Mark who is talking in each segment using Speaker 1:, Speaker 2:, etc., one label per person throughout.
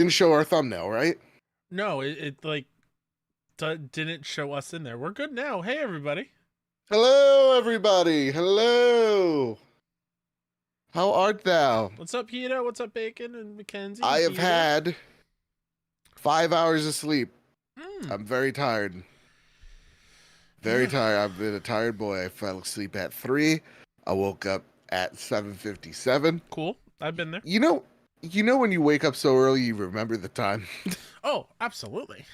Speaker 1: Didn't show our thumbnail, right?
Speaker 2: No, it like didn't show us in there. We're good now. Hey, everybody.
Speaker 1: Hello, everybody. Hello. How art thou?
Speaker 2: What's up, Hito? What's up, Bacon and Mackenzie?
Speaker 1: I have
Speaker 2: Hito?
Speaker 1: had 5 hours of sleep.
Speaker 2: Mm.
Speaker 1: I'm very tired. Very tired. I've been a tired boy. I fell asleep at 3. I woke up at 7:57.
Speaker 2: Cool. I've been there.
Speaker 1: You know when you wake up so early, you remember the time.
Speaker 2: Oh, absolutely.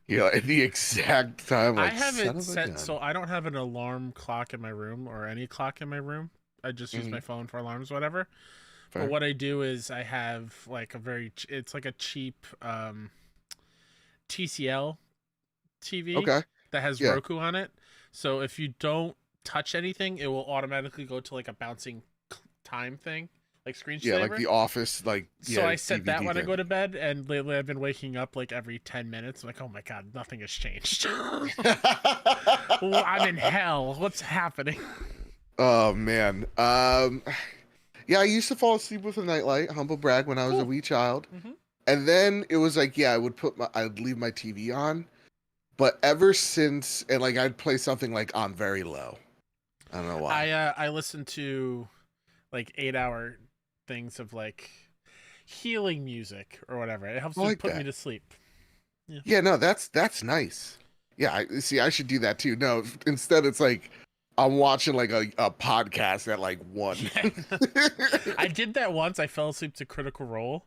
Speaker 1: You know, at the exact time. Like,
Speaker 2: I have
Speaker 1: son
Speaker 2: it
Speaker 1: of a
Speaker 2: set
Speaker 1: gun.
Speaker 2: so I don't have an alarm clock in my room or any clock in my room. I just use my phone for alarms, whatever.
Speaker 1: Fair.
Speaker 2: But what I do is I have like it's like a cheap TCL TV that has Roku on it. So if you don't touch anything, it will automatically go to like a bouncing time thing, like screensaver.
Speaker 1: Yeah, like The Office, like.
Speaker 2: So I set
Speaker 1: DVD
Speaker 2: that when
Speaker 1: thing.
Speaker 2: I go to bed, and lately I've been waking up like every 10 minutes. I'm like, oh my god, nothing has changed. Well, I'm in hell. What's happening?
Speaker 1: Oh man. Yeah, I used to fall asleep with a nightlight, humble brag, when I was a wee child. And then it was like, I'd leave my TV on. But ever since, and like I'd play something like on very low. I don't know why.
Speaker 2: I listen to like 8-hour things of like healing music or whatever. It helps me put me to sleep.
Speaker 1: Yeah, no, that's nice. Yeah, I should do that too. No, instead it's like I'm watching like a podcast at like 1.
Speaker 2: I did that once. I fell asleep to Critical Role,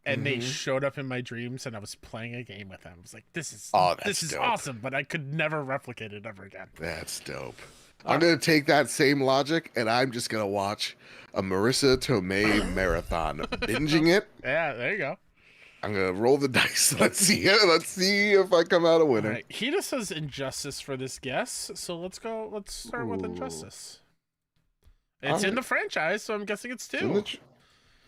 Speaker 2: and they showed up in my dreams, and I was playing a game with them. I was like, "This is dope. Awesome," but I could never replicate it ever again.
Speaker 1: That's dope. I'm gonna take that same logic, and I'm just gonna watch a Marissa Tomei marathon, binging it.
Speaker 2: Yeah, there you go.
Speaker 1: I'm gonna roll the dice. Let's see if I come out a winner.
Speaker 2: Right. He just says Injustice for this guess, so let's go. Let's start with Injustice. It's in the franchise, so I'm guessing it's 2.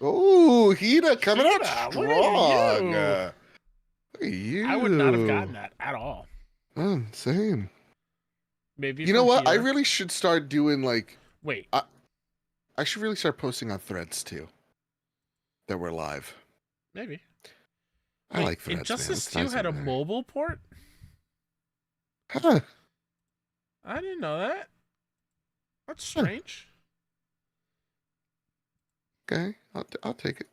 Speaker 1: Oh, Hida coming out strong.
Speaker 2: Look
Speaker 1: at you.
Speaker 2: I would not have gotten that at all.
Speaker 1: Same.
Speaker 2: Maybe
Speaker 1: you know what? I really should start doing like.
Speaker 2: Wait.
Speaker 1: I should really start posting on Threads too. That we're live.
Speaker 2: Maybe.
Speaker 1: I like Threads.
Speaker 2: Injustice 2 had a mobile port?
Speaker 1: Huh.
Speaker 2: I didn't know that. That's strange.
Speaker 1: Okay, I'll take it.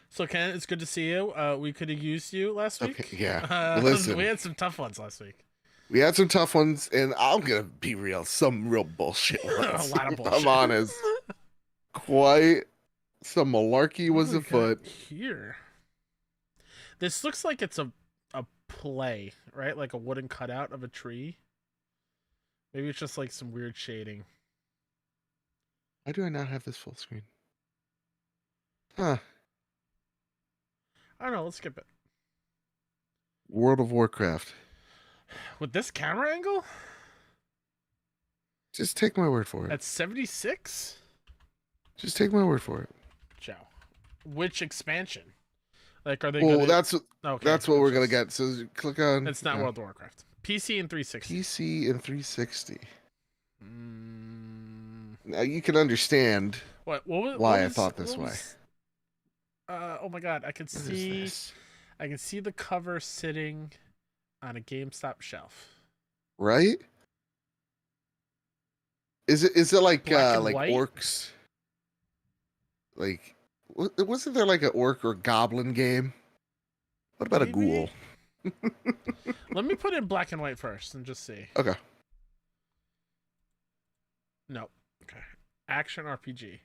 Speaker 2: So, Ken, it's good to see you. We could have used you last week.
Speaker 1: Okay, yeah. Listen,
Speaker 2: we had some tough ones last week.
Speaker 1: We had some tough ones, and I'm gonna be real. Some real bullshit ones.
Speaker 2: A lot of bullshit.
Speaker 1: I'm honest. Quite some malarkey was afoot.
Speaker 2: Here. This looks like it's a play, right? Like a wooden cutout of a tree. Maybe it's just like some weird shading.
Speaker 1: Why do I not have this full screen? Huh.
Speaker 2: I don't know. Let's skip it.
Speaker 1: World of Warcraft.
Speaker 2: With this camera angle?
Speaker 1: Just take my word for it.
Speaker 2: At 76?
Speaker 1: Just take my word for it.
Speaker 2: Joe. Which expansion? Like, are they
Speaker 1: Well, that's what we're going to get. So click on...
Speaker 2: It's not World of Warcraft. PC and 360.
Speaker 1: PC and 360. Now you can understand why I thought this way.
Speaker 2: Oh my god, I can see the cover sitting on a GameStop shelf.
Speaker 1: Right? Is it like
Speaker 2: white?
Speaker 1: orcs? Like, wasn't there like an orc or goblin game? What about a ghoul?
Speaker 2: Let me put in black and white first and just see.
Speaker 1: Okay.
Speaker 2: No. Okay. Action RPG.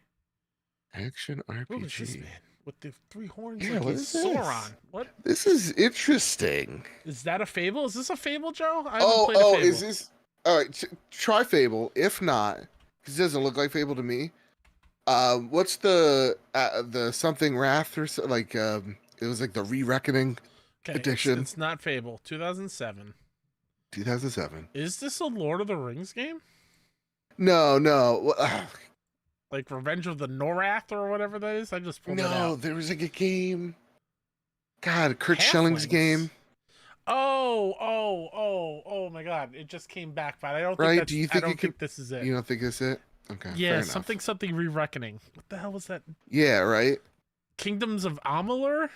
Speaker 1: Action RPG.
Speaker 2: What is this, man? With the 3 horns,
Speaker 1: yeah,
Speaker 2: like
Speaker 1: what
Speaker 2: he's
Speaker 1: is
Speaker 2: Sauron.
Speaker 1: This?
Speaker 2: What?
Speaker 1: This is interesting.
Speaker 2: Is that a Fable? Is this a Fable, Joe? I
Speaker 1: haven't
Speaker 2: played a Fable.
Speaker 1: Is this? All right, try Fable. If not, because it doesn't look like Fable to me. What's the something Wrath or so, like? It was like the Re-Reckoning edition.
Speaker 2: It's not Fable. 2007.
Speaker 1: 2007.
Speaker 2: Is this a Lord of the Rings game?
Speaker 1: No.
Speaker 2: Like Revenge of the Norath or whatever that is? I just pulled it out.
Speaker 1: No, there was like a game. God, Kurt Schelling's game.
Speaker 2: Oh my god. It just came back, but I don't think that's, I don't think this is it.
Speaker 1: You don't think this is it? Okay.
Speaker 2: Yeah, something Re-Reckoning. What the hell was that?
Speaker 1: Yeah, right.
Speaker 2: Kingdoms of Amalur?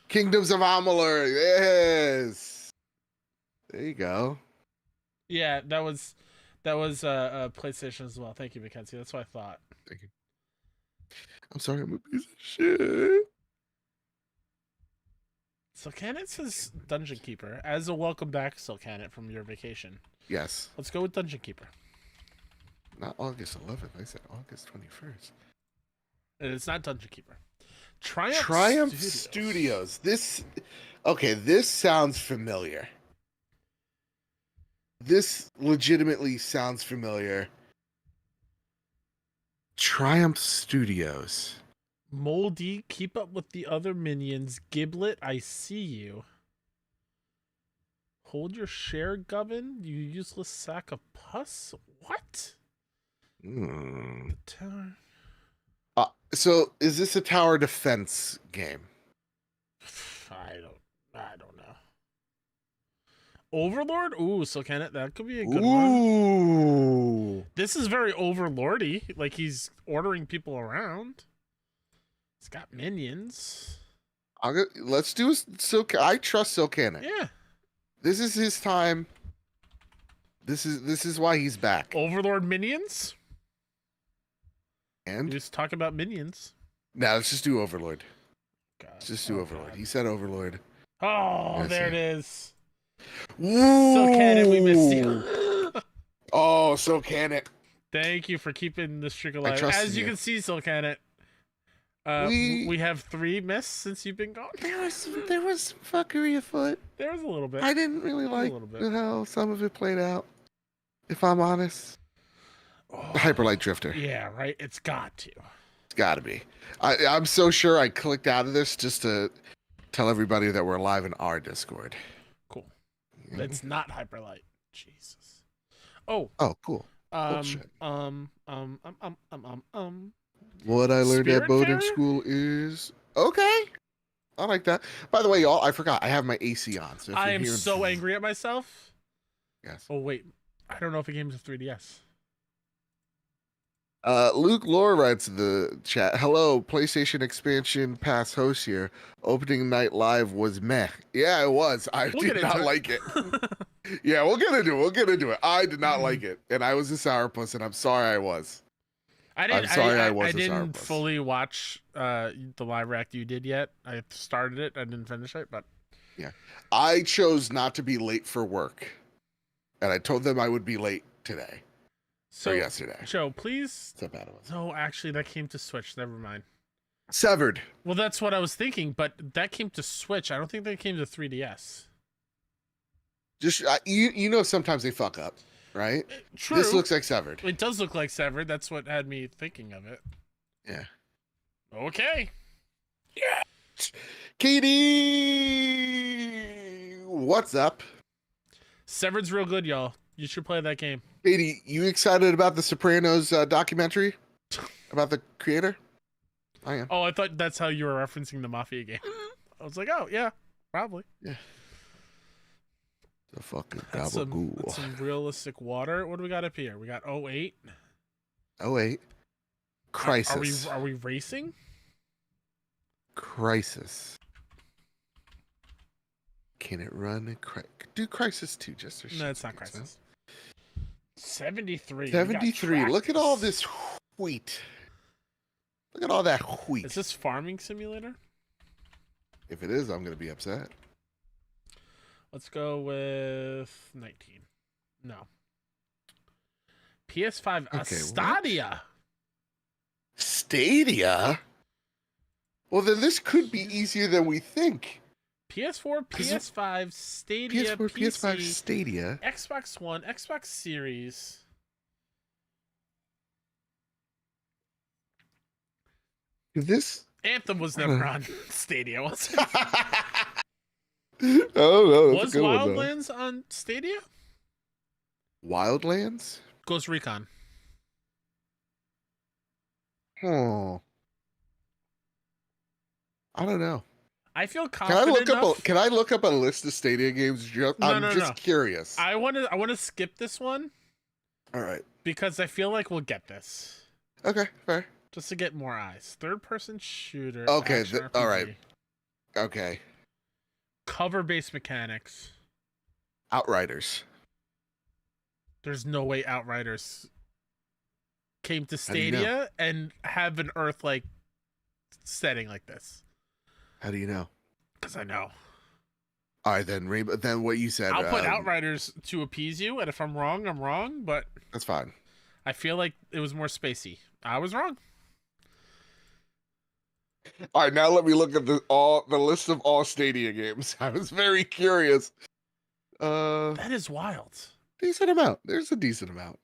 Speaker 1: Kingdoms of Amalur. Yes. There you go.
Speaker 2: Yeah, that was PlayStation as well. Thank you, Mackenzie. That's what I thought.
Speaker 1: Thank you. I'm sorry, I'm a piece of shit.
Speaker 2: Silcanet says Dungeon Keeper. As a welcome back, Silcanet, from your vacation.
Speaker 1: Yes.
Speaker 2: Let's go with Dungeon Keeper.
Speaker 1: Not August 11th. I said August 21st.
Speaker 2: And it's not Dungeon Keeper.
Speaker 1: Triumph Studios. This sounds familiar. This legitimately sounds familiar. Triumph Studios.
Speaker 2: Moldy, keep up with the other minions. Giblet, I see you. Hold your share, Gubbin. You useless sack of pus. What? The tower.
Speaker 1: So is this a tower defense game?
Speaker 2: I don't know. Overlord? Ooh, so that could be a good one. This is very Overlordy. Like he's ordering people around. He's got minions.
Speaker 1: Let's do I trust Silcanet.
Speaker 2: Yeah.
Speaker 1: This is his time. This is why he's back.
Speaker 2: Overlord minions?
Speaker 1: And
Speaker 2: just talk about minions.
Speaker 1: Now let's just do Overlord.
Speaker 2: God.
Speaker 1: Let's just do Overlord. God. He said Overlord.
Speaker 2: Oh, there it is.
Speaker 1: Woo!
Speaker 2: Silcanet, we missed you.
Speaker 1: Oh, Silcanet.
Speaker 2: Thank you for keeping the streak alive. As you can see, Silcanet, we have 3 miss since you've been gone.
Speaker 1: There was some fuckery afoot.
Speaker 2: There was a little bit.
Speaker 1: I didn't really like how some of it played out, if I'm honest. The Hyperlight Drifter.
Speaker 2: Yeah, right. It's got to.
Speaker 1: It's got to be. I'm so sure I clicked out of this just to tell everybody that we're live in our Discord.
Speaker 2: Cool. It's not Hyperlight. Jesus. Oh.
Speaker 1: Oh, cool.
Speaker 2: Bullshit.
Speaker 1: What I learned at boating school is okay. I like that. By the way, y'all, I forgot I have my AC on. So
Speaker 2: I am so angry at myself.
Speaker 1: Yes.
Speaker 2: Oh wait, I don't know if the game's a 3DS.
Speaker 1: Luke Lore writes in the chat, hello, PlayStation expansion pass host here. Opening night live was meh. Yeah, it was. I did not like it. Yeah, we'll get into it. I did not like it. And I was a sourpuss, and I'm sorry I was.
Speaker 2: I didn't fully watch the live react you did yet. I started it. I didn't finish it, but
Speaker 1: yeah. I chose not to be late for work. And I told them I would be late today. So yesterday.
Speaker 2: Joe, please.
Speaker 1: That's how bad it was.
Speaker 2: No, actually, that came to Switch. Never mind.
Speaker 1: Severed.
Speaker 2: Well, that's what I was thinking, but that came to Switch. I don't think that came to 3DS.
Speaker 1: Just you know, sometimes they fuck up, right?
Speaker 2: True.
Speaker 1: This looks like Severed.
Speaker 2: It does look like Severed. That's what had me thinking of it.
Speaker 1: Yeah.
Speaker 2: Okay.
Speaker 1: Yeah. Katie, what's up?
Speaker 2: Severed's real good, y'all. You should play that game.
Speaker 1: Katie, you excited about the Sopranos documentary about the creator? I am.
Speaker 2: Oh, I thought that's how you were referencing the Mafia game. I was like, oh, yeah, probably.
Speaker 1: Yeah. The fucking
Speaker 2: that's some realistic water. What do we got up here? We got 08.
Speaker 1: 08. Crisis.
Speaker 2: Are we racing?
Speaker 1: Crisis. Can it run? Do Crisis 2 just for
Speaker 2: No, it's not Crisis. 73.
Speaker 1: 73. Look at all this wheat. Look at all that wheat.
Speaker 2: Is this Farming Simulator?
Speaker 1: If it is, I'm going to be upset.
Speaker 2: Let's go with 19. No. PS5.
Speaker 1: Okay,
Speaker 2: Stadia.
Speaker 1: What? Stadia? Well, then this could be easier than we think.
Speaker 2: PS4, PS5, Stadia,
Speaker 1: PS4,
Speaker 2: PC,
Speaker 1: PS5, Stadia,
Speaker 2: Xbox One, Xbox Series.
Speaker 1: This
Speaker 2: Anthem was never on Stadia, was it?
Speaker 1: Oh no,
Speaker 2: was Wildlands on Stadia?
Speaker 1: Wildlands?
Speaker 2: Ghost Recon.
Speaker 1: Oh, I don't know.
Speaker 2: I feel confident.
Speaker 1: Can I look up a list of Stadia games? I'm just curious.
Speaker 2: I want to skip this one.
Speaker 1: All right.
Speaker 2: Because I feel like we'll get this.
Speaker 1: Okay, fair.
Speaker 2: Just to get more eyes. Third-person shooter.
Speaker 1: Okay, all right.
Speaker 2: RPG.
Speaker 1: Okay.
Speaker 2: Cover-based mechanics.
Speaker 1: Outriders.
Speaker 2: There's no way Outriders came to Stadia and have an Earth-like setting like this.
Speaker 1: How do you know?
Speaker 2: Because I know.
Speaker 1: All right, then what you said.
Speaker 2: I'll put Outriders to appease you, and if I'm wrong, I'm wrong, but...
Speaker 1: That's fine.
Speaker 2: I feel like it was more spacey. I was wrong.
Speaker 1: All right, now let me look at the list of all Stadia games. I was very curious.
Speaker 2: That is wild.
Speaker 1: Decent amount. There's a decent amount.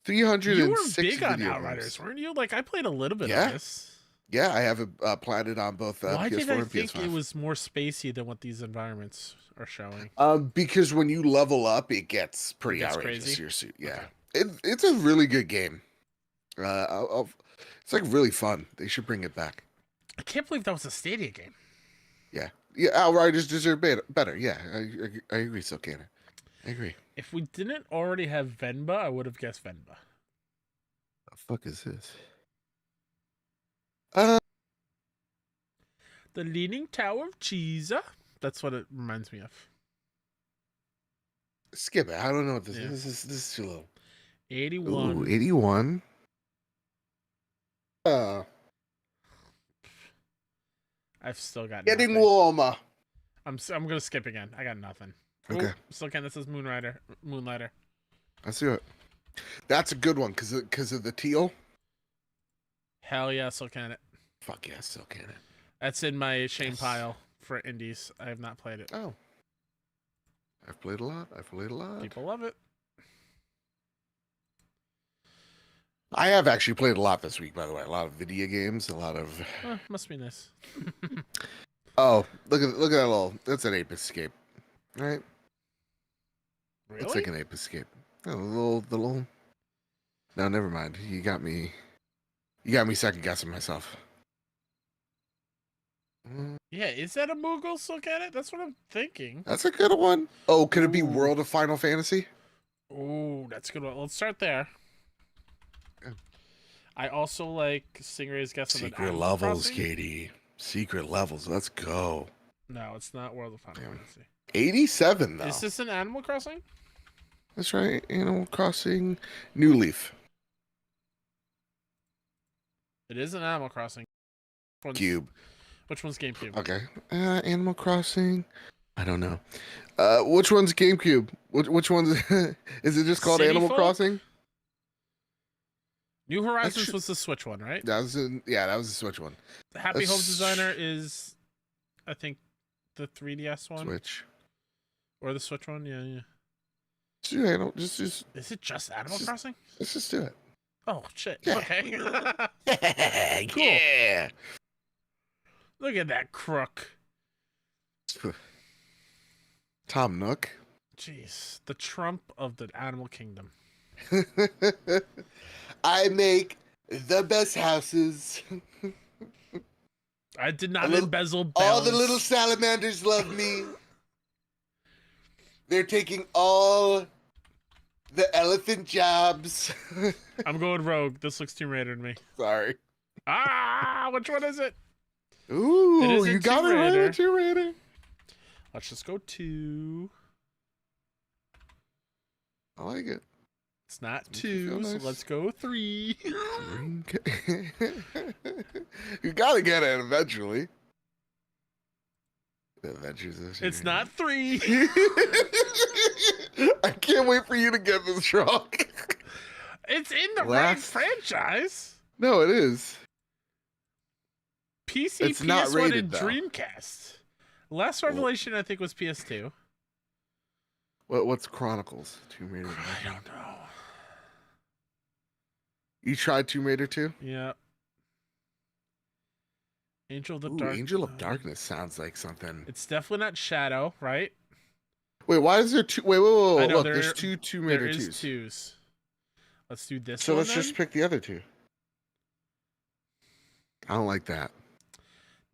Speaker 1: 306
Speaker 2: You were big on
Speaker 1: video
Speaker 2: Outriders,
Speaker 1: games.
Speaker 2: Weren't you? Like, I played a little bit of this.
Speaker 1: Yeah, I have it planted on both PS4
Speaker 2: Why did I
Speaker 1: and
Speaker 2: think
Speaker 1: PS5.
Speaker 2: it was more spacey than what these environments are showing?
Speaker 1: Because when you level up, it gets pretty outrageous.
Speaker 2: Crazy?
Speaker 1: Yeah, okay. It's a really good game. It's like really fun. They should bring it back.
Speaker 2: I can't believe that was a Stadia game.
Speaker 1: Yeah, Outriders deserve better. Yeah, I agree, Silkana. I agree.
Speaker 2: If we didn't already have Venba, I would have guessed Venba.
Speaker 1: The fuck is this?
Speaker 2: The Leaning Tower of Pisa. That's what it reminds me of.
Speaker 1: Skip it. I don't know what this is. This is too low.
Speaker 2: 81.
Speaker 1: Ooh, 81.
Speaker 2: I've still got
Speaker 1: getting
Speaker 2: nothing.
Speaker 1: warmer.
Speaker 2: I'm gonna skip again. I got nothing.
Speaker 1: Okay.
Speaker 2: Ooh, still can. This is Moonlighter.
Speaker 1: I see it. That's a good one because of the teal.
Speaker 2: Hell yeah, still can it.
Speaker 1: Fuck yeah, still can it.
Speaker 2: That's in my shame pile for indies. I have not played it.
Speaker 1: Oh. I've played a lot.
Speaker 2: People love it.
Speaker 1: I have actually played a lot this week, by the way. A lot of video games, a lot of...
Speaker 2: must be nice.
Speaker 1: Oh, look at that little... That's an ape escape. Right?
Speaker 2: Really?
Speaker 1: It's like an ape escape. Oh, the little... No, never mind. You got me second guessing myself.
Speaker 2: Yeah, is that a Moogle still can it? That's what I'm thinking.
Speaker 1: That's a good one. Oh, could it be World of Final Fantasy?
Speaker 2: Oh, that's a good one. Let's start there. Yeah. I also like Stingray's guess of
Speaker 1: Secret levels, Katie. Secret levels. Let's go.
Speaker 2: No, it's not World of Final Fantasy.
Speaker 1: 87 though.
Speaker 2: Is this an Animal Crossing?
Speaker 1: That's right. Animal Crossing New Leaf.
Speaker 2: It is an Animal Crossing.
Speaker 1: Cube.
Speaker 2: Which one's GameCube?
Speaker 1: Okay. Animal Crossing. I don't know. Which one's GameCube? Which one's... Is it just called
Speaker 2: City
Speaker 1: Animal
Speaker 2: Folk?
Speaker 1: Crossing?
Speaker 2: New Horizons was the Switch one, right?
Speaker 1: That was the Switch one.
Speaker 2: The Happy Home Designer is, I think, the 3DS one.
Speaker 1: Switch.
Speaker 2: Or the Switch one, yeah.
Speaker 1: Just
Speaker 2: is it just Animal Crossing?
Speaker 1: Let's just do it.
Speaker 2: Oh shit!
Speaker 1: Yeah.
Speaker 2: Okay. Cool.
Speaker 1: Yeah.
Speaker 2: Look at that crook.
Speaker 1: Tom Nook.
Speaker 2: Jeez, the Trump of the Animal Kingdom.
Speaker 1: I make the best houses.
Speaker 2: I did not embezzle bells.
Speaker 1: All the little salamanders love me. They're taking all the elephant jobs.
Speaker 2: I'm going rogue. This looks Tomb Raider to me.
Speaker 1: Sorry.
Speaker 2: Which one is it?
Speaker 1: Ooh, you got it right, Tomb Raider.
Speaker 2: Let's just go 2.
Speaker 1: I like it.
Speaker 2: It's not 2, so let's go 3.
Speaker 1: You gotta get it eventually.
Speaker 2: It's not 3.
Speaker 1: I can't wait for you to get this wrong.
Speaker 2: It's in the right franchise.
Speaker 1: No, it is.
Speaker 2: PC,
Speaker 1: it's
Speaker 2: PS1,
Speaker 1: not rated,
Speaker 2: and
Speaker 1: though.
Speaker 2: Dreamcast. Last Revelation, I think, was PS2.
Speaker 1: What's Chronicles? Tomb Raider.
Speaker 2: I don't know.
Speaker 1: You tried Tomb Raider 2?
Speaker 2: Yeah. Angel of the Dark.
Speaker 1: Angel of Darkness sounds like something.
Speaker 2: It's definitely not Shadow, right?
Speaker 1: Wait, why is there two? Wait. Look, there's two Tomb Raider
Speaker 2: there
Speaker 1: 2s.
Speaker 2: Is 2s. Let's do this
Speaker 1: So
Speaker 2: one,
Speaker 1: let's just pick the other 2. I don't like that.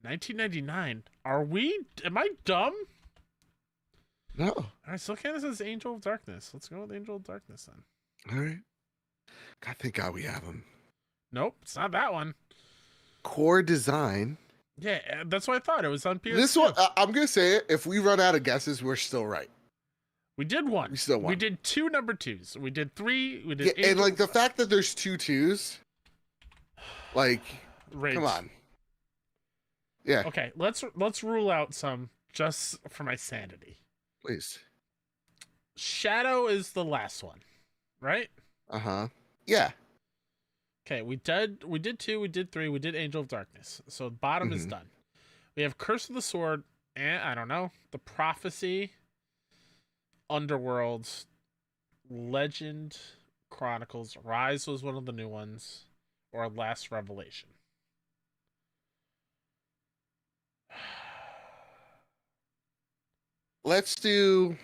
Speaker 2: 1999. Am I dumb?
Speaker 1: No.
Speaker 2: All right, so Candace says Angel of Darkness. Let's go with Angel of Darkness then.
Speaker 1: All right. God, thank God we have them.
Speaker 2: Nope, it's not that one.
Speaker 1: Core design.
Speaker 2: Yeah, that's what I thought. It was on PS2.
Speaker 1: This one, I'm gonna say it. If we run out of guesses, we're still right.
Speaker 2: We did one.
Speaker 1: We still won.
Speaker 2: We did 2 number 2s. We did 3. We did 8.
Speaker 1: And like the fact that there's 2 2s, like,
Speaker 2: Rage.
Speaker 1: come on. Yeah.
Speaker 2: Okay, let's rule out some just for my sanity.
Speaker 1: Please.
Speaker 2: Shadow is the last one, right?
Speaker 1: Yeah.
Speaker 2: Okay, we did 2, we did 3, we did Angel of Darkness. So bottom is done. We have Curse of the Sword, and I don't know, The Prophecy, Underworld, Legend, Chronicles, Rise was one of the new ones, or Last Revelation.
Speaker 1: Let's do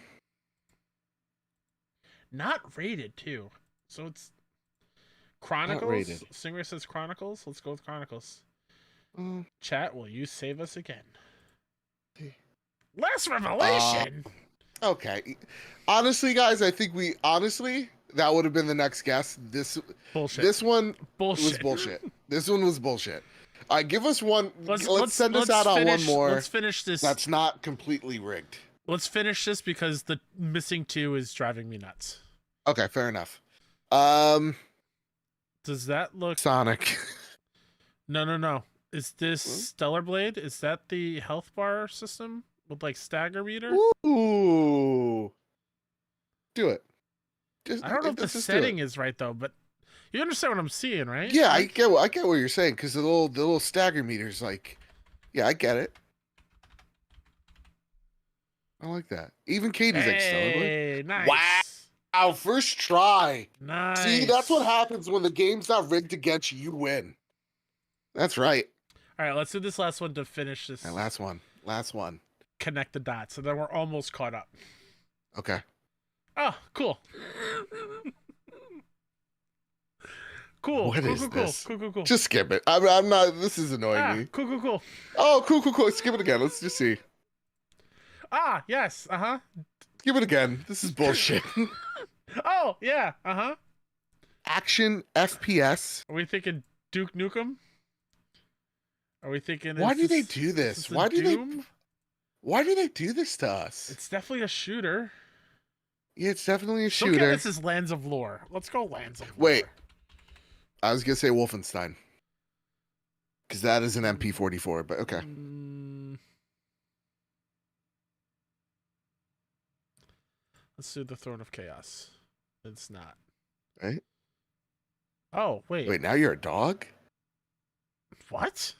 Speaker 2: not rated too. So it's Chronicles.
Speaker 1: Not rated.
Speaker 2: Singer says Chronicles. Let's go with Chronicles. Chat, will you save us again? Last Revelation.
Speaker 1: Okay. Honestly, guys, I think that would have been the next guess.
Speaker 2: Bullshit.
Speaker 1: This one
Speaker 2: was
Speaker 1: bullshit. This one was bullshit. All right, give us one. Let's send us out on one more.
Speaker 2: Let's finish this.
Speaker 1: That's not completely rigged.
Speaker 2: Let's finish this because the missing 2 is driving me nuts.
Speaker 1: Okay, fair enough.
Speaker 2: Does that look
Speaker 1: Sonic?
Speaker 2: No. Is this Stellar Blade? Is that the health bar system with like stagger meter?
Speaker 1: Ooh. Do it.
Speaker 2: I don't know if the setting is right though, but you understand what I'm seeing, right?
Speaker 1: Yeah, I get what you're saying because the little stagger meters, like, yeah, I get it. I like that. Even Katie's like Stellar Blade.
Speaker 2: Nice.
Speaker 1: Wow, first try.
Speaker 2: Nice.
Speaker 1: See, that's what happens when the game's not rigged against you. You win. That's right.
Speaker 2: All right, let's do this last one to finish this.
Speaker 1: Right, last one.
Speaker 2: Connect the dots, so then we're almost caught up.
Speaker 1: Okay.
Speaker 2: Oh, cool. Cool.
Speaker 1: What is this?
Speaker 2: Cool.
Speaker 1: Just skip it. I'm not. This is annoying me.
Speaker 2: Cool.
Speaker 1: Oh, cool. Skip it again. Let's just see.
Speaker 2: Yes.
Speaker 1: Skip it again. This is bullshit.
Speaker 2: Oh, yeah.
Speaker 1: Action FPS.
Speaker 2: Are we thinking Duke Nukem? Are we thinking?
Speaker 1: Why do they do this? Why do they do this to us?
Speaker 2: It's definitely a shooter.
Speaker 1: Yeah, it's definitely a shooter.
Speaker 2: Look at this as Lands of Lore. Let's go Lands of Lore.
Speaker 1: Wait. I was gonna say Wolfenstein. Because that is an MP44, but okay.
Speaker 2: Let's do the Throne of Chaos. It's not.
Speaker 1: Right?
Speaker 2: Oh, wait.
Speaker 1: Wait, now you're a dog?
Speaker 2: What?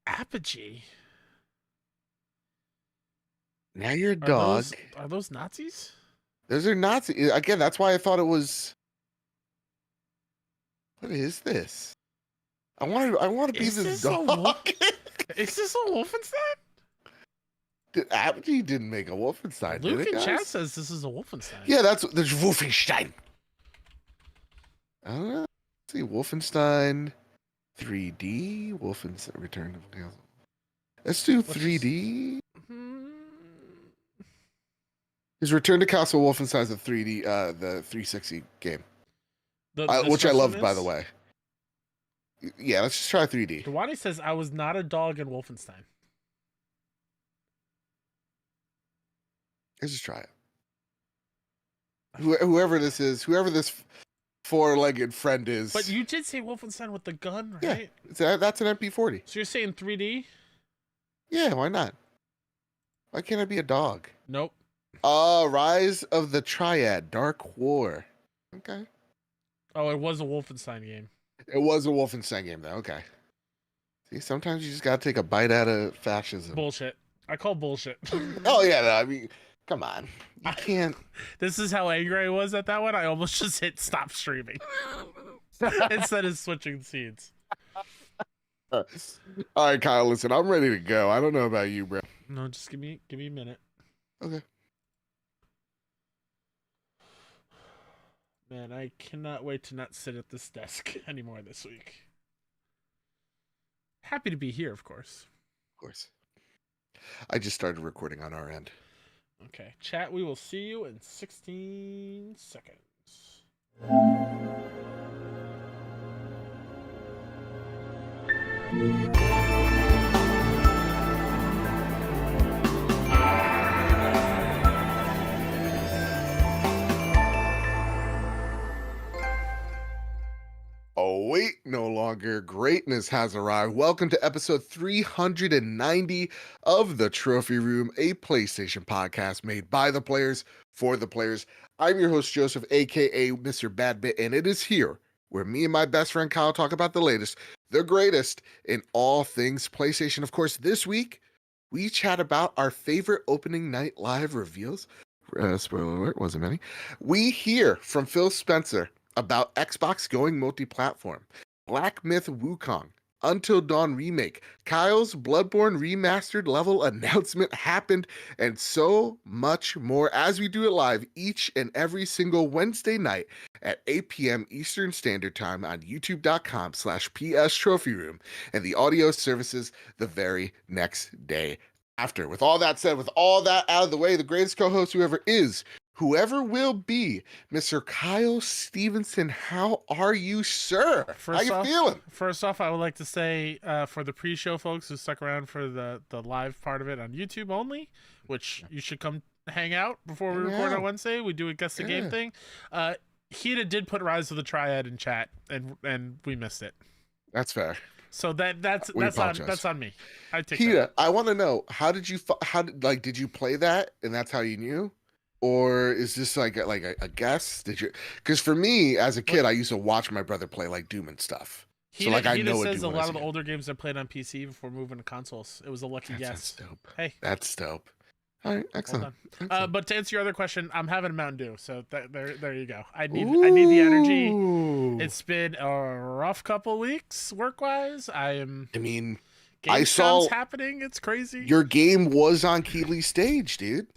Speaker 2: Apogee.
Speaker 1: Now you're a dog.
Speaker 2: Are those Nazis?
Speaker 1: Those are Nazis. Again, that's why I thought it was. What is this? I want to be this dog.
Speaker 2: Is this a Wolfenstein?
Speaker 1: Apogee didn't make a Wolfenstein.
Speaker 2: Luke
Speaker 1: did it,
Speaker 2: in
Speaker 1: guys?
Speaker 2: chat says this is a Wolfenstein.
Speaker 1: Yeah, there's Wolfenstein. I don't know. Let's see, Wolfenstein 3D, Wolfenstein Return of Chaos. Let's do 3D. His Return to Castle Wolfenstein's a 3D, the 360 game, which I loved, by the way. Yeah, let's just try 3D.
Speaker 2: Dewani says I was not a dog in Wolfenstein.
Speaker 1: Let's just try it. Whoever this is, whoever this four-legged friend is.
Speaker 2: But you did say Wolfenstein with the gun, right?
Speaker 1: Yeah, that's an MP40.
Speaker 2: So you're saying 3D?
Speaker 1: Yeah, why not? Why can't I be a dog?
Speaker 2: Nope.
Speaker 1: Rise of the Triad, Dark War. Okay.
Speaker 2: Oh, it was a Wolfenstein game.
Speaker 1: It was a Wolfenstein game, though. Okay. See, sometimes you just gotta take a bite out of fascism.
Speaker 2: Bullshit. I call bullshit.
Speaker 1: Oh, yeah, no, I mean, come on. You can't.
Speaker 2: This is how angry I was at that one. I almost just hit stop streaming instead of switching scenes.
Speaker 1: All right, Kyle, listen, I'm ready to go. I don't know about you, bro.
Speaker 2: No, just give me a minute.
Speaker 1: Okay.
Speaker 2: Man, I cannot wait to not sit at this desk anymore this week. Happy to be here, of course.
Speaker 1: Of course. I just started recording on our end.
Speaker 2: Okay. Chat, we will see you in 16 seconds.
Speaker 1: Oh, wait, no longer. Greatness has arrived. Welcome to episode 390 of The Trophy Room, a PlayStation podcast made by the players for the players. I'm your host, Joseph, aka Mr. Badbit, and it is here where me and my best friend Kyle talk about the latest, the greatest in all things PlayStation. Of course, this week, we chat about our favorite opening night live reveals. Spoiler alert, wasn't many. We hear from Phil Spencer about Xbox going multi-platform, Black Myth Wukong, Until Dawn remake, Kyle's Bloodborne remastered level announcement happened, and so much more as we do it live each and every single Wednesday night at 8 p.m. Eastern Standard Time on youtube.com/PS Trophy Room and the audio services the very next day after. With all that said, with all that out of the way, the greatest co-host whoever is, whoever will be, Mr. Kyle Stevenson. How are you, sir? How you feeling?
Speaker 2: First off, I would like to say for the pre-show folks who stuck around for the live part of it on YouTube only, which you should come hang out before we record on Wednesday. We do a guess the game thing. Hita did put Rise of the Triad in chat, and we missed it.
Speaker 1: That's fair.
Speaker 2: So that's on me. I take
Speaker 1: Hita,
Speaker 2: that.
Speaker 1: I want to know, did you play that and that's how you knew? Or is this like a guess? Because for me, as a kid, I used to watch my brother play like Doom and stuff.
Speaker 2: So I know it. Says a lot of the older games I played on PC before moving to consoles. It was a lucky guess.
Speaker 1: That's dope.
Speaker 2: Hey,
Speaker 1: that's dope. All right, excellent.
Speaker 2: But to answer your other question, I'm having a Mountain Dew, so there you go. I need the energy. It's been a rough couple weeks work wise.
Speaker 1: Gamescom's
Speaker 2: I saw happening. It's crazy.
Speaker 1: Your game was on Keeley's stage, dude.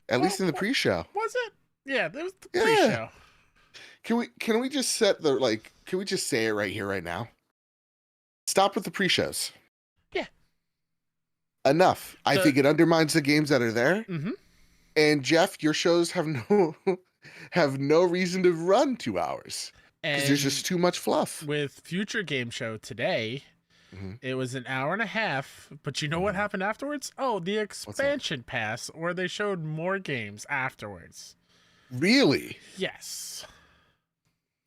Speaker 1: At least in the pre-show.
Speaker 2: Was it? Yeah, it was the pre-show.
Speaker 1: Can we just set the can we just say it right here, right now? Stop with the pre-shows.
Speaker 2: Yeah.
Speaker 1: Enough. I think it undermines the games that are there.
Speaker 2: Mm-hmm.
Speaker 1: And Jeff, your shows have no reason to run 2 hours. Because there's just too much fluff.
Speaker 2: With Future Game Show today, it was an hour and a half, but you know what happened afterwards? Oh, the expansion pass, where they showed more games afterwards.
Speaker 1: Really?
Speaker 2: Yes.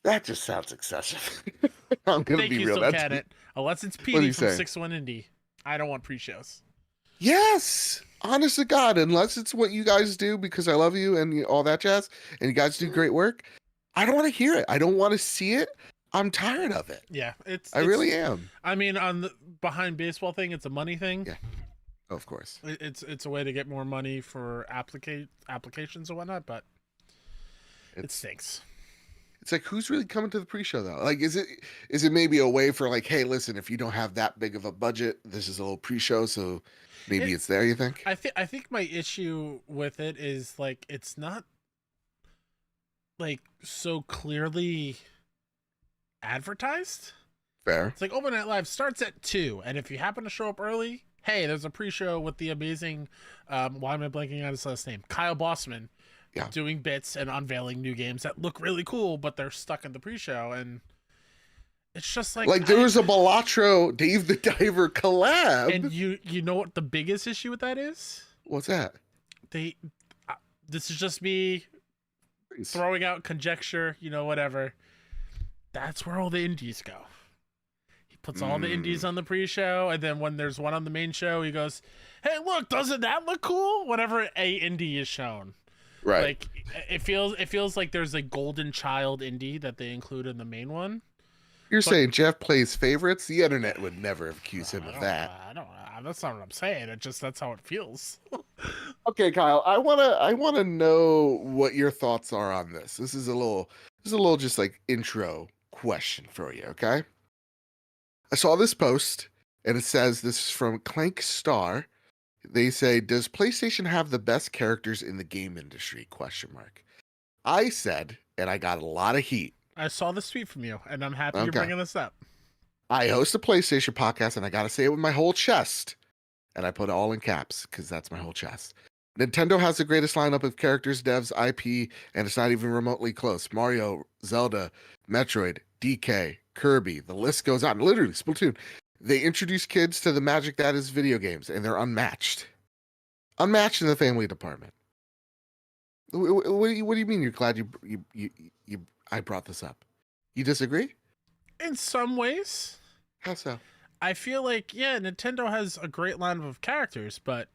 Speaker 1: That just sounds excessive. I'm going to be real.
Speaker 2: Look at it. Unless it's Petey from 6-1 Indie. I don't want pre-shows.
Speaker 1: Yes. Honest to God, unless it's what you guys do because I love you and all that jazz, and you guys do great work, I don't want to hear it. I don't want to see it. I'm tired of it.
Speaker 2: Yeah,
Speaker 1: I really am.
Speaker 2: I mean, on the behind baseball thing, it's a money thing.
Speaker 1: Yeah, of course.
Speaker 2: It's a way to get more money for applications and whatnot, but it stinks.
Speaker 1: It's like, who's really coming to the pre-show though? Like, is it maybe a way for like, hey, listen, if you don't have that big of a budget, this is a little pre-show, so maybe it's there. You think?
Speaker 2: I think my issue with it is like it's not like so clearly advertised.
Speaker 1: Fair.
Speaker 2: It's like Open Night Live starts at 2, and if you happen to show up early, hey, there's a pre-show with the amazing why am I blanking on his last name? Kyle Bossman doing bits and unveiling new games that look really cool, but they're stuck in the pre-show, and it's just like
Speaker 1: there was a Balatro Dave the Diver collab.
Speaker 2: And you know what the biggest issue with that is?
Speaker 1: What's that?
Speaker 2: This is just me throwing out conjecture, whatever. That's where all the indies go. He puts all the indies on the pre-show, and then when there's one on the main show, he goes, hey, look, doesn't that look cool? Whenever a indie is shown.
Speaker 1: Right.
Speaker 2: Like, it feels like there's a golden child indie that they include in the main one.
Speaker 1: You're saying Jeff plays favorites? The internet would never accuse him of that.
Speaker 2: That's not what I'm saying. That's how it feels.
Speaker 1: Okay, Kyle, I wanna know what your thoughts are on this. This is a little just like intro question for you, okay? I saw this post and it says, this is from Clank Star. They say, does PlayStation have the best characters in the game industry? ? I said, and I got a lot of heat.
Speaker 2: I saw this tweet from you, and I'm happy you're bringing this up.
Speaker 1: I host a PlayStation podcast, and I got to say it with my whole chest. And I put it all in caps, because that's my whole chest. Nintendo has the greatest lineup of characters, devs, IP, and it's not even remotely close. Mario, Zelda, Metroid, DK, Kirby, the list goes on. Literally, Splatoon. They introduce kids to the magic that is video games, and they're unmatched. Unmatched in the family department. What do you mean you're glad I brought this up? You disagree?
Speaker 2: In some ways.
Speaker 1: How so?
Speaker 2: I feel like, yeah, Nintendo has a great line of characters, but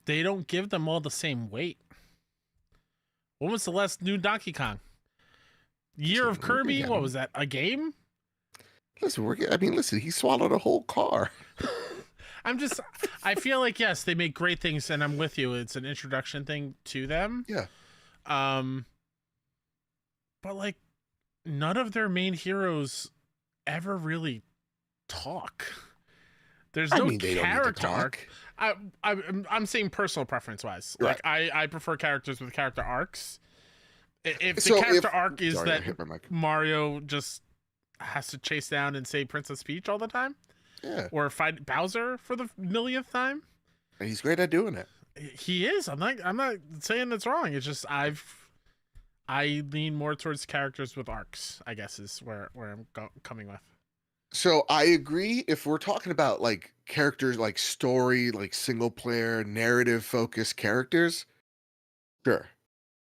Speaker 2: they don't give them all the same weight. When was the last new Donkey Kong? Year of Kirby? What was that? A game?
Speaker 1: Listen, he swallowed a whole car.
Speaker 2: I feel like, yes, they make great things, and I'm with you. It's an introduction thing to them.
Speaker 1: Yeah.
Speaker 2: But like, none of their main heroes ever really talk. There's no character arc. I'm saying personal preference wise. Right. Like I prefer characters with character arcs. If the character arc is that Mario just has to chase down and say Princess Peach all the time, or fight Bowser for the millionth time,
Speaker 1: and he's great at doing it.
Speaker 2: He is. I'm not saying that's wrong. It's just I lean more towards characters with arcs, I guess, is where I'm coming with.
Speaker 1: So I agree. If we're talking about like characters, like story, like single player, narrative focused characters, sure.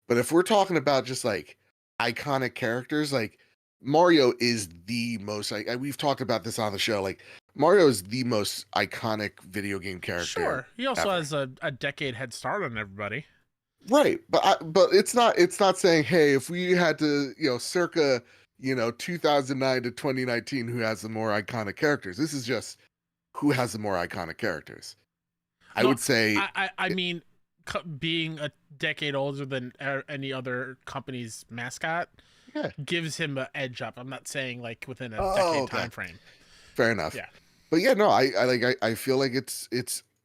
Speaker 1: But if we're talking about just like iconic characters, like Mario is the most, we've talked about this on the show, like Mario is the most iconic video game character.
Speaker 2: Sure. He also has a decade head start on everybody.
Speaker 1: Right. But it's not saying, hey, if we had to, circa, 2009 to 2019, who has the more iconic characters? This is just who has the more iconic characters. I would say.
Speaker 2: I mean, being a decade older than any other company's mascot gives him an edge up. I'm not saying like within a decade time frame.
Speaker 1: Fair enough.
Speaker 2: Yeah.
Speaker 1: But yeah, no, I feel like it's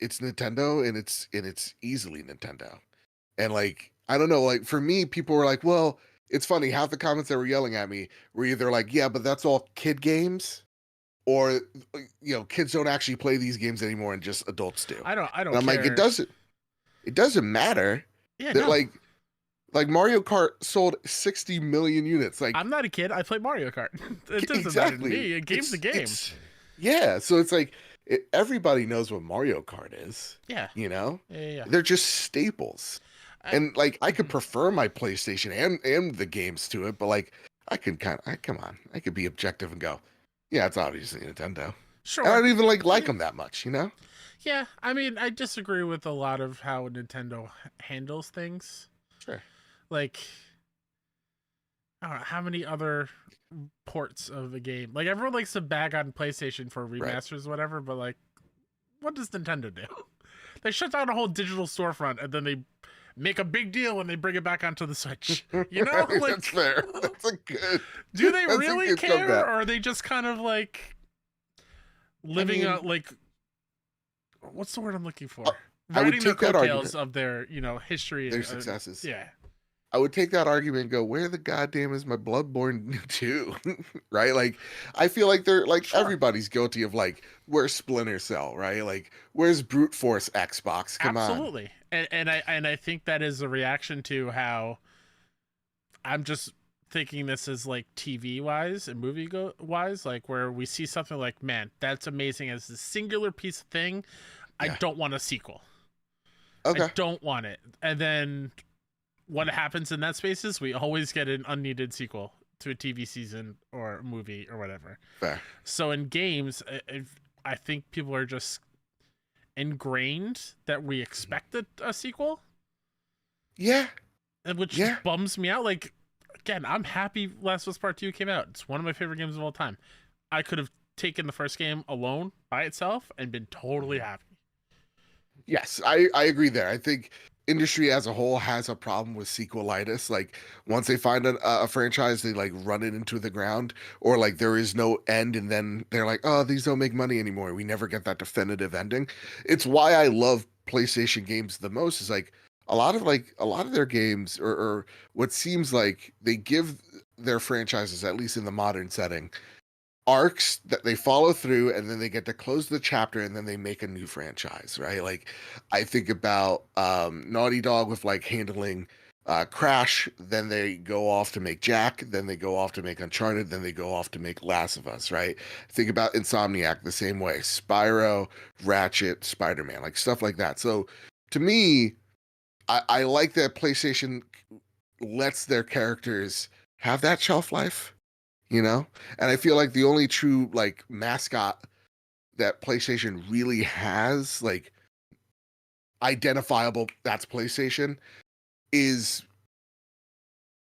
Speaker 1: Nintendo, and it's easily Nintendo. And like, I don't know, like for me, people were like, well, it's funny, half the comments that were yelling at me were either like, yeah, but that's all kid games, or kids don't actually play these games anymore and just adults do.
Speaker 2: I don't
Speaker 1: and I'm
Speaker 2: care.
Speaker 1: like, it doesn't matter. Yeah, that, like Mario Kart sold 60 million units. Like,
Speaker 2: I'm not a kid, I play Mario Kart. It doesn't matter to me. A game's a game.
Speaker 1: Yeah, so it's like everybody knows what Mario Kart is.
Speaker 2: Yeah.
Speaker 1: Yeah. They're just staples. And like, I could prefer my PlayStation and the games to it, but like, I could I could be objective and go, yeah, it's obviously Nintendo.
Speaker 2: Sure.
Speaker 1: And I don't even like them that much,
Speaker 2: Yeah, I mean, I disagree with a lot of how Nintendo handles things.
Speaker 1: Sure.
Speaker 2: Like, I don't know, how many other ports of the game? Like, everyone likes to bag on PlayStation for remasters or whatever, but like, what does Nintendo do? They shut down a whole digital storefront, and then they make a big deal when they bring it back onto the Switch. Like,
Speaker 1: that's fair. That's a good.
Speaker 2: Do they really care, or are they just kind of like living out like, what's the word I'm looking for? Riding the coattails of their, history,
Speaker 1: their successes.
Speaker 2: Yeah.
Speaker 1: I would take that argument and go, where the goddamn is my Bloodborne 2? Right? Like, I feel like they're like, everybody's guilty of like, where's Splinter Cell, right? Like, where's Brute Force Xbox? Come on.
Speaker 2: Absolutely. And I think that is a reaction to how I'm just thinking this is like TV wise and movie wise, like where we see something like, man, that's amazing as a singular piece of thing. I don't want a sequel.
Speaker 1: Okay.
Speaker 2: I don't want it. And then what happens in that space is we always get an unneeded sequel to a TV season or a movie or whatever.
Speaker 1: Fair.
Speaker 2: So in games, I think people are just ingrained that we expected a sequel.
Speaker 1: Yeah.
Speaker 2: Which bums me out. Like, again, I'm happy Last of Us Part 2 came out. It's one of my favorite games of all time. I could have taken the first game alone by itself and been totally happy.
Speaker 1: Yes, I agree there. I think industry as a whole has a problem with sequelitis. Like, once they find a franchise, they like run it into the ground, or like there is no end, and then they're like, oh, these don't make money anymore. We never get that definitive ending. It's why I love PlayStation games the most, is like a lot of their games, or what seems like they give their franchises, at least in the modern setting, arcs that they follow through, and then they get to close the chapter, and then they make a new franchise, right? Like, I think about Naughty Dog with like handling Crash, then they go off to make Jack, then they go off to make Uncharted, then they go off to make Last of Us, right? Think about Insomniac the same way. Spyro, Ratchet, Spider-Man, like stuff like that. So to me, I like that PlayStation lets their characters have that shelf life, you know? And I feel like the only true like mascot that PlayStation really has, like identifiable, that's PlayStation, is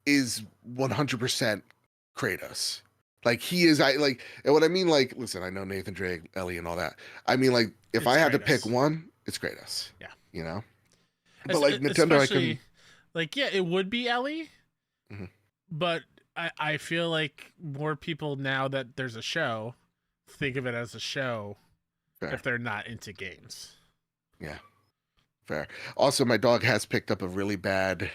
Speaker 1: 100% Kratos. Like he is, I like, and what I mean, like, listen, I know Nathan Drake, Ellie, and all that. I mean, like, if
Speaker 2: It's
Speaker 1: I had to
Speaker 2: Kratos.
Speaker 1: pick one, it's Kratos.
Speaker 2: Yeah,
Speaker 1: you know. But like Nintendo, I can
Speaker 2: like, yeah, it would be Ellie, but I feel like more people now that there's a show think of it as a show. Fair. If they're not into games.
Speaker 1: Yeah, fair. Also, my dog has picked up a really bad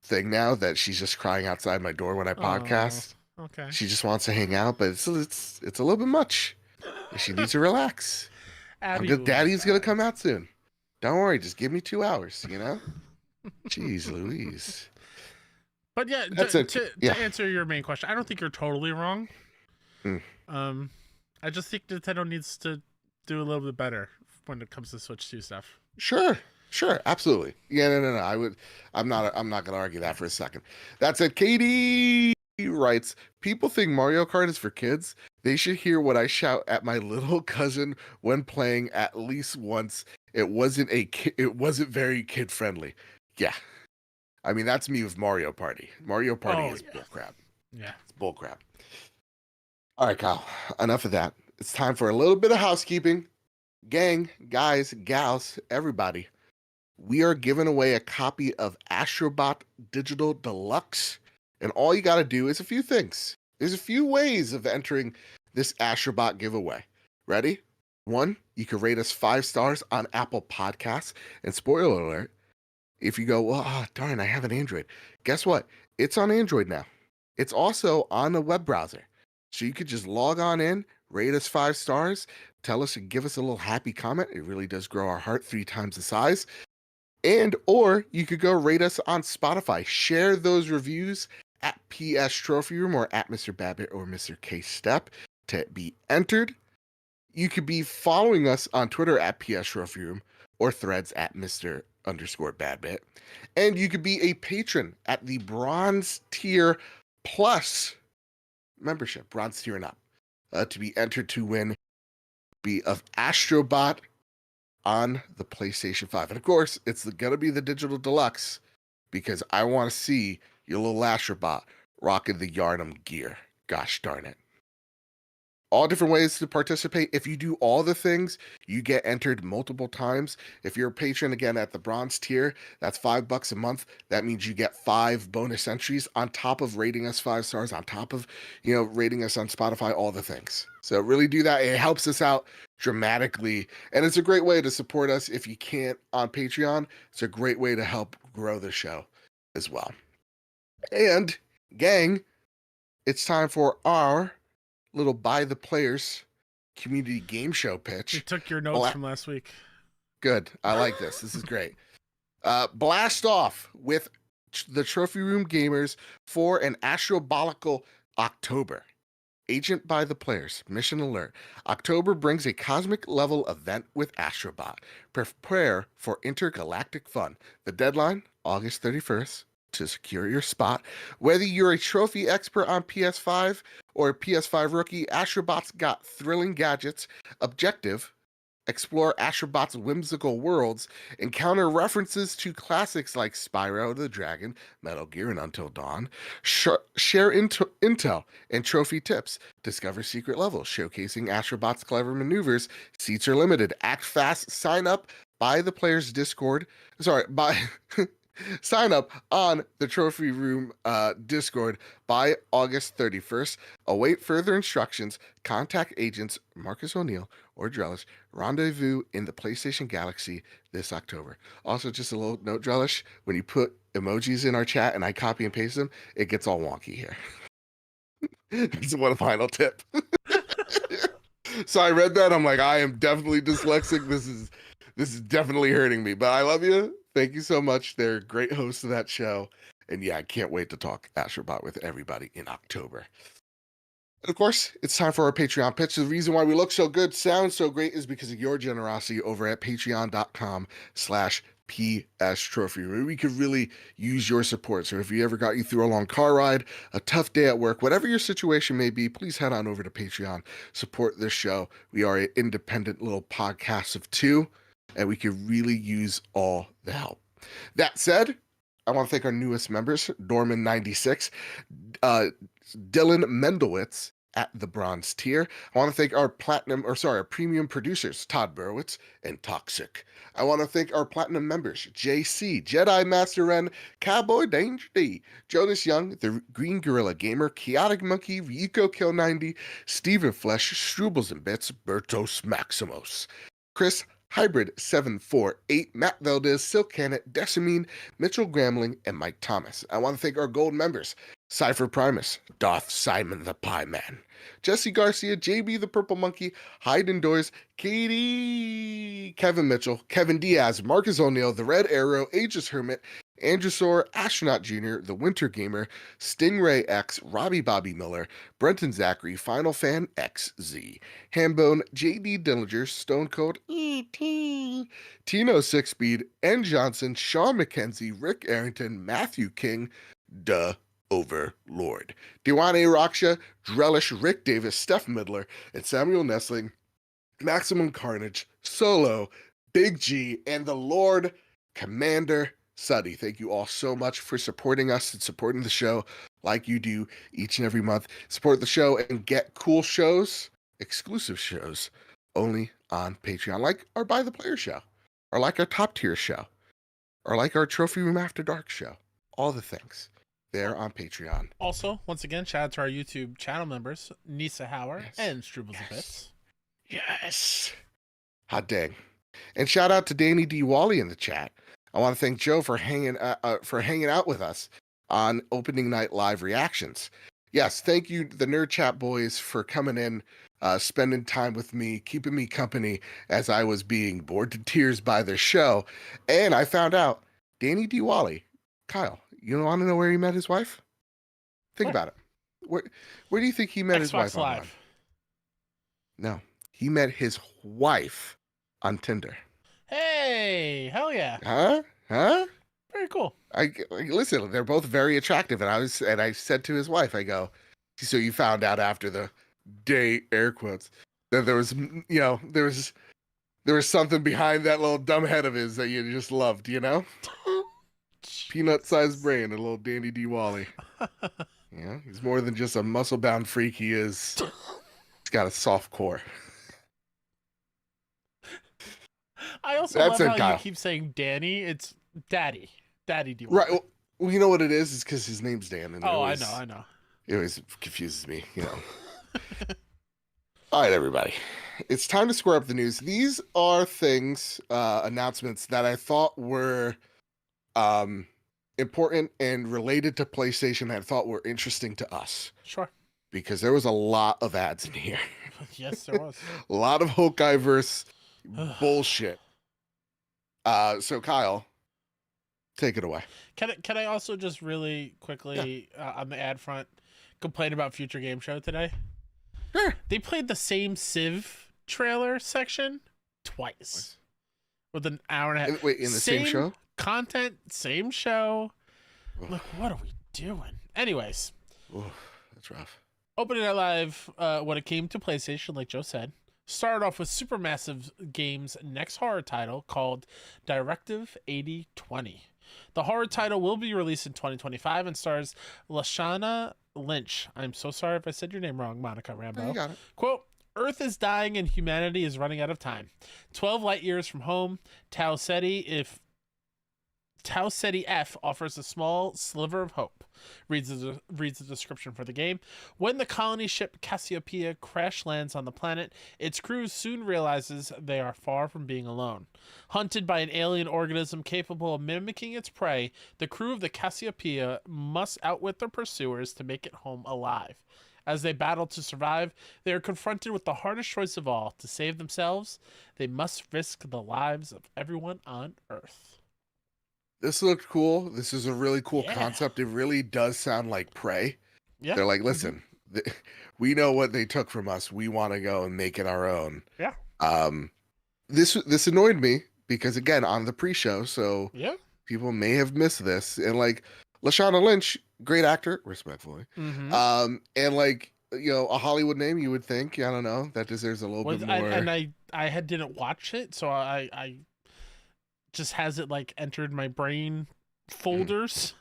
Speaker 1: thing now that she's just crying outside my door when I podcast.
Speaker 2: Okay.
Speaker 1: She just wants to hang out, but it's a little bit much. She needs to relax. Daddy's gonna come out soon. Don't worry, just give me 2 hours, you know? Jeez Louise.
Speaker 2: But yeah, to answer your main question, I don't think you're totally wrong. I just think Nintendo needs to do a little bit better when it comes to Switch 2 stuff.
Speaker 1: Sure, absolutely. Yeah, no. I'm not gonna argue that for a second. That said, Katie writes, people think Mario Kart is for kids. They should hear what I shout at my little cousin when playing at least once. It wasn't very kid friendly. Yeah. I mean, that's me with Mario Party. Mario Party is bullcrap.
Speaker 2: Yeah.
Speaker 1: It's bullcrap. All right, Kyle, enough of that. It's time for a little bit of housekeeping. Gang, guys, gals, everybody. We are giving away a copy of Astrobot Digital Deluxe. And all you got to do is a few things. There's a few ways of entering this Astrobot giveaway. Ready? 1, you can rate us 5 stars on Apple Podcasts. And spoiler alert, if you go, well, darn, I have an Android. Guess what? It's on Android now. It's also on a web browser. So you could just log on in, rate us 5 stars, tell us and give us a little happy comment. It really does grow our heart 3 times the size. Or you could go rate us on Spotify. Share those reviews at PS Trophy Room or at Mr. Babbitt or Mr. K Step to be entered. You could be following us on Twitter at PS Trophy Room or Threads at Mr._Babbitt. And you could be a patron at the Bronze Tier Plus membership, Bronze Tier and up, to be entered to win of Astrobot on the PlayStation 5. And of course, it's gonna be the Digital Deluxe because I want to see your little Astrobot rocking the Yharnam gear. Gosh darn it. All different ways to participate. If you do all the things, you get entered multiple times. If you're a patron, again, at the Bronze Tier, that's $5 a month. That means you get 5 bonus entries on top of rating us 5 stars, on top of, rating us on Spotify, all the things. So really do that. It helps us out dramatically. And it's a great way to support us. If you can't on Patreon, it's a great way to help grow the show as well. And gang, it's time for our little By the Players community game show pitch.
Speaker 2: You took your notes from last week.
Speaker 1: Good. I like this. This is great. Blast off with the Trophy Room Gamers for an Astrobolical October. Agent by the Players. Mission alert. October brings a cosmic level event with Astrobot. Prepare for intergalactic fun. The deadline, August 31st. To secure your spot. Whether you're a trophy expert on PS5 or a PS5 rookie, Astrobot's got thrilling gadgets. Objective, explore Astrobot's whimsical worlds, encounter references to classics like Spyro the Dragon, Metal Gear, and Until Dawn, share intel and trophy tips, discover secret levels, showcasing Astrobot's clever maneuvers. Seats are limited. Act fast, sign up by the player's Discord. Sign up on the Trophy Room Discord by August 31st. Await further instructions. Contact agents Marcus O'Neill or Drellish. Rendezvous in the PlayStation Galaxy this October. Also, just a little note, Drellish, when you put emojis in our chat and I copy and paste them, it gets all wonky here. It's one final tip. So I read that. I'm like, I am definitely dyslexic. This is definitely hurting me. But I love you. Thank you so much. They're great hosts of that show. And yeah, I can't wait to talk Astrobot with everybody in October. And of course, it's time for our Patreon pitch. The reason why we look so good, sound so great is because of your generosity over at patreon.com/PS Trophy, where we could really use your support. So if you ever got you through a long car ride, a tough day at work, whatever your situation may be, please head on over to Patreon, support this show. We are an independent little podcast of two, and we could really use all the help. That said, I want to thank our newest members, Dorman96, Dylan Mendowitz at the bronze tier. I want to thank our our premium producers, Todd Burwitz and Toxic. I want to thank our platinum members, JC, Jedi Master Ren, Cowboy Danger D, Jonas Young, the Green Gorilla Gamer, Chaotic Monkey, Ryuko Kill 90, Stephen Flesh, Strubles and Bits, Bertos Maximus, Chris Hybrid 748, Matt Valdez, Silk Cannet, Decimine, Mitchell Gramling, and Mike Thomas. I want to thank our gold members, Cypher Primus, Darth Simon the Pie Man, Jesse Garcia, JB the Purple Monkey, Hyde Indoors, Katie, Kevin Mitchell, Kevin Diaz, Marcus O'Neill, The Red Arrow, Aegis Hermit, Andrew Soar, Astronaut Jr., The Winter Gamer, Stingray X, Robbie Bobby Miller, Brenton Zachary, Final Fan XZ, Hambone, JD Dillinger, Stone Cold, E.T., Tino Six Speed, N. Johnson, Sean McKenzie, Rick Arrington, Matthew King, Duh. Overlord, Dewane Raksha, Drellish, Rick Davis, Steph Midler, and Samuel Nestling, Maximum Carnage, Solo, Big G, and the Lord Commander Suddy. Thank you all so much for supporting us and supporting the show like you do each and every month. Support the show and get cool shows, exclusive shows, only on Patreon, like our By the Player show, or like our top tier show, or like our Trophy Room After Dark show. All the things. There on Patreon.
Speaker 2: Also, once again, shout out to our YouTube channel members, Nisa Hauer and Strubles and Bits.
Speaker 1: Yes. Hot dang. And shout out to Danny D. Wally in the chat. I want to thank Joe for hanging out with us on opening night live reactions. Yes, thank you, the Nerd Chat boys, for coming in, spending time with me, keeping me company as I was being bored to tears by their show. And I found out Danny D. Wally, Kyle, you want to know where he met his wife? Think about it. Where do you think he met his wife online? No, he met his wife on Tinder.
Speaker 2: Hey, hell yeah!
Speaker 1: Huh?
Speaker 2: Very cool.
Speaker 1: Listen. They're both very attractive, and I said to his wife, I go, so you found out after the date, air quotes, that there was, there was something behind that little dumb head of his that you just loved, Peanut-sized brain, a little Danny D. Wally. Yeah, he's more than just a muscle-bound freak. He's got a soft core.
Speaker 2: I also love how Kyle. You keep saying Danny. It's Daddy D. Wally.
Speaker 1: Right. Well, you know what it is? It's because his name's Dan. And
Speaker 2: I know.
Speaker 1: It always confuses me, All right, everybody. It's time to square up the news. These are things, announcements that I thought were important and related to PlayStation that I thought were interesting to us.
Speaker 2: Sure.
Speaker 1: Because there was a lot of ads in here.
Speaker 2: Yes, there was.
Speaker 1: A lot of Hawkeye-verse bullshit. So Kyle, take it away.
Speaker 2: Can I also just really quickly on the ad front complain about Future Game Show today?
Speaker 1: Sure.
Speaker 2: They played the same Civ trailer section twice with an hour and a half.
Speaker 1: Wait, in the same show?
Speaker 2: Content, same show. Look, what are we doing? Anyways.
Speaker 1: Ooh, that's rough.
Speaker 2: Opening Night Live, when it came to PlayStation, like Joe said, started off with Supermassive Games' next horror title called Directive 8020. The horror title will be released in 2025 and stars Lashana Lynch. I'm so sorry if I said your name wrong, Monica Rambeau.
Speaker 1: You got it.
Speaker 2: Quote, Earth is dying and humanity is running out of time. 12 light years from home, Tau Ceti F offers a small sliver of hope, reads the description for the game. When the colony ship Cassiopeia crash lands on the planet, its crew soon realizes they are far from being alone. Hunted by an alien organism capable of mimicking its prey, the crew of the Cassiopeia must outwit their pursuers to make it home alive. As they battle to survive, they are confronted with the hardest choice of all. To save themselves, they must risk the lives of everyone on Earth.
Speaker 1: this looked cool. This is a really cool concept. It really does sound like Prey.
Speaker 2: Yeah.
Speaker 1: They're like, listen, we know what they took from us. We want to go and make it our own.
Speaker 2: Yeah.
Speaker 1: This annoyed me because, again, on the pre-show, so
Speaker 2: yeah,
Speaker 1: people may have missed this. And like Lashana Lynch, great actor, respectfully. And like, you know, a Hollywood name, you would think, I don't know, that deserves a little bit more.
Speaker 2: And I didn't watch it, so I just has it like entered my brain folders.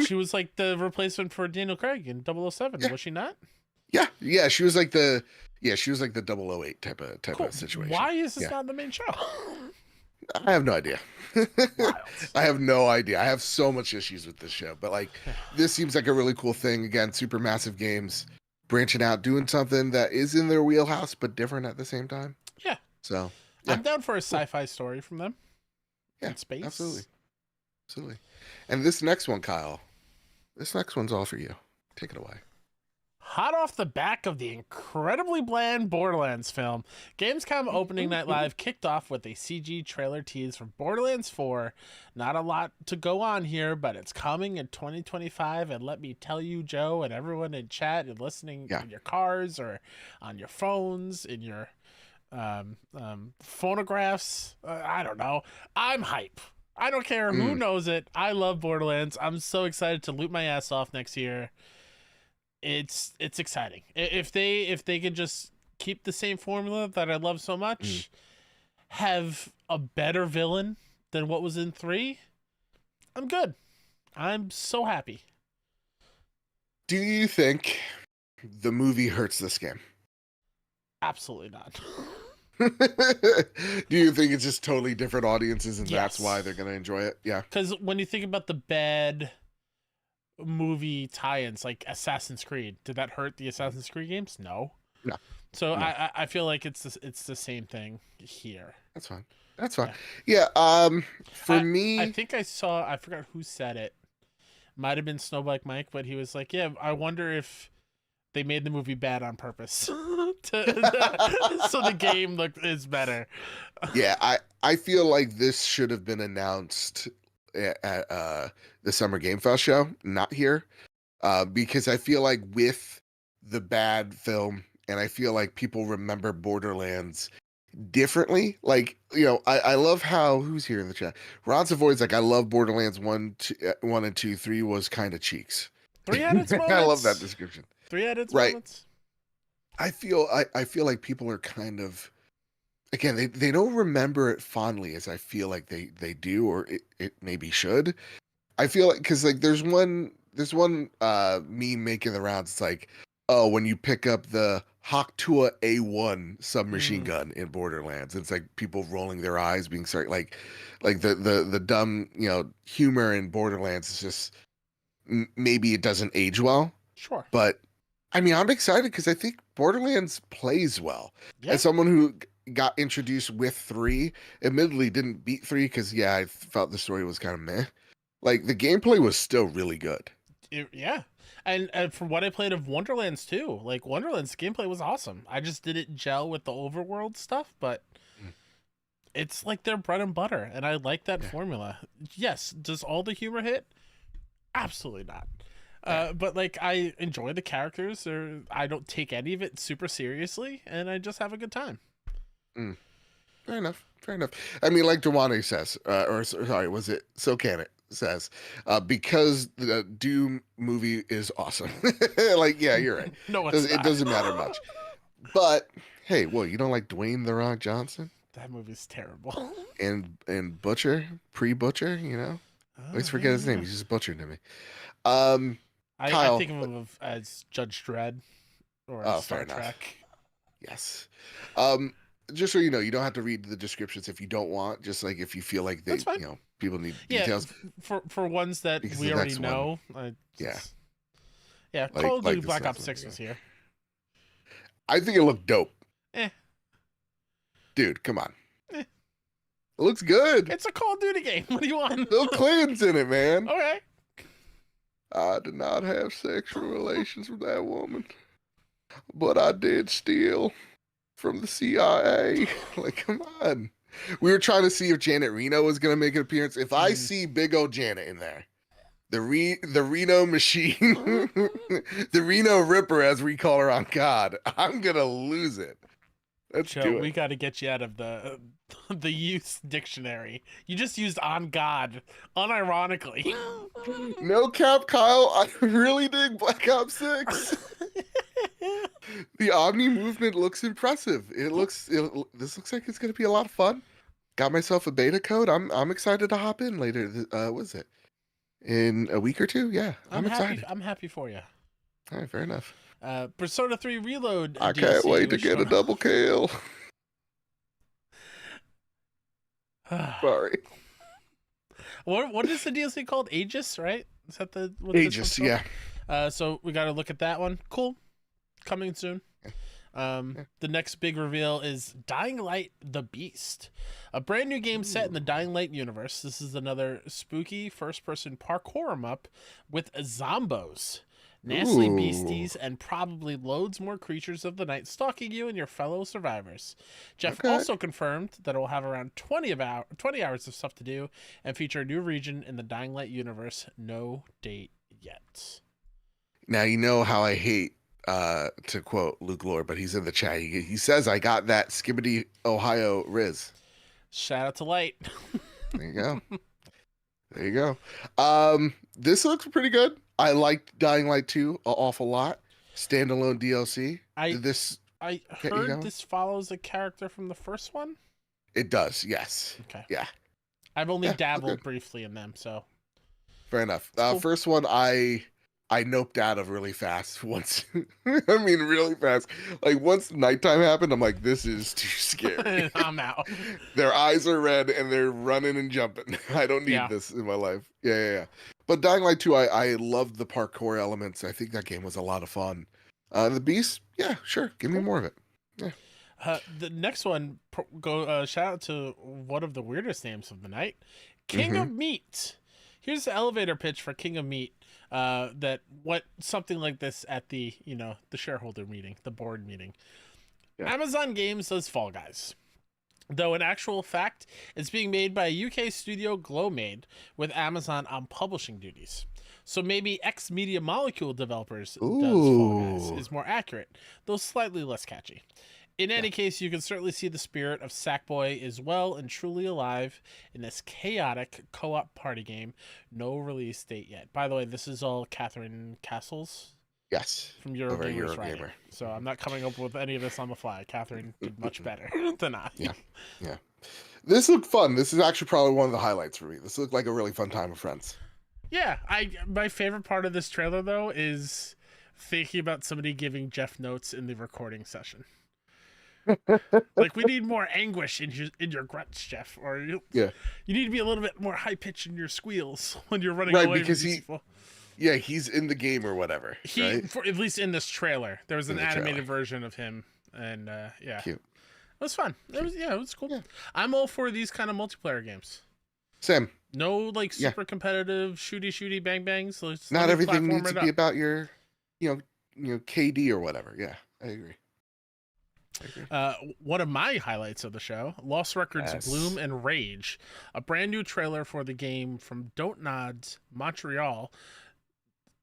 Speaker 2: She was like the replacement for Daniel Craig in 007, was she not?
Speaker 1: Yeah, she was like the 008 type of situation.
Speaker 2: Why is this not the main show?
Speaker 1: I have no idea. I have no idea. I have so much issues with this show, but like, this seems like a really cool thing. Again, super massive games, branching out, doing something that is in their wheelhouse, but different at the same time.
Speaker 2: Yeah.
Speaker 1: So
Speaker 2: I'm down for a sci-fi story from them.
Speaker 1: Yeah,
Speaker 2: in space.
Speaker 1: Absolutely. And this next one, Kyle, this next one's all for you. Take it away.
Speaker 2: Hot off the back of the incredibly bland Borderlands film, Gamescom opening night live kicked off with a CG trailer tease for Borderlands 4. Not a lot to go on here, but it's coming in 2025. And let me tell you, Joe, and everyone in chat and listening in your cars or on your phones, in your phonographs, I don't know. I'm hype. I don't care who knows it. I love Borderlands. I'm so excited to loot my ass off next year. It's exciting. If they could just keep the same formula that I love so much, have a better villain than what was in 3, I'm good. I'm so happy.
Speaker 1: Do you think the movie hurts this game?
Speaker 2: Absolutely not.
Speaker 1: Do you think it's just totally different audiences and that's why they're going to enjoy it? Yeah.
Speaker 2: Because when you think about the bad movie tie-ins like Assassin's Creed, did that hurt the Assassin's Creed games? No. So no. I feel like it's the same thing here.
Speaker 1: That's fine. Yeah. For me,
Speaker 2: I think I forgot who said it. Might have been Snowbike Mike, but he was like, yeah, I wonder if they made the movie bad on purpose so the game is better.
Speaker 1: Yeah, I feel like this should have been announced at the Summer Game Fest show, not here, because I feel like with the bad film, and I feel like people remember Borderlands differently. Like, you know, I love how, who's here in the chat? Ron Savoy's like, I love Borderlands 1 and 2, 3 was kind of cheeks.
Speaker 2: 3 had its moments.
Speaker 1: I love that description.
Speaker 2: 3 had its moments.
Speaker 1: I feel like people are kind of, again, they don't remember it fondly as I feel like they do, or it maybe should. I feel like, because like there's one meme making the rounds. It's like, oh, when you pick up the Hawk-Tua A1 submachine gun in Borderlands, it's like people rolling their eyes, being sorry, like the dumb, you know, humor in Borderlands is just maybe it doesn't age well.
Speaker 2: Sure,
Speaker 1: but I mean, I'm excited because I think Borderlands plays well. As someone who got introduced with 3, admittedly didn't beat 3 because I felt the story was kind of meh. Like, the gameplay was still really good.
Speaker 2: And from what I played of Wonderlands too, like Wonderlands gameplay was awesome. I just didn't gel with the overworld stuff, but it's like their bread and butter, and I like that formula. Yes, does all the humor hit? Absolutely not. But like, I enjoy the characters, or I don't take any of it super seriously, and I just have a good time.
Speaker 1: Fair enough. I mean, like Dewani says, or sorry, was it SoCanit says, because the Doom movie is awesome. Like, yeah, you're right.
Speaker 2: No, it
Speaker 1: doesn't matter much. But hey, you don't like Dwayne "The Rock" Johnson?
Speaker 2: That movie's terrible.
Speaker 1: And Butcher, pre-Butcher, you know. I always forget his name. He's just butchered to me.
Speaker 2: I think of him as Judge Dredd or Star Trek.
Speaker 1: Yes. Just so you know, you don't have to read the descriptions if you don't want. Just like if you feel like they, you know, people need details.
Speaker 2: For ones that we already know. Call of Duty Black Ops 6 was here.
Speaker 1: I think it looked dope. Dude, come on. It looks good.
Speaker 2: It's a Call of Duty game. What do you want?
Speaker 1: Bill Clinton's in it, man.
Speaker 2: Okay.
Speaker 1: I did not have sexual relations with that woman, but I did steal from the CIA. Like, come on. We were trying to see if Janet Reno was gonna make an appearance. If I see big old Janet in there, the Reno machine, the Reno Ripper, as we call her on COD, I'm gonna lose it. Let's
Speaker 2: Joe,
Speaker 1: do it.
Speaker 2: we got to get you out of the use dictionary. You just used "on God" unironically.
Speaker 1: No cap, Kyle. I really dig Black Ops 6. The Omni movement looks impressive. This looks like it's gonna be a lot of fun. Got myself a beta code. I'm excited to hop in later. What is it? In a week or two? Yeah, I'm excited.
Speaker 2: I'm happy for you.
Speaker 1: All right, fair enough.
Speaker 2: Persona 3 Reload.
Speaker 1: I can't wait to get a double kill. Sorry.
Speaker 2: What is the DLC called? Aegis, right? Is that the
Speaker 1: Aegis? Yeah.
Speaker 2: So we got to look at that one. Cool. Coming soon. The next big reveal is Dying Light: The Beast, a brand new game set in the Dying Light universe. This is another spooky first-person parkour 'em up with zombos, nasty beasties, and probably loads more creatures of the night stalking you and your fellow survivors. Jeff also confirmed that it will have around 20 hours of stuff to do and feature a new region in the Dying Light universe. No date yet.
Speaker 1: Now you know how I hate to quote Luke Lord, but he's in the chat. He says, "I got that Skibbity Ohio Riz."
Speaker 2: Shout out to Light.
Speaker 1: There you go. There you go. This looks pretty good. I liked Dying Light 2 an awful lot. Standalone DLC.
Speaker 2: I heard this follows a character from the first one.
Speaker 1: It does, yes.
Speaker 2: Okay.
Speaker 1: Yeah.
Speaker 2: I've only dabbled briefly in them, so.
Speaker 1: Fair enough.
Speaker 2: Cool.
Speaker 1: First one, I noped out of really fast once. I mean, really fast. Like, once nighttime happened, I'm like, this is too scary.
Speaker 2: I'm out.
Speaker 1: Their eyes are red and they're running and jumping. I don't need this in my life. Yeah. But Dying Light 2, I loved the parkour elements. I think that game was a lot of fun. The Beast, yeah, sure. Give me more of it. Yeah.
Speaker 2: The next one, shout out to one of the weirdest names of the night, King of Meat. Here's the elevator pitch for King of Meat. Something like this at the shareholder meeting, the board meeting. Yeah. Amazon Games does Fall Guys, though in actual fact it's being made by a UK studio, Glowmade, with Amazon on publishing duties. So maybe X Media Molecule developers does Fall Guys is more accurate, though slightly less catchy. In any case, you can certainly see the spirit of Sackboy is well and truly alive in this chaotic co-op party game. No release date yet. By the way, this is all Catherine Castles.
Speaker 1: Yes.
Speaker 2: From Eurogamer's writing. So I'm not coming up with any of this on the fly. Catherine did much better than I.
Speaker 1: Yeah. This looked fun. This is actually probably one of the highlights for me. This looked like a really fun time with friends.
Speaker 2: Yeah. My favorite part of this trailer, though, is thinking about somebody giving Jeff notes in the recording session. Like, we need more anguish in your grunts, Jeff, or you need to be a little bit more high pitched in your squeals when you're running away
Speaker 1: because
Speaker 2: from people.
Speaker 1: He's in the game or whatever.
Speaker 2: At least in this trailer, there was an animated version of him, and cute. It was fun. It was cool. Yeah. I'm all for these kind of multiplayer games.
Speaker 1: Same.
Speaker 2: No super competitive shooty bang bangs. So
Speaker 1: not everything needs to be about your KD or whatever. Yeah, I agree.
Speaker 2: One of my highlights of the show, Lost Records Bloom and Rage, a brand new trailer for the game from Don't Nod's Montreal,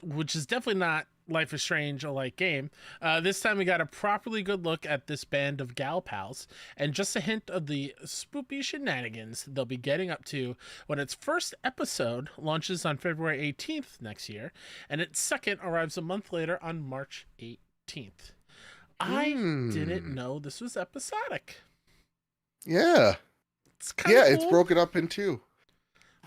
Speaker 2: which is definitely not Life is Strange alike game. This time we got a properly good look at this band of gal pals and just a hint of the spoopy shenanigans they'll be getting up to when its first episode launches on February 18th next year, and its second arrives a month later on March 18th. I didn't know this was episodic.
Speaker 1: Yeah.
Speaker 2: It's kind of cool.
Speaker 1: It's broken up in two.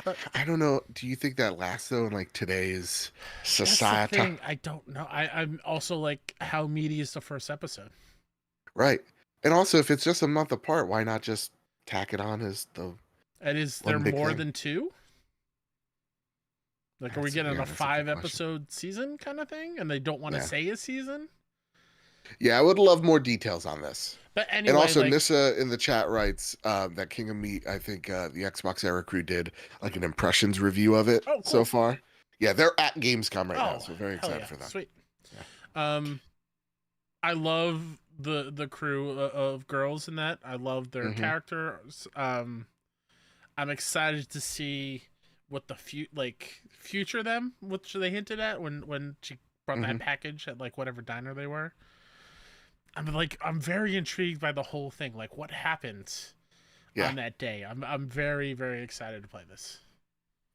Speaker 1: But I don't know. Do you think that lasts though in like today's society?
Speaker 2: That's the thing. I don't know. I'm also like, how meaty is the first episode?
Speaker 1: Right. And also, if it's just a month apart, why not just tack it on as the?
Speaker 2: And is there more than two? Like, are we getting a 5-episode season kind of thing? And they don't want to say a season?
Speaker 1: Yeah, I would love more details on this.
Speaker 2: But anyway,
Speaker 1: and also Nissa in the chat writes that King of Meat, I think the Xbox Era crew did like an impressions review of it so far. Yeah, they're at Gamescom right now, so very excited for that.
Speaker 2: Sweet. Yeah. I love the crew of girls in that. I love their characters. I'm excited to see what the future them, which they hinted at when she brought that package at like whatever diner they were. I'm very intrigued by the whole thing. Like, what happened on that day? I'm very, very excited to play this.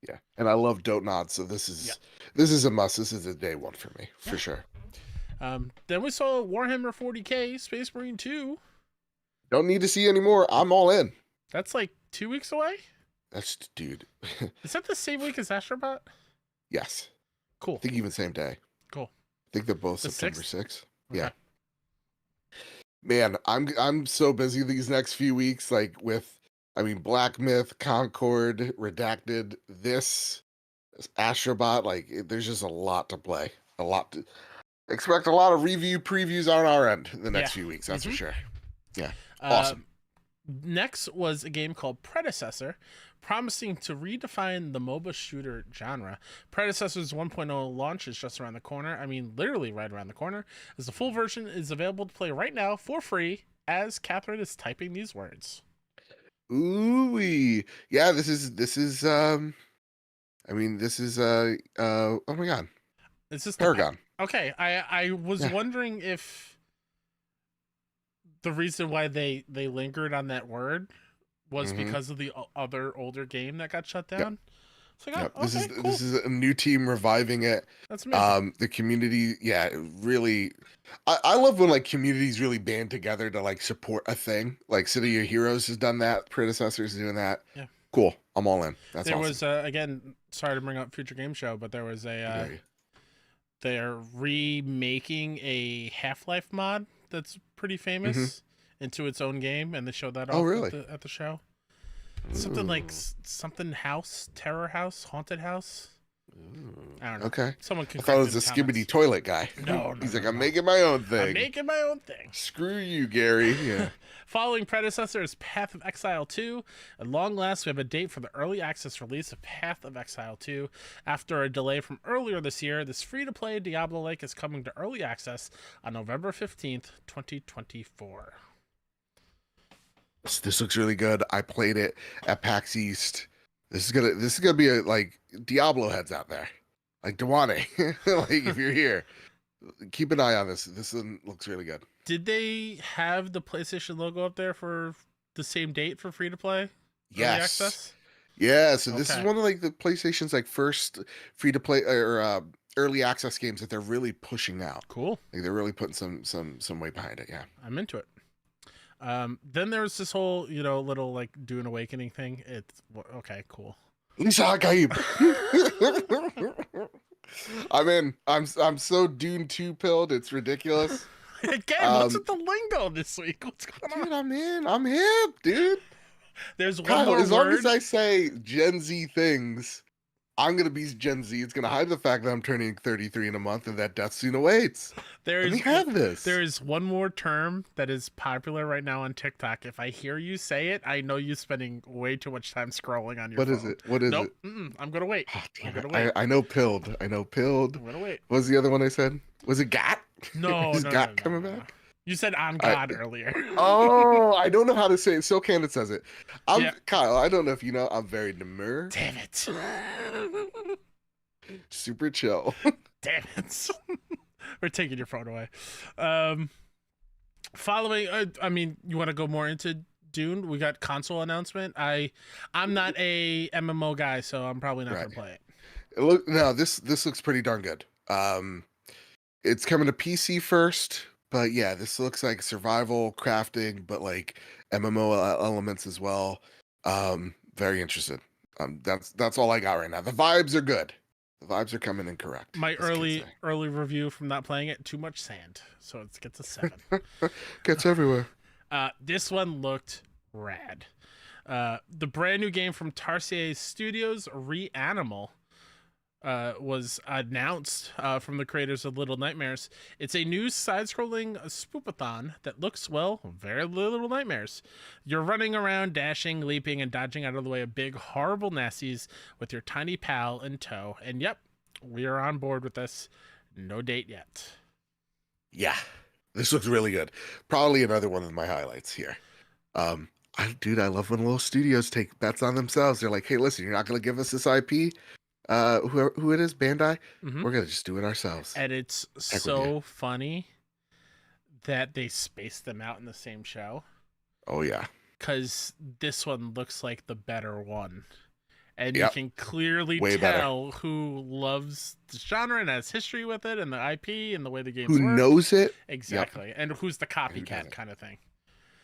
Speaker 1: Yeah, and I love Don't Nod, so this is a must. This is a day one for me for sure.
Speaker 2: Then we saw Warhammer 40K Space Marine 2.
Speaker 1: Don't need to see anymore. I'm all in.
Speaker 2: That's like 2 weeks away.
Speaker 1: Dude.
Speaker 2: Is that the same week as Astrobot?
Speaker 1: Yes.
Speaker 2: Cool.
Speaker 1: I think even same day.
Speaker 2: Cool.
Speaker 1: I think they're both September 6th.
Speaker 2: Okay.
Speaker 1: Yeah. Man, I'm so busy these next few weeks, like with, Black Myth, Concord, Redacted, this, Astrobot, like there's just a lot to play. Expect a lot of review previews on our end in the next few weeks, that's for sure. Yeah. Awesome.
Speaker 2: Next was a game called Predecessor, promising to redefine the MOBA shooter genre. Predecessor's 1.0 launch is just around the corner. Literally right around the corner, as the full version is available to play right now for free as Catherine is typing these words.
Speaker 1: Ooh-wee. Yeah, this is oh my god.
Speaker 2: This is
Speaker 1: Paragon.
Speaker 2: Okay, I was wondering if the reason why they lingered on that word was because of the other older game that got shut down. Yep.
Speaker 1: This is a new team reviving it.
Speaker 2: That's amazing.
Speaker 1: The community, really. I love when like communities really band together to like support a thing. Like City of Heroes has done that. Predecessors doing that.
Speaker 2: Yeah.
Speaker 1: Cool. I'm all in. That's
Speaker 2: there
Speaker 1: awesome.
Speaker 2: Was again, sorry to bring up Future Game Show, but there was they're remaking a Half-Life mod that's pretty famous into its own game, and they showed that off at the show. Something like something house, terror house, haunted house. I don't know.
Speaker 1: Okay.
Speaker 2: Someone can.
Speaker 1: I thought it was a Skibbity toilet guy.
Speaker 2: No,
Speaker 1: he's like, I'm making my own thing.
Speaker 2: I'm making my own thing.
Speaker 1: Screw you, Gary. Yeah.
Speaker 2: Following Predecessor is Path of Exile 2. At long last, we have a date for the early access release of Path of Exile 2. After a delay from earlier this year, this free-to-play Diablo-like is coming to early access on November 15th, 2024.
Speaker 1: This looks really good. I played it at PAX East. This is gonna be a like Diablo heads out there, like Dewane. Like if you're here, keep an eye on this. This one looks really good.
Speaker 2: Did they have the PlayStation logo up there for the same date for free to play?
Speaker 1: Yes.
Speaker 2: Access?
Speaker 1: Yeah. So this is one of like the PlayStation's like first free to play or early access games that they're really pushing out.
Speaker 2: Cool.
Speaker 1: Like they're really putting some weight behind it. Yeah.
Speaker 2: I'm into it. Then there's this whole, little like Dune Awakening thing. It's okay, cool.
Speaker 1: Lisa Gaib. I'm so Dune 2 pilled. It's ridiculous.
Speaker 2: Again, what's with the lingo this week? What's going on?
Speaker 1: Dude, I'm hip, dude.
Speaker 2: There's one
Speaker 1: Kyle,
Speaker 2: more
Speaker 1: as long
Speaker 2: word.
Speaker 1: as I say Gen Z things, I'm gonna be Gen Z. It's gonna hide the fact that I'm turning 33 in a month and that death soon awaits. Let me have this.
Speaker 2: There is one more term that is popular right now on TikTok. If I hear you say it, I know you're spending way too much time scrolling on your phone.
Speaker 1: What is it?
Speaker 2: I'm gonna wait.
Speaker 1: I know pilled. I'm gonna wait. What was the other one I said? Was it gat?
Speaker 2: No,
Speaker 1: is gat coming back?
Speaker 2: You said I'm God earlier.
Speaker 1: Oh, I don't know how to say it. So Candid says it. Kyle, I don't know if you know, I'm very demure.
Speaker 2: Damn it.
Speaker 1: Super chill.
Speaker 2: Damn it. We're taking your phone away. Following, you want to go more into Dune? We got console announcement. I'm not a MMO guy, so I'm probably not going to play it.
Speaker 1: This looks pretty darn good. It's coming to PC first. But yeah, this looks like survival crafting, but like MMO elements as well. Very interested. That's all I got right now. The vibes are good. The vibes are coming in correct.
Speaker 2: My early review from not playing it, too much sand, so it gets a 7.
Speaker 1: Gets everywhere.
Speaker 2: This one looked rad. The brand new game from Tarsier Studios, Reanimal, was announced from the creators of Little Nightmares. It's a new side-scrolling spoopathon that looks, very Little Nightmares. You're running around, dashing, leaping, and dodging out of the way of big, horrible nasties with your tiny pal in tow. And yep, we are on board with this. No date yet.
Speaker 1: Yeah. This looks really good. Probably another one of my highlights here. I love when little studios take bets on themselves. They're like, hey, listen, you're not going to give us this IP. Who it is, Bandai?
Speaker 2: Mm-hmm.
Speaker 1: We're going to just do it ourselves.
Speaker 2: And it's so funny that they spaced them out in the same show.
Speaker 1: Oh, yeah.
Speaker 2: Because this one looks like the better one. And you can clearly tell who loves the genre and has history with it and the IP and the way the games work.
Speaker 1: Who knows it.
Speaker 2: Exactly. Yep. And who's the copycat kind of thing.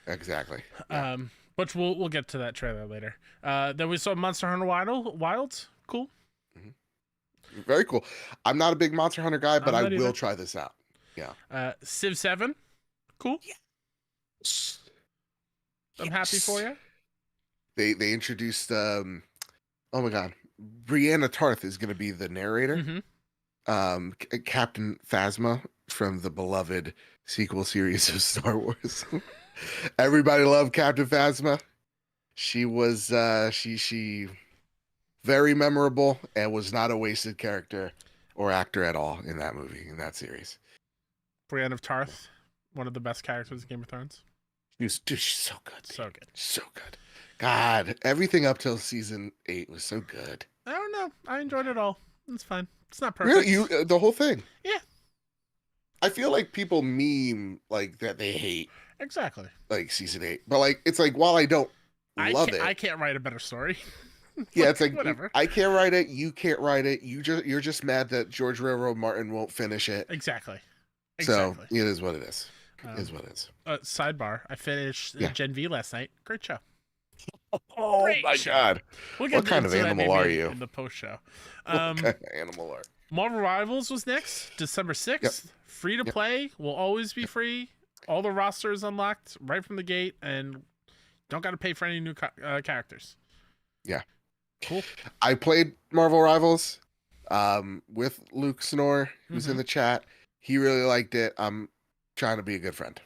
Speaker 1: Exactly. Yeah.
Speaker 2: But we'll get to that trailer later. Then we saw Monster Hunter Wilds. Cool.
Speaker 1: Mm-hmm. Very cool. I'm not a big Monster Hunter guy, but I will try this out. Yeah.
Speaker 2: Civ 7. Cool.
Speaker 1: Yes.
Speaker 2: I'm happy for you.
Speaker 1: They introduced oh my god, Brianna Tarth is going to be the narrator. Mm-hmm. Captain Phasma from the beloved sequel series of Star Wars. Everybody loved Captain Phasma. She was she very memorable and was not a wasted character or actor at all in that movie, in that series.
Speaker 2: Brienne of Tarth, one of the best characters in Game of Thrones.
Speaker 1: She's so good.
Speaker 2: So good.
Speaker 1: So good. God, everything up till season 8 was so good.
Speaker 2: I don't know. I enjoyed it all. It's fine. It's not perfect.
Speaker 1: Really? The whole thing?
Speaker 2: Yeah.
Speaker 1: I feel like people meme like that they hate.
Speaker 2: Exactly.
Speaker 1: Like season 8. But like it's like while I don't love it.
Speaker 2: I can't write a better story.
Speaker 1: Yeah, it's like
Speaker 2: whatever.
Speaker 1: I can't write it, you can't write it. You're just mad that George Railroad Martin won't finish it.
Speaker 2: Exactly.
Speaker 1: So it is what it is. It is what it is.
Speaker 2: Sidebar. I finished Gen V last night. Great show.
Speaker 1: Oh
Speaker 2: Great
Speaker 1: my
Speaker 2: show.
Speaker 1: God.
Speaker 2: What
Speaker 1: kind of animal are you?
Speaker 2: In the post show.
Speaker 1: What kind of animal are you?
Speaker 2: Marvel Rivals was next, December 6th. Yep. Free to play. Will always be free. All the rosters unlocked right from the gate, and don't got to pay for any new characters.
Speaker 1: Yeah.
Speaker 2: Cool.
Speaker 1: I played Marvel Rivals with Luke Snore, who's in the chat. He really liked it. I'm trying to be a good friend.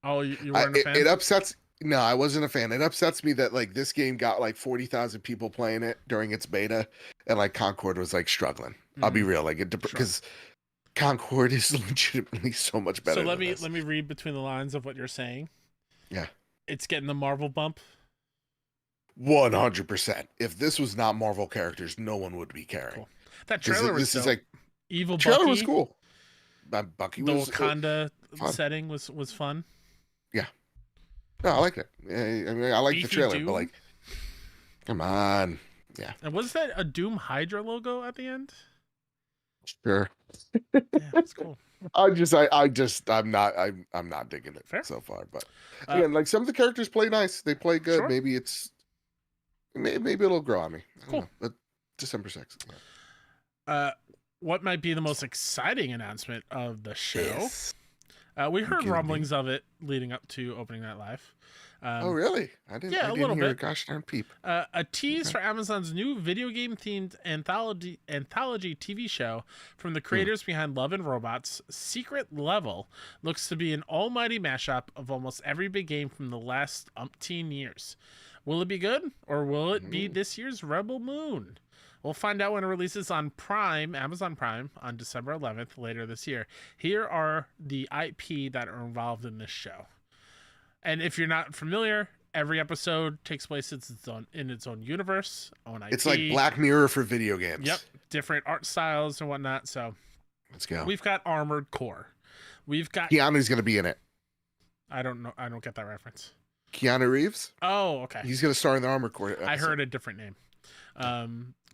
Speaker 2: Oh, you weren't a fan?
Speaker 1: It upsets... No, I wasn't a fan. It upsets me that like this game got like 40,000 people playing it during its beta, and like Concord was like struggling. I'll be real, like because Concord is legitimately so much better.
Speaker 2: So let me read between the lines of what you're saying.
Speaker 1: Yeah,
Speaker 2: it's getting the Marvel bump.
Speaker 1: 100%. If this was not Marvel characters, no one would be caring.
Speaker 2: Cool. That trailer was dope.
Speaker 1: Is like
Speaker 2: evil.
Speaker 1: Trailer
Speaker 2: Bucky,
Speaker 1: was cool. Bucky was
Speaker 2: the Wakanda setting was fun.
Speaker 1: Yeah. No, I like it. I mean, I like the trailer,
Speaker 2: Doom?
Speaker 1: but like, come on, yeah.
Speaker 2: And was that a Doom Hydra logo at the end?
Speaker 1: Sure.
Speaker 2: Yeah, that's cool.
Speaker 1: I'm not digging it so far, but again, like some of the characters play nice. They play good. Sure. Maybe it'll grow on me. I don't know. But December 6th.
Speaker 2: Yeah. What might be the most exciting announcement of the show? Yes. We heard rumblings of it leading up to opening night live.
Speaker 1: Oh, really? I didn't hear a gosh darn peep.
Speaker 2: A tease for Amazon's new video game themed anthology TV show from the creators behind Love and Robots. Secret Level looks to be an almighty mashup of almost every big game from the last umpteen years. Will it be good, or will it be this year's Rebel Moon? We'll find out when it releases on Amazon Prime, on December 11th later this year. Here are the IP that are involved in this show. And if you're not familiar, every episode takes place in its own universe, own IP.
Speaker 1: It's like Black Mirror for video games.
Speaker 2: Yep, different art styles and whatnot. So
Speaker 1: let's go.
Speaker 2: We've got Armored Core. We've got
Speaker 1: Keanu's going to be in it.
Speaker 2: I don't know. I don't get that reference.
Speaker 1: Keanu Reeves.
Speaker 2: Oh, okay.
Speaker 1: He's going to star in the Armored Core episode.
Speaker 2: I heard a different name.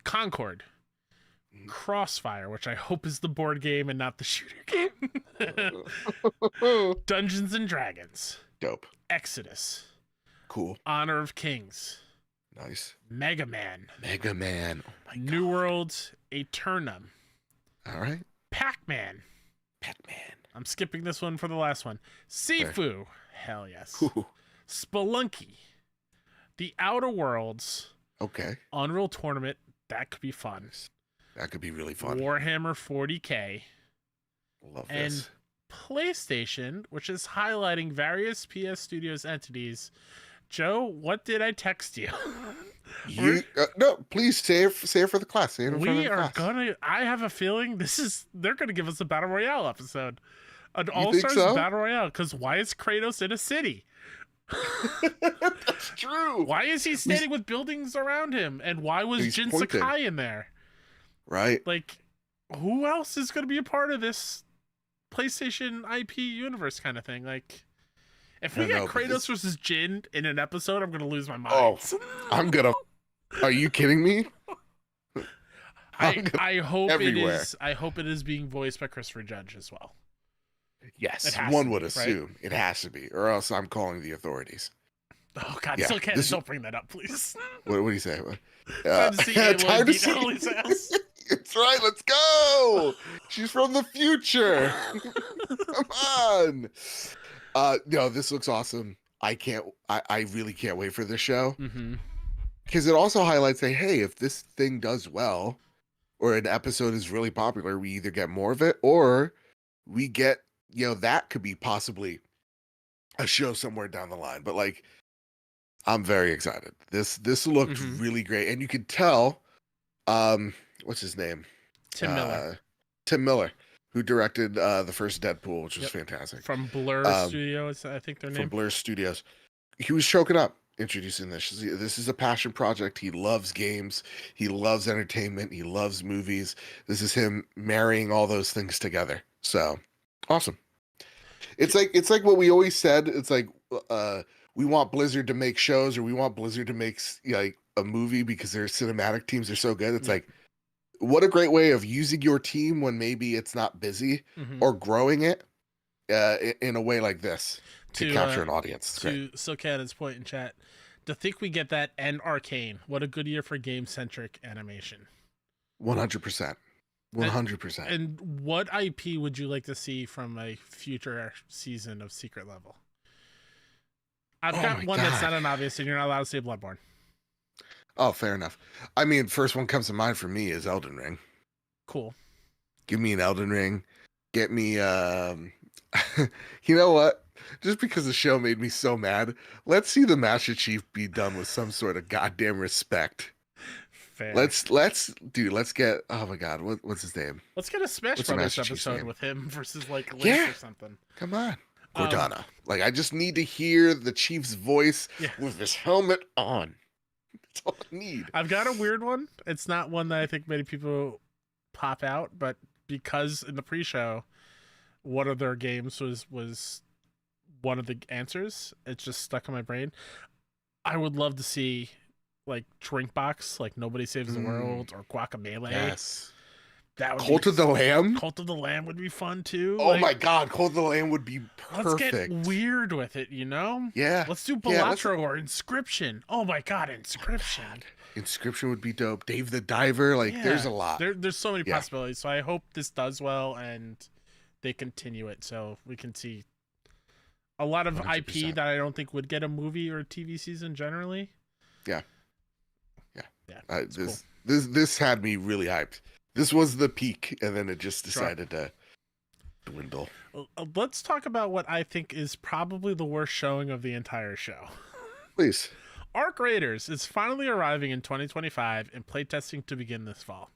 Speaker 2: Concord. Crossfire, which I hope is the board game and not the shooter game. Dungeons and Dragons.
Speaker 1: Dope.
Speaker 2: Exodus.
Speaker 1: Cool.
Speaker 2: Honor of Kings.
Speaker 1: Nice.
Speaker 2: Mega Man.
Speaker 1: Oh my God.
Speaker 2: New World Aeternum.
Speaker 1: All right.
Speaker 2: Pac-Man. I'm skipping this one for the last one. Sifu. Fair. Hell yes. Ooh. Spelunky. The Outer Worlds.
Speaker 1: Okay.
Speaker 2: Unreal Tournament. That could be fun.
Speaker 1: That could be really fun.
Speaker 2: Warhammer 40K.
Speaker 1: Love this.
Speaker 2: And PlayStation, which is highlighting various PS Studios entities. Joe, what did I text you?
Speaker 1: No, please say it for the class. Say it in front of the class.
Speaker 2: I have a feeling they're gonna give us a Battle Royale episode. An
Speaker 1: You think
Speaker 2: All-Stars
Speaker 1: so?
Speaker 2: Battle Royale, because why is Kratos in a city?
Speaker 1: That's true.
Speaker 2: Why is he standing with buildings around him? And why was Jin Sakai in there?
Speaker 1: Right.
Speaker 2: Like, who else is going to be a part of this PlayStation IP universe kind of thing? Like, if we get Kratos versus Jin in an episode, I'm going to lose my mind.
Speaker 1: Oh, I'm going to... Are you kidding me?
Speaker 2: I hope it is being voiced by Christopher Judge as well.
Speaker 1: Yes, one would assume. Right? It has to be, or else I'm calling the authorities.
Speaker 2: Oh God, yeah, still can't. Don't bring that up, please.
Speaker 1: What do you say?
Speaker 2: Time to see
Speaker 1: time to see. It's right. Let's go. She's from the future. Come on. No, this looks awesome. I really can't wait for this show because it also highlights that hey, if this thing does well, or an episode is really popular, we either get more of it or we get. That could be possibly a show somewhere down the line. But like, I'm very excited. This looked really great, and you could tell. What's his name?
Speaker 2: Tim Miller.
Speaker 1: Tim Miller, who directed the first Deadpool, which was fantastic.
Speaker 2: From Blur Studios, I think their name.
Speaker 1: From Blur Studios, he was choking up introducing this. This is a passion project. He loves games. He loves entertainment. He loves movies. This is him marrying all those things together. So. Awesome. It's like what we always said. It's like we want Blizzard to make shows, or we want Blizzard to make like a movie because their cinematic teams are so good. It's like, what a great way of using your team when maybe it's not busy, or growing it in a way like this to capture an audience.
Speaker 2: To Silcan's point in chat, to think we get that and Arcane. What a good year for game-centric animation.
Speaker 1: 100%. 100%.
Speaker 2: And what IP would you like to see from a future season of Secret Level? I've got one that's not an obvious, and you're not allowed to say Bloodborne.
Speaker 1: Oh, fair enough. I mean, first one comes to mind for me is Elden Ring.
Speaker 2: Cool.
Speaker 1: Give me an Elden Ring. Get me, you know what? Just because the show made me so mad, let's see the Master Chief be done with some sort of goddamn respect.
Speaker 2: Fair.
Speaker 1: Let's get, oh my god, what's his name?
Speaker 2: Let's get a Smash Brothers episode with him versus like Link or something.
Speaker 1: Come on. Cortana. Like, I just need to hear the Chief's voice with his helmet on. That's all I need.
Speaker 2: I've got a weird one. It's not one that I think many people pop out, but because in the pre-show, one of their games was one of the answers, it's just stuck in my brain. I would love to see like Drinkbox, like Nobody Saves the World, or Guacamelee.
Speaker 1: Yes.
Speaker 2: That would
Speaker 1: Cult of the Lamb?
Speaker 2: Cult of the Lamb would be fun too.
Speaker 1: Oh my god, Cult of the Lamb would be perfect.
Speaker 2: Let's get weird with it, you know?
Speaker 1: Yeah.
Speaker 2: Let's do Balatro or Inscription. Oh my god, Inscription.
Speaker 1: Oh my god. Inscription would be dope. Dave the Diver, like there's a lot.
Speaker 2: There's so many possibilities. So I hope this does well and they continue it so we can see a lot of 100%. IP that I don't think would get a movie or a TV season generally.
Speaker 1: Yeah. This had me really hyped. This was the peak, and then it just decided to dwindle.
Speaker 2: Let's talk about what I think is probably the worst showing of the entire show.
Speaker 1: Please.
Speaker 2: Arc Raiders is finally arriving in 2025 and playtesting to begin this fall.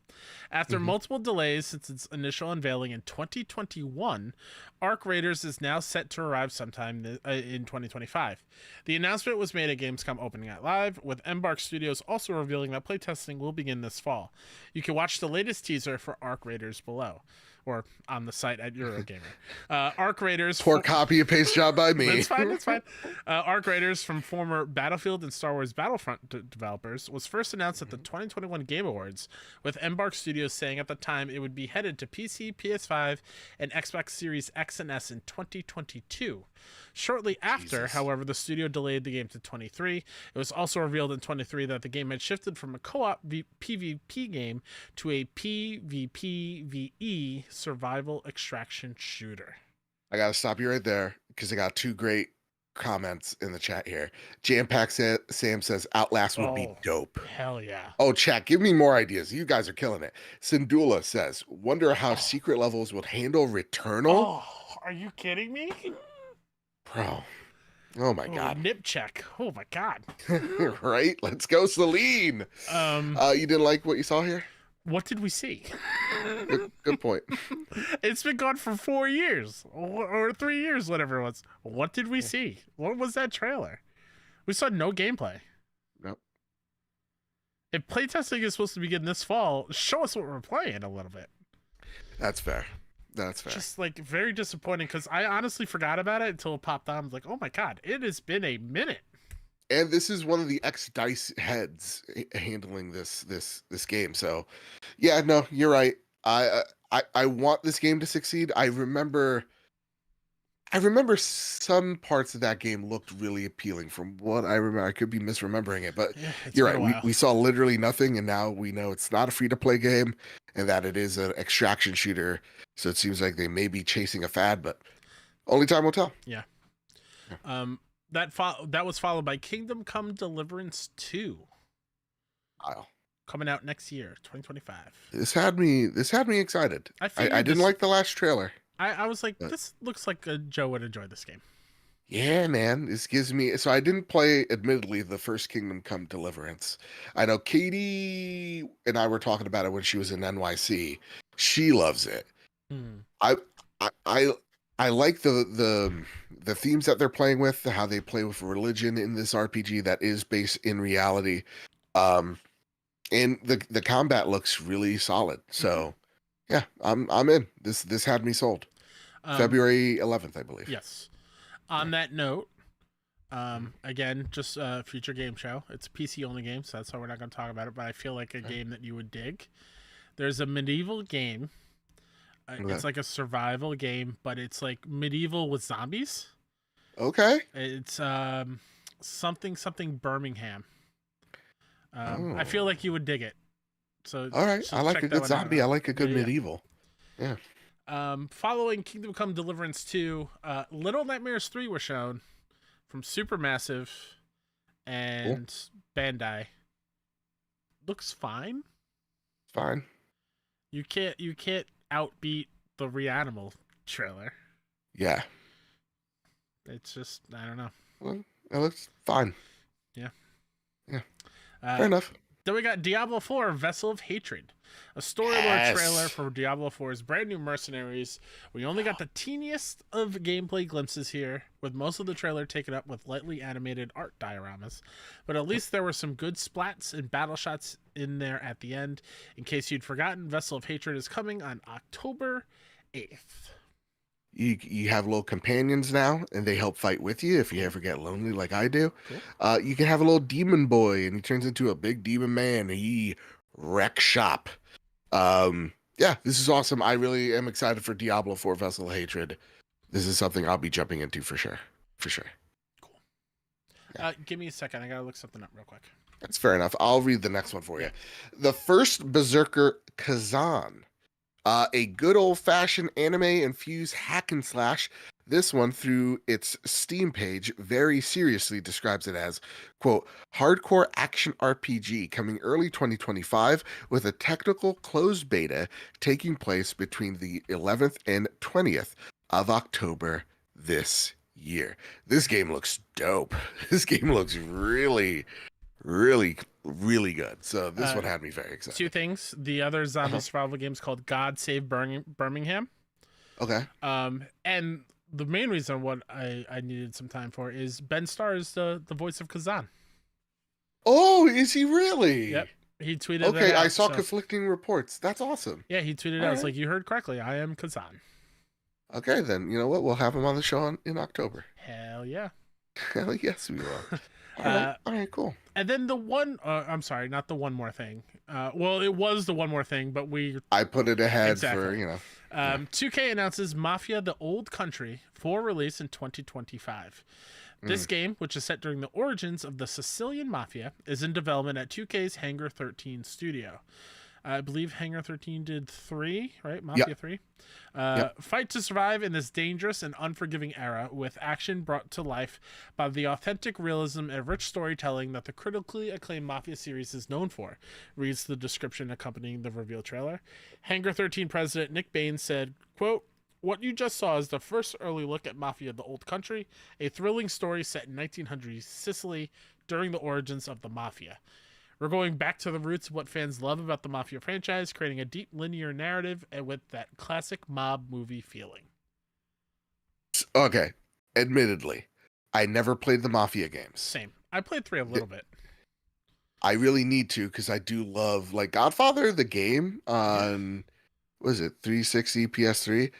Speaker 2: After multiple delays since its initial unveiling in 2021, Arc Raiders is now set to arrive sometime in 2025. The announcement was made at Gamescom Opening Night Live, with Embark Studios also revealing that playtesting will begin this fall. You can watch the latest teaser for Arc Raiders below, or on the site at Eurogamer. Arc Raiders...
Speaker 1: Poor copy and paste job by me.
Speaker 2: It's fine. Arc Raiders, from former Battlefield and Star Wars Battlefront developers, was first announced at the 2021 Game Awards, with Embark Studios saying at the time it would be headed to PC, PS5, and Xbox Series X and S in 2022. Shortly after, however, the studio delayed the game to 23. It was also revealed in 23 that the game had shifted from a co-op PvP game to a PvPvE survival extraction shooter.
Speaker 1: I gotta stop you right there because I got two great comments in the chat here. Jam Pack Sam says Outlast would be dope.
Speaker 2: Hell yeah.
Speaker 1: Oh, chat, give me more ideas. You guys are killing it. Sindula says, wonder how secret levels would handle Returnal.
Speaker 2: Oh, are you kidding me?
Speaker 1: Bro. Oh my god.
Speaker 2: Nip check. Oh my god.
Speaker 1: Right? Let's go, Celine. You didn't like what you saw here?
Speaker 2: What did we see?
Speaker 1: Good point.
Speaker 2: It's been gone for 4 years or 3 years, whatever it was. What did we see? What was that trailer? We saw no gameplay.
Speaker 1: Nope.
Speaker 2: If playtesting is supposed to begin this fall, show us what we're playing a little bit.
Speaker 1: That's fair. That's fair.
Speaker 2: Just like very disappointing because I honestly forgot about it until it popped on. I was like, oh my God, it has been a minute.
Speaker 1: And this is one of the ex-DICE heads handling this game. So, yeah, no, you're right. I want this game to succeed. I remember some parts of that game looked really appealing from what I remember. I could be misremembering it, but yeah, you're right. We saw literally nothing, and now we know it's not a free-to-play game and that it is an extraction shooter. So it seems like they may be chasing a fad, but only time will tell.
Speaker 2: Yeah. That was followed by Kingdom Come Deliverance 2.
Speaker 1: Wow.
Speaker 2: Coming out next year, 2025.
Speaker 1: This had me excited. I didn't like the last trailer.
Speaker 2: I was like, this looks like Joe would enjoy this game.
Speaker 1: Yeah, man. This gives me... So I didn't play, admittedly, the first Kingdom Come Deliverance. I know Katie and I were talking about it when she was in NYC. She loves it. I like the themes that they're playing with, how they play with religion in this RPG that is based in reality. And the combat looks really solid. So yeah, I'm in. This had me sold. February 11th, I believe.
Speaker 2: Yes. On that note, again, just a future game show. It's a PC only game, so that's why we're not going to talk about it, but I feel like a game that you would dig. There's a medieval game. It's like a survival game, but it's like medieval with zombies.
Speaker 1: Okay.
Speaker 2: It's something Birmingham. I feel like you would dig it. So
Speaker 1: all right, I like a good zombie. I like a good medieval. Yeah.
Speaker 2: Following Kingdom Come Deliverance 2, Little Nightmares 3 were shown from Supermassive and Bandai. Looks fine.
Speaker 1: Fine.
Speaker 2: You can't outbeat the Reanimal trailer.
Speaker 1: Yeah.
Speaker 2: It's just, I don't know.
Speaker 1: Well, it looks fine.
Speaker 2: Yeah.
Speaker 1: Yeah. Fair enough.
Speaker 2: Then we got Diablo 4, Vessel of Hatred. A story-lore trailer for Diablo 4's brand new Mercenaries. We only got the teeniest of gameplay glimpses here, with most of the trailer taken up with lightly animated art dioramas. But at least there were some good splats and battle shots in there at the end. In case you'd forgotten, Vessel of Hatred is coming on October 8th.
Speaker 1: You have little companions now, and they help fight with you if you ever get lonely like I do. Cool. You can have a little demon boy, and he turns into a big demon man, and he wrecks shop. Yeah, this is awesome. I really am excited for Diablo 4 Vessel of Hatred. This is something I'll be jumping into for sure. For sure.
Speaker 2: Cool. Yeah. Give me a second. I gotta look something up real quick.
Speaker 1: That's fair enough. I'll read the next one for you. The first Berserker Kazan. A good old-fashioned anime-infused hack and slash. This one, through its Steam page, very seriously describes it as, quote, hardcore action RPG coming early 2025 with a technical closed beta taking place between the 11th and 20th of October this year. This game looks dope. This game looks really, really good. So this one had me very excited.
Speaker 2: Two things. The other zombie survival game is called God Save Birmingham.
Speaker 1: Okay.
Speaker 2: And the main reason what I needed some time for is Ben Starr is the voice of Kazan.
Speaker 1: Oh, is he really?
Speaker 2: Yep. He tweeted
Speaker 1: Okay,
Speaker 2: that out,
Speaker 1: I saw conflicting reports. That's awesome.
Speaker 2: Yeah, he tweeted out. It's like, you heard correctly. I am Kazan.
Speaker 1: Okay, then. You know what? We'll have him on the show in October.
Speaker 2: Hell yeah.
Speaker 1: Hell yes, we will. All right, cool.
Speaker 2: And then the one, I'm sorry, not the one more thing. Well, it was the one more thing, but
Speaker 1: I put it ahead for, you know.
Speaker 2: 2K announces Mafia: The Old Country for release in 2025. This game, which is set during the origins of the Sicilian Mafia, is in development at 2K's Hangar 13 studio. I believe Hangar 13 did 3, right? Mafia 3. Fight to survive in this dangerous and unforgiving era with action brought to life by the authentic realism and rich storytelling that the critically acclaimed Mafia series is known for, reads the description accompanying the reveal trailer. Hangar 13 president Nick Bain said, quote, what you just saw is the first early look at Mafia: The Old Country, a thrilling story set in 1900s Sicily during the origins of the Mafia. We're going back to the roots of what fans love about the Mafia franchise, creating a deep linear narrative and with that classic mob movie feeling.
Speaker 1: Okay, admittedly, I never played the Mafia games.
Speaker 2: Same. I played 3 a little bit.
Speaker 1: I really need to, because I do love, like, Godfather, the game on, what is it, 360, PS3?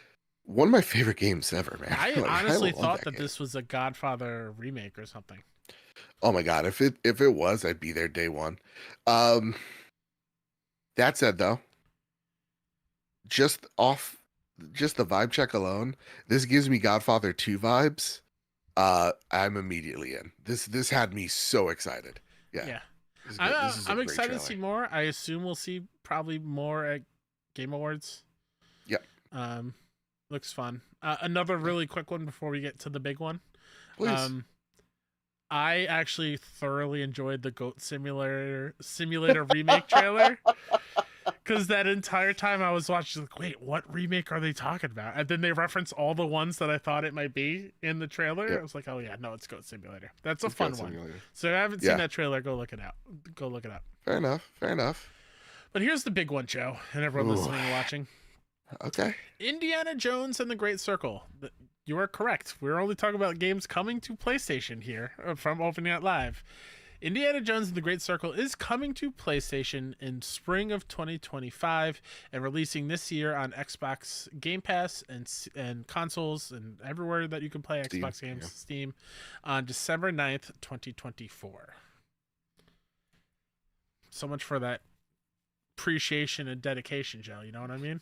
Speaker 1: One of my favorite games ever, man.
Speaker 2: I honestly thought that this was a Godfather remake or something.
Speaker 1: Oh my God, if it was, I'd be there day one. That said, though, just the vibe check alone, this gives me Godfather 2 vibes. I'm immediately in. This had me so excited. Yeah.
Speaker 2: I'm excited to see more. I assume we'll see probably more at Game Awards.
Speaker 1: Yep.
Speaker 2: Looks fun. Another really quick one before we get to the big one.
Speaker 1: Please.
Speaker 2: I actually thoroughly enjoyed the Goat Simulator remake trailer. Because that entire time I was watching, like, wait, what remake are they talking about? And then they reference all the ones that I thought it might be in the trailer. Yep. I was like, oh yeah, no, it's Goat Simulator. That's a fun one. So if I haven't seen that trailer, go look it out. Go look it up.
Speaker 1: Fair enough.
Speaker 2: But here's the big one, Joe, and everyone listening and watching.
Speaker 1: Okay.
Speaker 2: Indiana Jones and the Great Circle. You are correct. We're only talking about games coming to PlayStation here from Opening Night Live. Indiana Jones and the Great Circle is coming to PlayStation in spring of 2025 and releasing this year on Xbox Game Pass and consoles and everywhere that you can play Xbox games, Steam, on December 9th, 2024. So much for that appreciation and dedication, Joe. You know what I mean?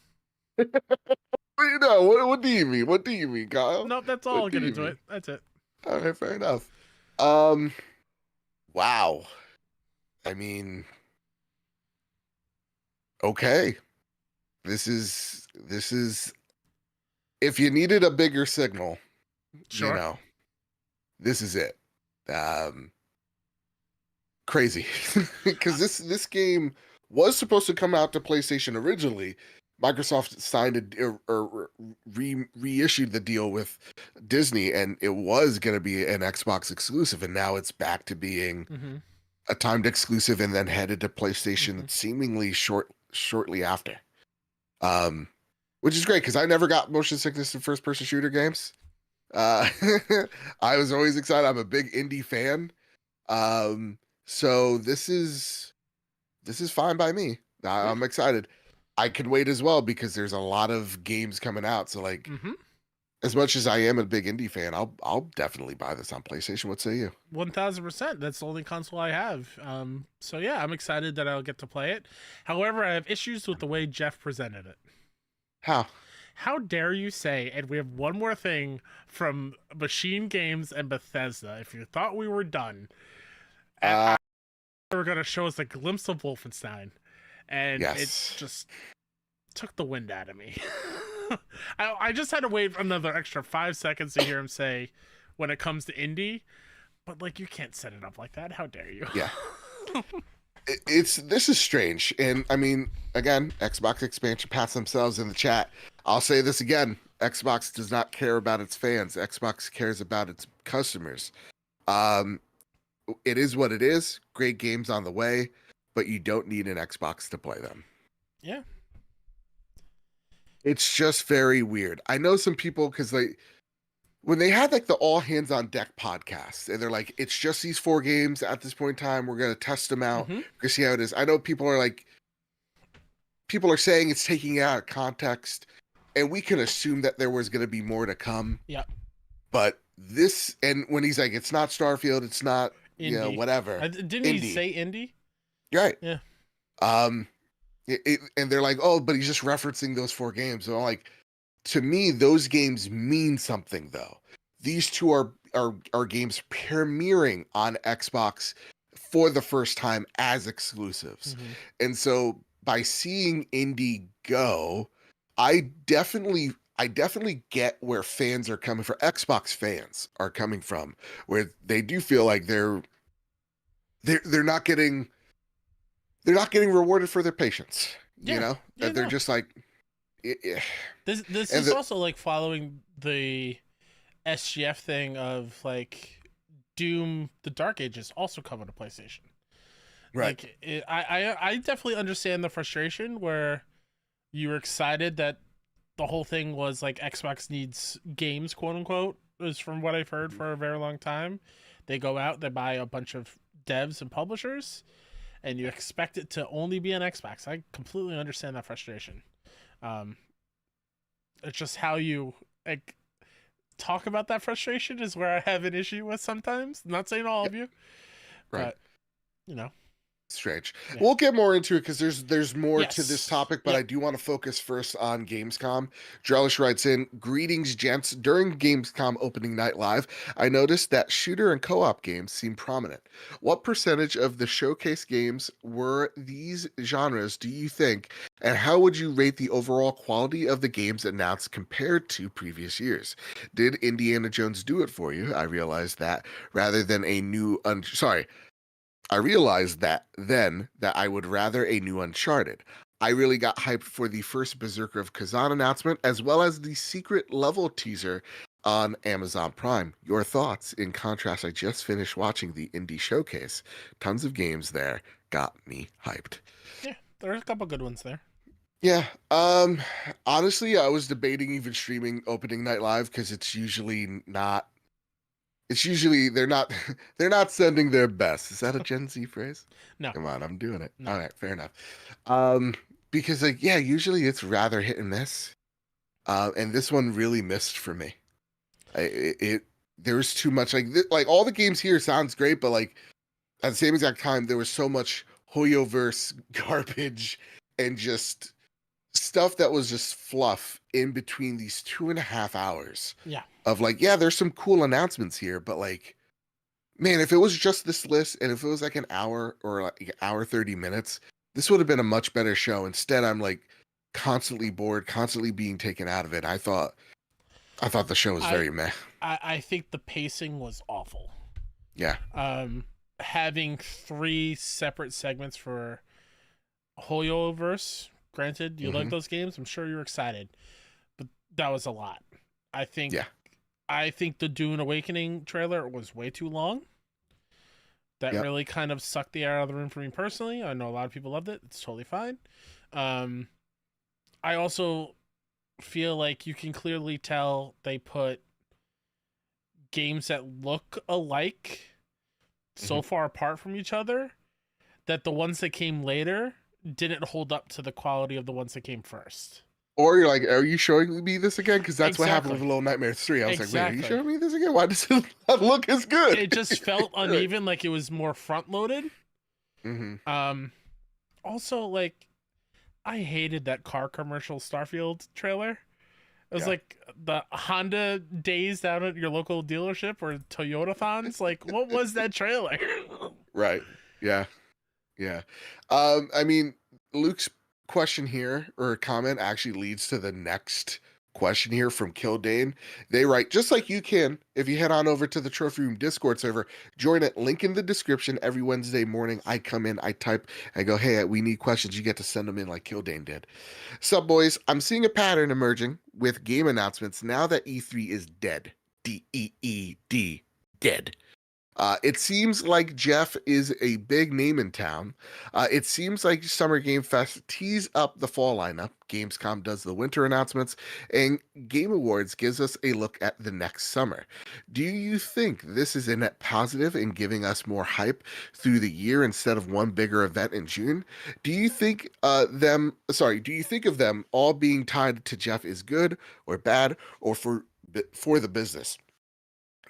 Speaker 1: What do you mean? What do you mean, Kyle?
Speaker 2: Nope, that's all. I'll get into it. That's it.
Speaker 1: All right, fair enough. Wow. I mean, okay. This is if you needed a bigger signal,
Speaker 2: sure.
Speaker 1: This is it. Crazy. Because this game was supposed to come out to PlayStation originally. Microsoft signed or reissued the deal with Disney, and it was going to be an Xbox exclusive, and now it's back to being a timed exclusive, and then headed to PlayStation seemingly shortly after. Which is great because I never got motion sickness in first-person shooter games. I was always excited. I'm a big indie fan, so this is fine by me. I'm excited. I can wait as well because there's a lot of games coming out. So like, as much as I am a big indie fan, I'll definitely buy this on PlayStation. What say you?
Speaker 2: 1000%. That's the only console I have. So yeah, I'm excited that I'll get to play it. However, I have issues with the way Jeff presented it. How dare you say, and we have one more thing from Machine Games and Bethesda. If you thought we were done, they were going to show us a glimpse of Wolfenstein. And it just took the wind out of me. I just had to wait another extra 5 seconds to hear him say, when it comes to indie, but like, you can't set it up like that. How dare you?
Speaker 1: Yeah. This is strange. And I mean, again, Xbox expansion pass themselves in the chat. I'll say this again. Xbox does not care about its fans. Xbox cares about its customers. It is what it is. Great games on the way. But you don't need an Xbox to play them.
Speaker 2: Yeah.
Speaker 1: It's just very weird. I know some people, because when they had like the all hands on deck podcast, and they're like, it's just these 4 games at this point in time. We're going to test them out. We're going to see how it is. I know people are saying it's taking it out of context, and we can assume that there was going to be more to come.
Speaker 2: Yeah.
Speaker 1: But this, and when he's like, it's not Starfield, it's not,
Speaker 2: indie.
Speaker 1: Whatever.
Speaker 2: Didn't he say indie?
Speaker 1: Right.
Speaker 2: Yeah.
Speaker 1: And they're like, oh, but he's just referencing those 4 games. And I'm like, to me, those games mean something, though. These 2 are games premiering on Xbox for the first time as exclusives. And so by seeing indie go, I definitely get where fans are coming from. Xbox fans are coming from, where they do feel like they're not getting rewarded for their patience, they're just like,
Speaker 2: this is also like following the SGF thing of like Doom, the Dark Ages also coming to PlayStation.
Speaker 1: Right.
Speaker 2: Like, I definitely understand the frustration where you were excited that the whole thing was like Xbox needs games, quote unquote, is from what I've heard for a very long time. They go out, they buy a bunch of devs and publishers, and you expect it to only be on Xbox. I completely understand that frustration. Um, it's just how you like talk about that frustration is where I have an issue with sometimes. I'm not saying all of you,
Speaker 1: Right.
Speaker 2: but you know.
Speaker 1: Strange.
Speaker 2: Yeah.
Speaker 1: We'll get more into it because there's more to this
Speaker 2: Yes.
Speaker 1: topic, but I do want to focus first on Gamescom. Drellish writes in, greetings, gents. During Gamescom opening night live, I noticed that shooter and co-op games seem prominent. What percentage of the showcase games were these genres, do you think, and how would you rate the overall quality of the games announced compared to previous years? Did Indiana Jones do it for you? I realized that rather than a new I realized that then that I would rather a new Uncharted. I really got hyped for the first Berserker of Kazan announcement, as well as the secret level teaser on Amazon Prime. Your thoughts? In contrast, I just finished watching the indie showcase. Tons of games there. Got me hyped.
Speaker 2: Yeah, there's a couple good ones there.
Speaker 1: Yeah. Honestly, I was debating even streaming opening night live because it's usually they're not sending their best. Is that a Gen Z phrase?
Speaker 2: No.
Speaker 1: Come on, I'm doing it.
Speaker 2: No.
Speaker 1: All right, fair enough. Because like yeah, usually it's rather hit and miss. And this one really missed for me. There was too much like all the games here sounds great, but like at the same exact time there was so much Hoyoverse garbage and just stuff that was just fluff in between these 2.5 hours.
Speaker 2: Yeah.
Speaker 1: Of like, yeah, there's some cool announcements here, but like, man, if it was just this list and if it was like an hour or like an hour 30 minutes, this would have been a much better show. Instead, I'm like constantly bored, constantly being taken out of it. I thought the show was very meh.
Speaker 2: I think the pacing was awful.
Speaker 1: Yeah.
Speaker 2: Having 3 separate segments for Hoyoverse. Granted, you like those games. I'm sure you're excited, but that was a lot. I think the Dune Awakening trailer was way too long. That really kind of sucked the air out of the room for me personally. I know a lot of people loved it. It's totally fine. I also feel like you can clearly tell they put games that look alike so far apart from each other that the ones that came later didn't hold up to the quality of the ones that came first.
Speaker 1: Or you're like, are you showing me this again? Because that's what happened with Little Nightmares 3. I was like, wait, are you showing me this again? Why does it not look as good?
Speaker 2: It just felt uneven, like it was more front-loaded. Also, like, I hated that car commercial Starfield trailer. It was like the Honda days down at your local dealership or Toyota-thons. Like, what was that trailer?
Speaker 1: Right. Yeah. Yeah. I mean, Luke's question here or comment actually leads to the next question here from Kildane. They write, just like you can, if you head on over to the Trophy Room Discord server, join it, link in the description. Every Wednesday morning, I come in, I type, I go, hey, we need questions. You get to send them in like Kildane did. Sup, boys? I'm seeing a pattern emerging with game announcements now that E3 is dead. D-E-E-D. Dead. It seems like Jeff is a big name in town. It seems like Summer Game Fest tees up the fall lineup. Gamescom does the winter announcements, and Game Awards gives us a look at the next summer. Do you think this is a net positive in giving us more hype through the year instead of one bigger event in June? Do you think do you think of them all being tied to Jeff is good or bad or for the business?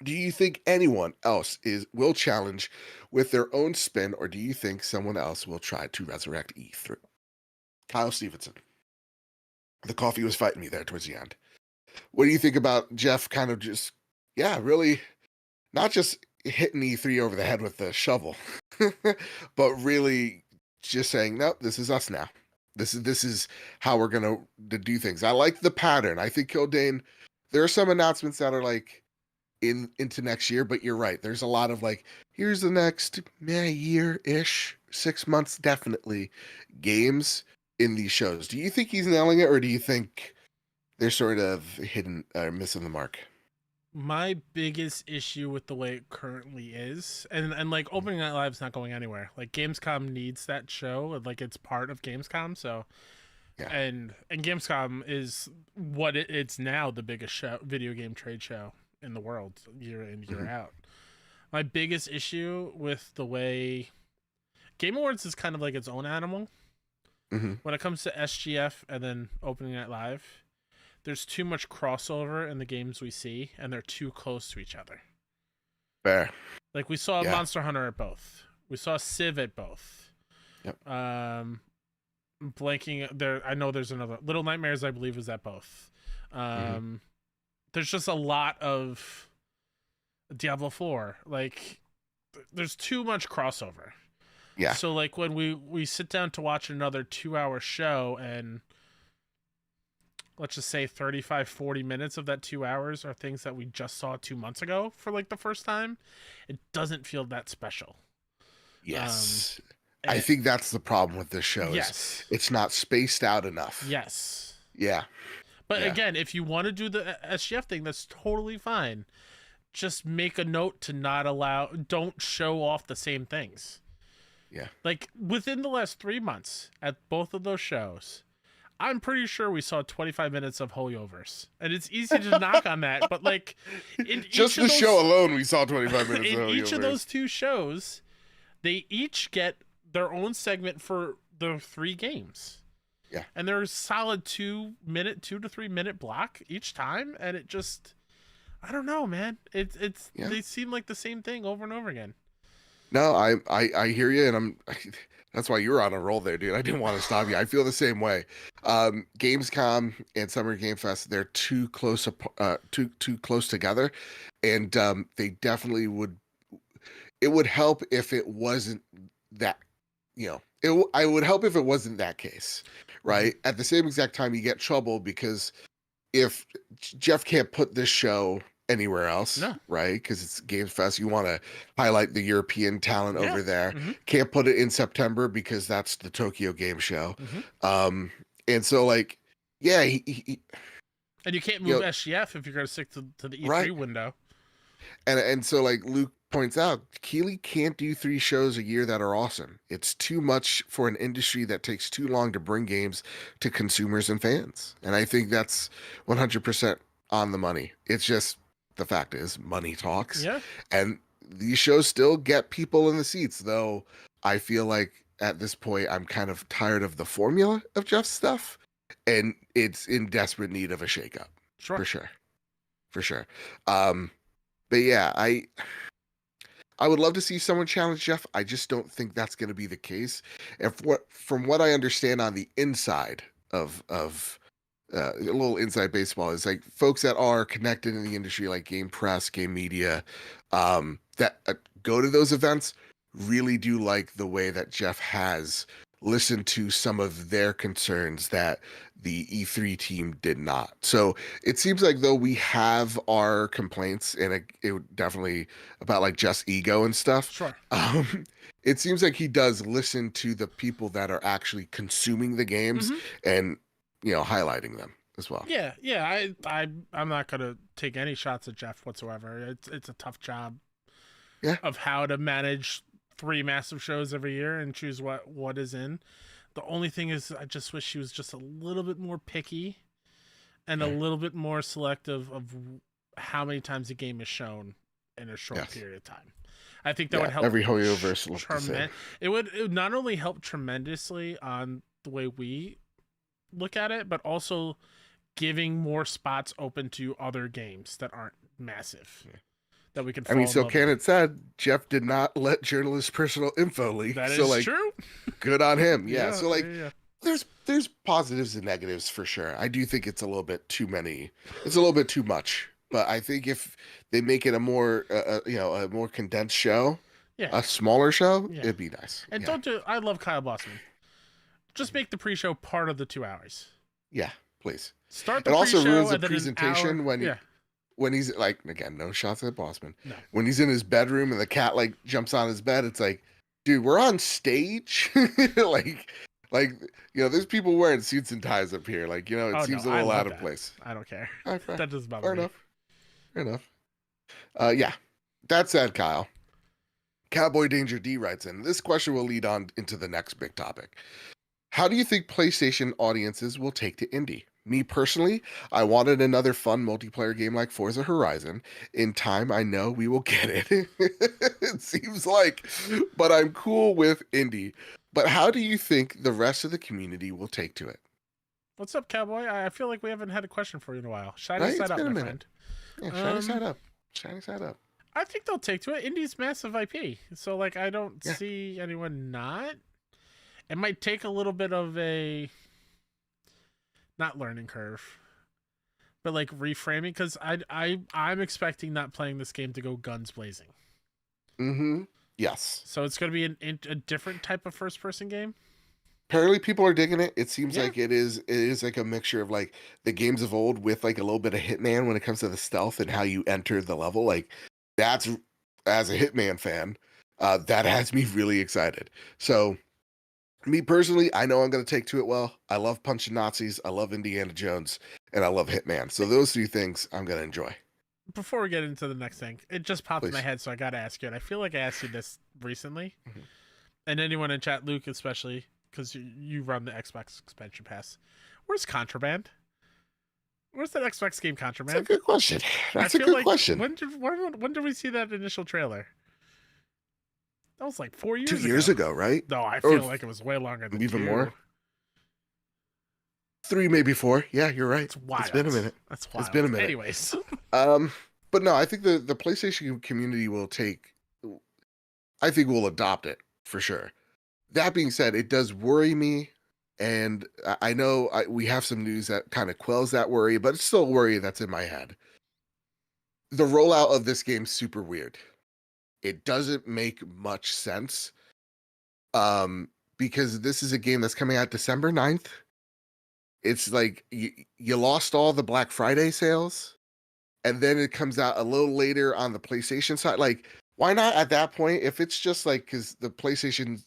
Speaker 1: Do you think anyone else will challenge with their own spin, or do you think someone else will try to resurrect E3? Kyle Stevenson. The coffee was fighting me there towards the end. What do you think about Jeff kind of just, really not just hitting E3 over the head with the shovel, but really just saying, nope, this is us now. This is how we're going to do things. I like the pattern. I think Kildane, there are some announcements that are like, into next year, but you're right. There's a lot of like, here's the next year-ish, 6 months, definitely games in these shows. Do you think he's nailing it, or do you think they're sort of hidden or missing the mark?
Speaker 2: My biggest issue with the way it currently is, and like Opening Night Live's not going anywhere. Like Gamescom needs that show, like it's part of Gamescom. So,
Speaker 1: Yeah.
Speaker 2: and Gamescom is what it's now the biggest show, video game trade show in the world, year in year out. My biggest issue with the way Game Awards is kind of like its own animal. When it comes to SGF and then Opening Night Live, there's too much crossover in the games we see, and they're too close to each other.
Speaker 1: Fair.
Speaker 2: Like we saw Monster Hunter at both. We saw Civ at both.
Speaker 1: Yep.
Speaker 2: Blanking there. I know there's another. Little Nightmares, I believe, is at both. There's just a lot of Diablo 4. Like, there's too much crossover.
Speaker 1: Yeah.
Speaker 2: So like when we sit down to watch another 2-hour show, and let's just say 35-40 minutes of that 2 hours are things that we just saw 2 months ago for like the first time, it doesn't feel that special.
Speaker 1: Yes. I think that's the problem with this show.
Speaker 2: Yes.
Speaker 1: It's not spaced out enough.
Speaker 2: Yes.
Speaker 1: Yeah.
Speaker 2: But again, if you want to do the SGF thing, that's totally fine. Just make a note to don't show off the same things.
Speaker 1: Yeah.
Speaker 2: Like within the last 3 months at both of those shows, I'm pretty sure we saw 25 minutes of Hoyoverse. And it's easy to knock on that, but like in
Speaker 1: just the show alone, we saw 25 minutes
Speaker 2: in
Speaker 1: of Hoyoverse.
Speaker 2: Each of those two shows, they each get their own segment for the 3 games.
Speaker 1: Yeah.
Speaker 2: And there's solid 2 to 3 minute block each time, and it just, I don't know, man. It's they seem like the same thing over and over again.
Speaker 1: No, I hear you, and that's why you're on a roll there, dude. I didn't want to stop you. I feel the same way. Gamescom and Summer Game Fest, they're too close together, and they definitely would. It would help if it wasn't that, I would help if it wasn't that case, right? At the same exact time, you get trouble because if Jeff can't put this show anywhere else, right? Because it's Games Fest, you want to highlight the European talent over there. Can't put it in September because that's the Tokyo Game Show. And so like, and
Speaker 2: you can't move SGF if you're going to stick to the E3 window.
Speaker 1: And so like Luke points out, Keighley can't do 3 shows a year that are awesome. It's too much for an industry that takes too long to bring games to consumers and fans. And I think that's 100% on the money. It's just, the fact is, money talks.
Speaker 2: Yeah.
Speaker 1: And these shows still get people in the seats, though I feel like at this point I'm kind of tired of the formula of Jeff's stuff, and it's in desperate need of a shakeup.
Speaker 2: Sure.
Speaker 1: For sure. But yeah, I would love to see someone challenge Jeff. I just don't think that's going to be the case. And from what I understand on the inside of a little inside baseball, is like folks that are connected in the industry, like game press, game media, that go to those events, really do like the way that Jeff has listened to some of their concerns that the E3 team did not. So it seems like though we have our complaints, and it definitely about like Jeff's ego and stuff.
Speaker 2: Sure.
Speaker 1: It seems like he does listen to the people that are actually consuming the games and highlighting them as well.
Speaker 2: Yeah. I'm not gonna take any shots at Jeff whatsoever. It's a tough job.
Speaker 1: Yeah.
Speaker 2: Of how to manage 3 massive shows every year and choose what is in. The only thing is, I just wish she was just a little bit more picky and a little bit more selective of how many times a game is shown in a short period of time. I think that would help.
Speaker 1: Every Hoyoverse looks the same.
Speaker 2: It would not only help tremendously on the way we look at it, but also giving more spots open to other games that aren't massive. Yeah. That we can.
Speaker 1: I mean, so Cannon said Jeff did not let journalists' personal info leak.
Speaker 2: That
Speaker 1: so,
Speaker 2: is true.
Speaker 1: Good on him. Yeah. So like, there's positives and negatives for sure. I do think it's a little bit too many. It's a little bit too much. But I think if they make it a more, a more condensed show, a smaller show, it'd be nice.
Speaker 2: And I love Kyle Bossman. Just make the pre-show part of the 2 hours.
Speaker 1: Yeah, please.
Speaker 2: Start the
Speaker 1: pre-show. It also ruins
Speaker 2: the
Speaker 1: presentation when he's like, again, no shots at Bossman.
Speaker 2: No.
Speaker 1: When he's in his bedroom and the cat like jumps on his bed, it's like, dude, we're on stage. like there's people wearing suits and ties up here. Like, it seems a little out of place.
Speaker 2: I don't care. That doesn't bother me.
Speaker 1: Fair enough. Yeah. That said, Kyle, Cowboy Danger D writes in, this question will lead on into the next big topic. How do you think PlayStation audiences will take to indie? Me personally, I wanted another fun multiplayer game like Forza Horizon. In time, I know we will get it. It seems like, but I'm cool with indie. But how do you think the rest of the community will take to it?
Speaker 2: What's up, Cowboy? I feel like we haven't had a question for you in a while. Shiny
Speaker 1: Right?
Speaker 2: side
Speaker 1: It's
Speaker 2: up,
Speaker 1: been a
Speaker 2: my
Speaker 1: minute.
Speaker 2: friend.
Speaker 1: Yeah, shiny side up. Shiny side up.
Speaker 2: I think they'll take to it. Indie's massive IP, so like I don't
Speaker 1: Yeah.
Speaker 2: see anyone not. It might take a little bit of a not learning curve, but like reframing because I'm expecting not playing this game to go guns blazing.
Speaker 1: Mm-hmm. Yes.
Speaker 2: So it's going to be a different type of first person game.
Speaker 1: Apparently people are digging it. It seems like it is like a mixture of like the games of old with like a little bit of Hitman when it comes to the stealth and how you enter the level. Like that's, as a Hitman fan, that has me really excited. So me personally, I know I'm gonna take to it well. I love punching Nazis, I love Indiana Jones, and I love Hitman. So those three things I'm gonna enjoy.
Speaker 2: Before we get into the next thing, it just popped in my
Speaker 1: Please.
Speaker 2: head, so I got to ask you. And I feel like I asked you this recently,
Speaker 1: Mhm.
Speaker 2: and anyone in chat, Luke especially, because you run the Xbox expansion pass. Where's Contraband? Where's that Xbox game Contraband?
Speaker 1: That's a good question. That's a good question.
Speaker 2: When did we see that initial trailer? That was like 4 years
Speaker 1: 2 years ago, right?
Speaker 2: No, I
Speaker 1: Or
Speaker 2: feel like it was way longer than
Speaker 1: even
Speaker 2: 2.
Speaker 1: more. 3, maybe 4. Yeah, you're right.
Speaker 2: It's wild.
Speaker 1: It's been a minute.
Speaker 2: That's wild.
Speaker 1: It's been a minute.
Speaker 2: Anyways.
Speaker 1: But no, I think the PlayStation community will take. I think we'll adopt it for sure. That being said, it does worry me, and I know we have some news that kind of quells that worry, but it's still a worry that's in my head. The rollout of this game's super weird. It doesn't make much sense, because this is a game that's coming out December 9th. It's like you lost all the Black Friday sales, and then it comes out a little later on the PlayStation side. Like, why not at that point? If it's just like, because the PlayStation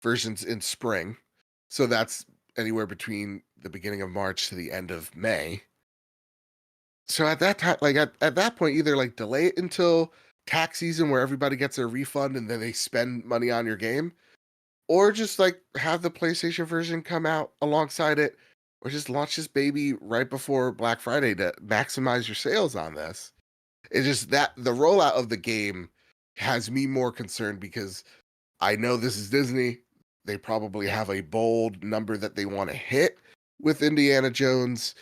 Speaker 1: version's in spring, so that's anywhere between the beginning of March to the end of May. So at that time, like at that point, either like delay it until tax season where everybody gets their refund and then they spend money on your game, or just like have the PlayStation version come out alongside it, or just launch this baby right before Black Friday to maximize your sales on this. It's just that the rollout of the game has me more concerned because I know this is Disney. They probably have a bold number that they want to hit with Indiana Jones.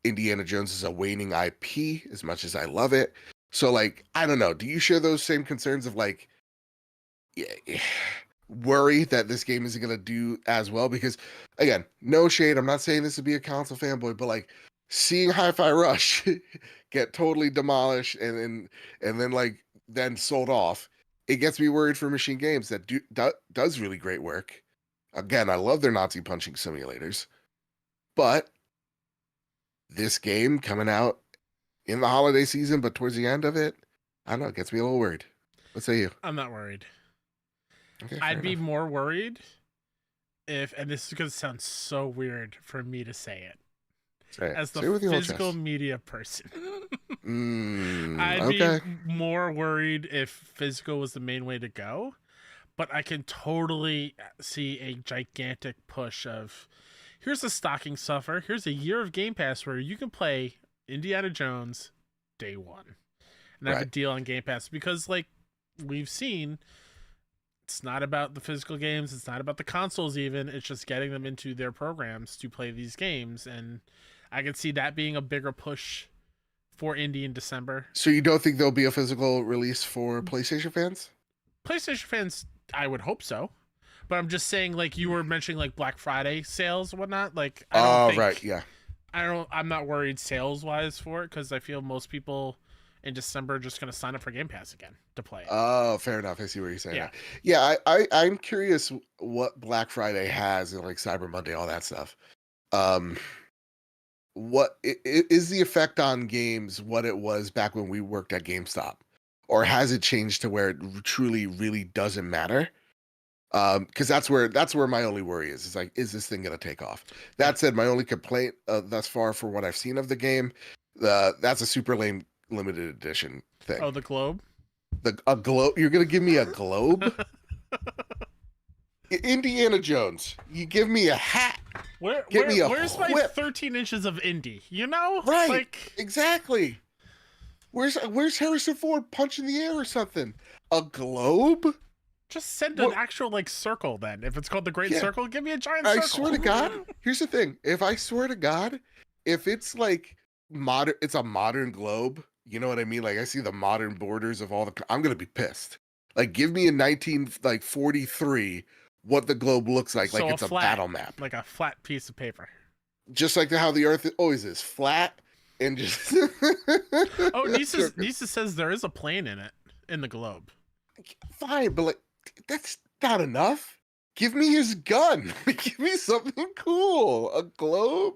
Speaker 1: Indiana Jones is a waning IP as much as I love it. So, like, I don't know. Do you share those same concerns of like, worry that this game isn't going to do as well? Because, again, no shade. I'm not saying this to be a console fanboy, but like seeing Hi-Fi Rush get totally demolished and then like then sold off, it gets me worried for Machine Games that does really great work. Again, I love their Nazi punching simulators, but this game coming out in the holiday season, but towards the end of it, I don't know, it gets me a little worried. What say you?
Speaker 2: I'm not worried.
Speaker 1: Okay,
Speaker 2: I'd be more worried if, and this is going to sound so weird for me to say it, as the physical media person. I'd be more worried if physical was the main way to go, but I can totally see a gigantic push of, here's the stocking stuffer, here's a year of Game Pass where you can play Indiana Jones day one and have a deal on Game Pass, because like we've seen, it's not about the physical games, it's not about the consoles even, it's just getting them into their programs to play these games, and I could see that being a bigger push for indie in December.
Speaker 1: So you don't think there'll be a physical release for PlayStation fans?
Speaker 2: PlayStation fans, I would hope so. But I'm just saying, like you were mentioning, like Black Friday sales and whatnot. Like, I'm not worried sales wise for it, because I feel most people in December are just going to sign up for Game Pass again to play it.
Speaker 1: Oh, fair enough. I see what you're saying. Yeah. I'm curious what Black Friday has and like Cyber Monday, all that stuff. What is the effect on games what it was back when we worked at GameStop, or has it changed to where it truly really doesn't matter? Because that's where my only worry is. It's like, is this thing gonna take off? That said, my only complaint thus far for what I've seen of the game, that's a super lame limited edition. thing.
Speaker 2: Oh, the globe?
Speaker 1: A globe? You're going to give me a globe? Indiana Jones, you give me a hat.
Speaker 2: Where's my 13 inches of Indy? You know?
Speaker 1: Right.
Speaker 2: Like...
Speaker 1: Exactly. Where's Harrison Ford punching the air or something? A globe?
Speaker 2: Just send an actual circle then. If it's called the Great Circle, give me a giant circle.
Speaker 1: I swear to God. Here's the thing. If it's like modern, it's a modern globe. You know what I mean? Like I see the modern borders of all the. I'm gonna be pissed. Like give me in 1943 what the globe looks like.
Speaker 2: So
Speaker 1: like it's a battle map.
Speaker 2: Like a flat piece of paper.
Speaker 1: Just like how the Earth always is flat and just.
Speaker 2: Oh, Nisa says there is a plane in the globe.
Speaker 1: Fine, but that's not enough. Give me his gun. Give me something cool. A globe?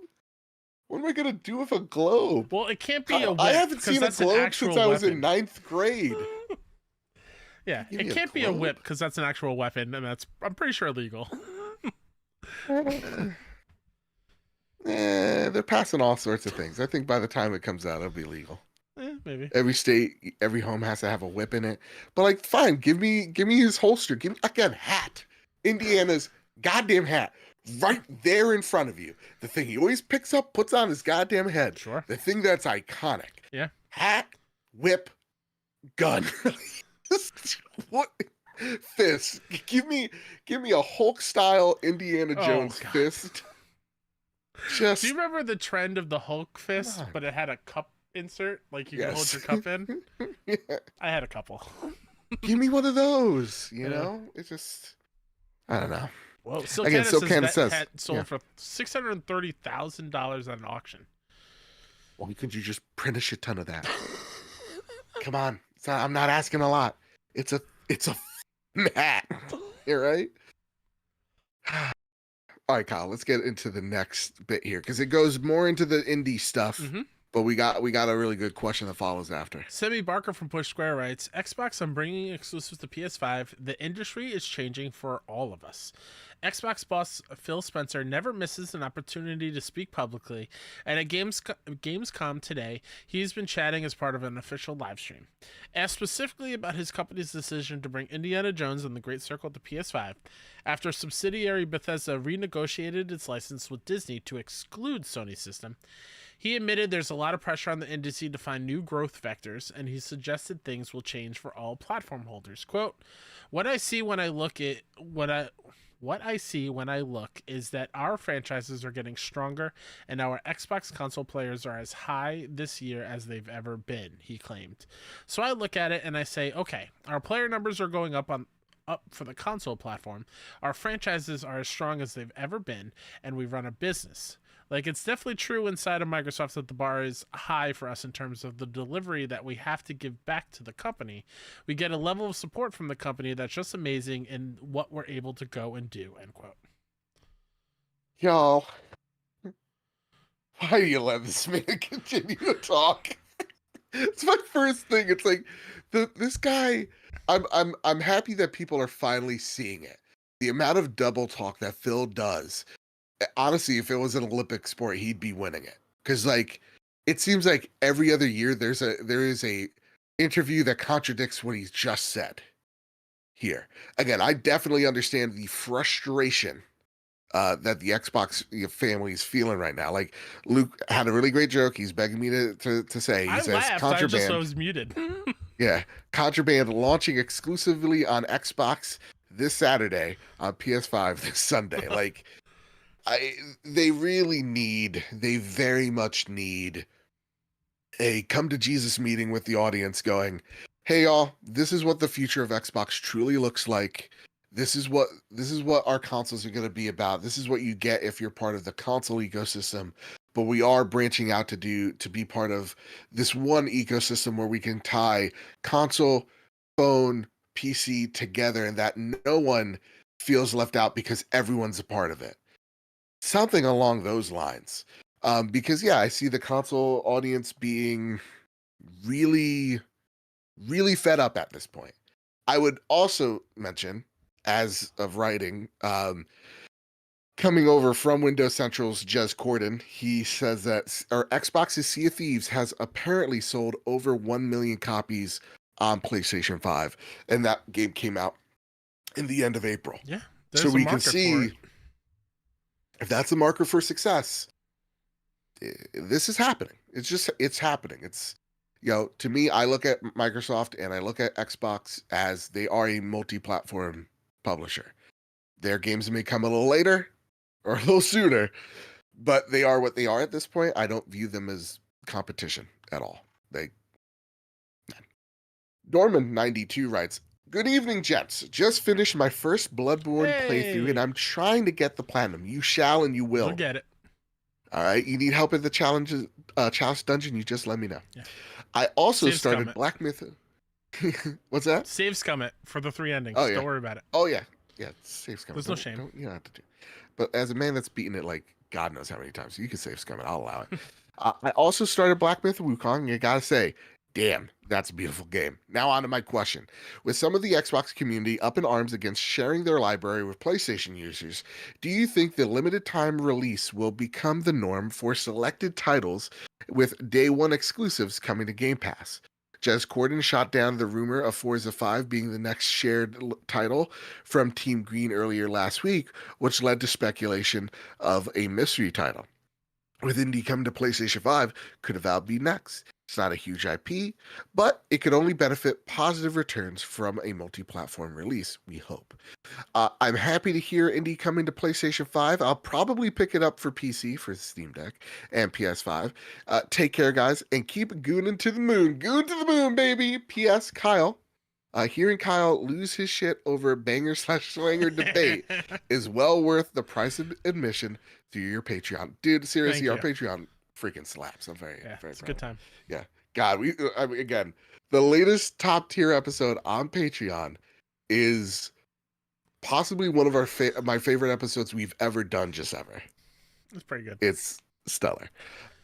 Speaker 1: What am I gonna do with a globe?
Speaker 2: Well, it can't be a whip.
Speaker 1: I haven't seen a globe since I was in 9th grade.
Speaker 2: Yeah, it can't be a whip because that's an actual weapon, and I'm pretty sure illegal.
Speaker 1: They're passing all sorts of things. I think by the time it comes out, it'll be legal.
Speaker 2: Maybe.
Speaker 1: Every state, every home has to have a whip in it. But fine, give me his holster. Give me again hat. Indiana's goddamn hat. Right there in front of you. The thing he always picks up, puts on his goddamn head.
Speaker 2: Sure.
Speaker 1: The thing that's iconic.
Speaker 2: Yeah.
Speaker 1: Hat, whip, gun. What? Fist. Give me a Hulk style Indiana Jones fist.
Speaker 2: Do you remember the trend of the Hulk fist, but it had a cup insert? Like you can hold your cup in?
Speaker 1: Yeah.
Speaker 2: I had a couple.
Speaker 1: Give me one of those. You know? It's just, I don't know.
Speaker 2: Well, Still Canada says sold for $630,000 at an auction.
Speaker 1: Well, could you just print a shit ton of that? Come on. I'm not asking a lot. It's a hat. You're right? All right, Kyle, let's get into the next bit here because it goes more into the indie stuff. Mm-hmm. But we got a really good question that follows after.
Speaker 2: Semi Barker from Push Square writes, Xbox, I'm bringing exclusives to PS5. The industry is changing for all of us. Xbox boss Phil Spencer never misses an opportunity to speak publicly, and at Gamescom today, he's been chatting as part of an official live stream. Asked specifically about his company's decision to bring Indiana Jones and the Great Circle to PS5, after subsidiary Bethesda renegotiated its license with Disney to exclude Sony's system, he admitted there's a lot of pressure on the industry to find new growth vectors, and he suggested things will change for all platform holders. Quote, what I see when I look is that our franchises are getting stronger and our Xbox console players are as high this year as they've ever been, he claimed. So I look at it and I say, okay, our player numbers are going up for the console platform. Our franchises are as strong as they've ever been, and we run a business. Like, it's definitely true inside of Microsoft that the bar is high for us in terms of the delivery that we have to give back to the company. We get a level of support from the company that's just amazing in what we're able to go and do, end quote.
Speaker 1: Y'all, why do you let this man continue to talk? It's my first thing. It's like, this guy, I'm happy that people are finally seeing it. The amount of double talk that Phil does. Honestly, if it was an Olympic sport, he'd be winning it. Because it seems like every other year there is a interview that contradicts what he's just said. Here, again, I definitely understand the frustration that the Xbox family is feeling right now. Like Luke had a really great joke. He's begging me to say. He says
Speaker 2: laughed.
Speaker 1: Contraband.
Speaker 2: I was muted.
Speaker 1: Yeah, Contraband launching exclusively on Xbox this Saturday, on PS5 this Sunday. Like. They very much need a come to Jesus meeting with the audience going, hey y'all, this is what the future of Xbox truly looks like. This is what our consoles are going to be about. This is what you get if you're part of the console ecosystem. But we are branching out to be part of this one ecosystem where we can tie console, phone, PC together and that no one feels left out because everyone's a part of it. Something along those lines. Because, yeah, I see the console audience being really, really fed up at this point. I would also mention, as of writing, Coming over from Windows Central's Jez Corden, he says that Xbox's Sea of Thieves has apparently sold over 1 million copies on PlayStation 5, and that game came out in the end of April.
Speaker 2: Yeah,
Speaker 1: so we can see if that's a marker for success. This is happening. It's happening. It's, to me, I look at Microsoft and I look at Xbox as they are a multi-platform publisher. Their games may come a little later or a little sooner, but they are what they are at this point. I don't view them as competition at all. Dorman92 writes, "Good evening, gents. Just finished my first Bloodborne playthrough, and I'm trying to get the platinum. You shall and you will.
Speaker 2: You'll get it.
Speaker 1: All right. You need help at the challenge dungeon, you just let me know." Yeah. I also started Black Myth. What's that?
Speaker 2: Save scum it for the 3 endings.
Speaker 1: Oh, yeah.
Speaker 2: Don't worry about it.
Speaker 1: Oh, yeah. Yeah, save scum.
Speaker 2: There's no shame.
Speaker 1: You don't have to do. But as a man that's beaten it like God knows how many times, you can save scum it. I'll allow it. I also started Black Myth Wukong, and I gotta say, damn, that's a beautiful game. Now on to my question. With some of the Xbox community up in arms against sharing their library with PlayStation users, do you think the limited time release will become the norm for selected titles with day one exclusives coming to Game Pass? Jez Corden shot down the rumor of Forza 5 being the next shared title from Team Green earlier last week, which led to speculation of a mystery title. With indie coming to PlayStation 5, could Avowed be next? It's not a huge IP, but it could only benefit positive returns from a multi-platform release, we hope. I'm happy to hear indie coming to PlayStation 5. I'll probably pick it up for PC, for Steam Deck, and PS5. Take care, guys, and keep gooning to the moon. Goon to the moon, baby! P.S. Kyle. Hearing Kyle lose his shit over banger/swanger debate is well worth the price of admission through your Patreon. Dude, seriously, our Patreon freaking slaps. I'm very
Speaker 2: it's
Speaker 1: proud.
Speaker 2: A good time.
Speaker 1: Yeah. God, again, the latest top tier episode on Patreon is possibly one of my favorite episodes we've ever done, just ever.
Speaker 2: It's pretty good.
Speaker 1: It's stellar.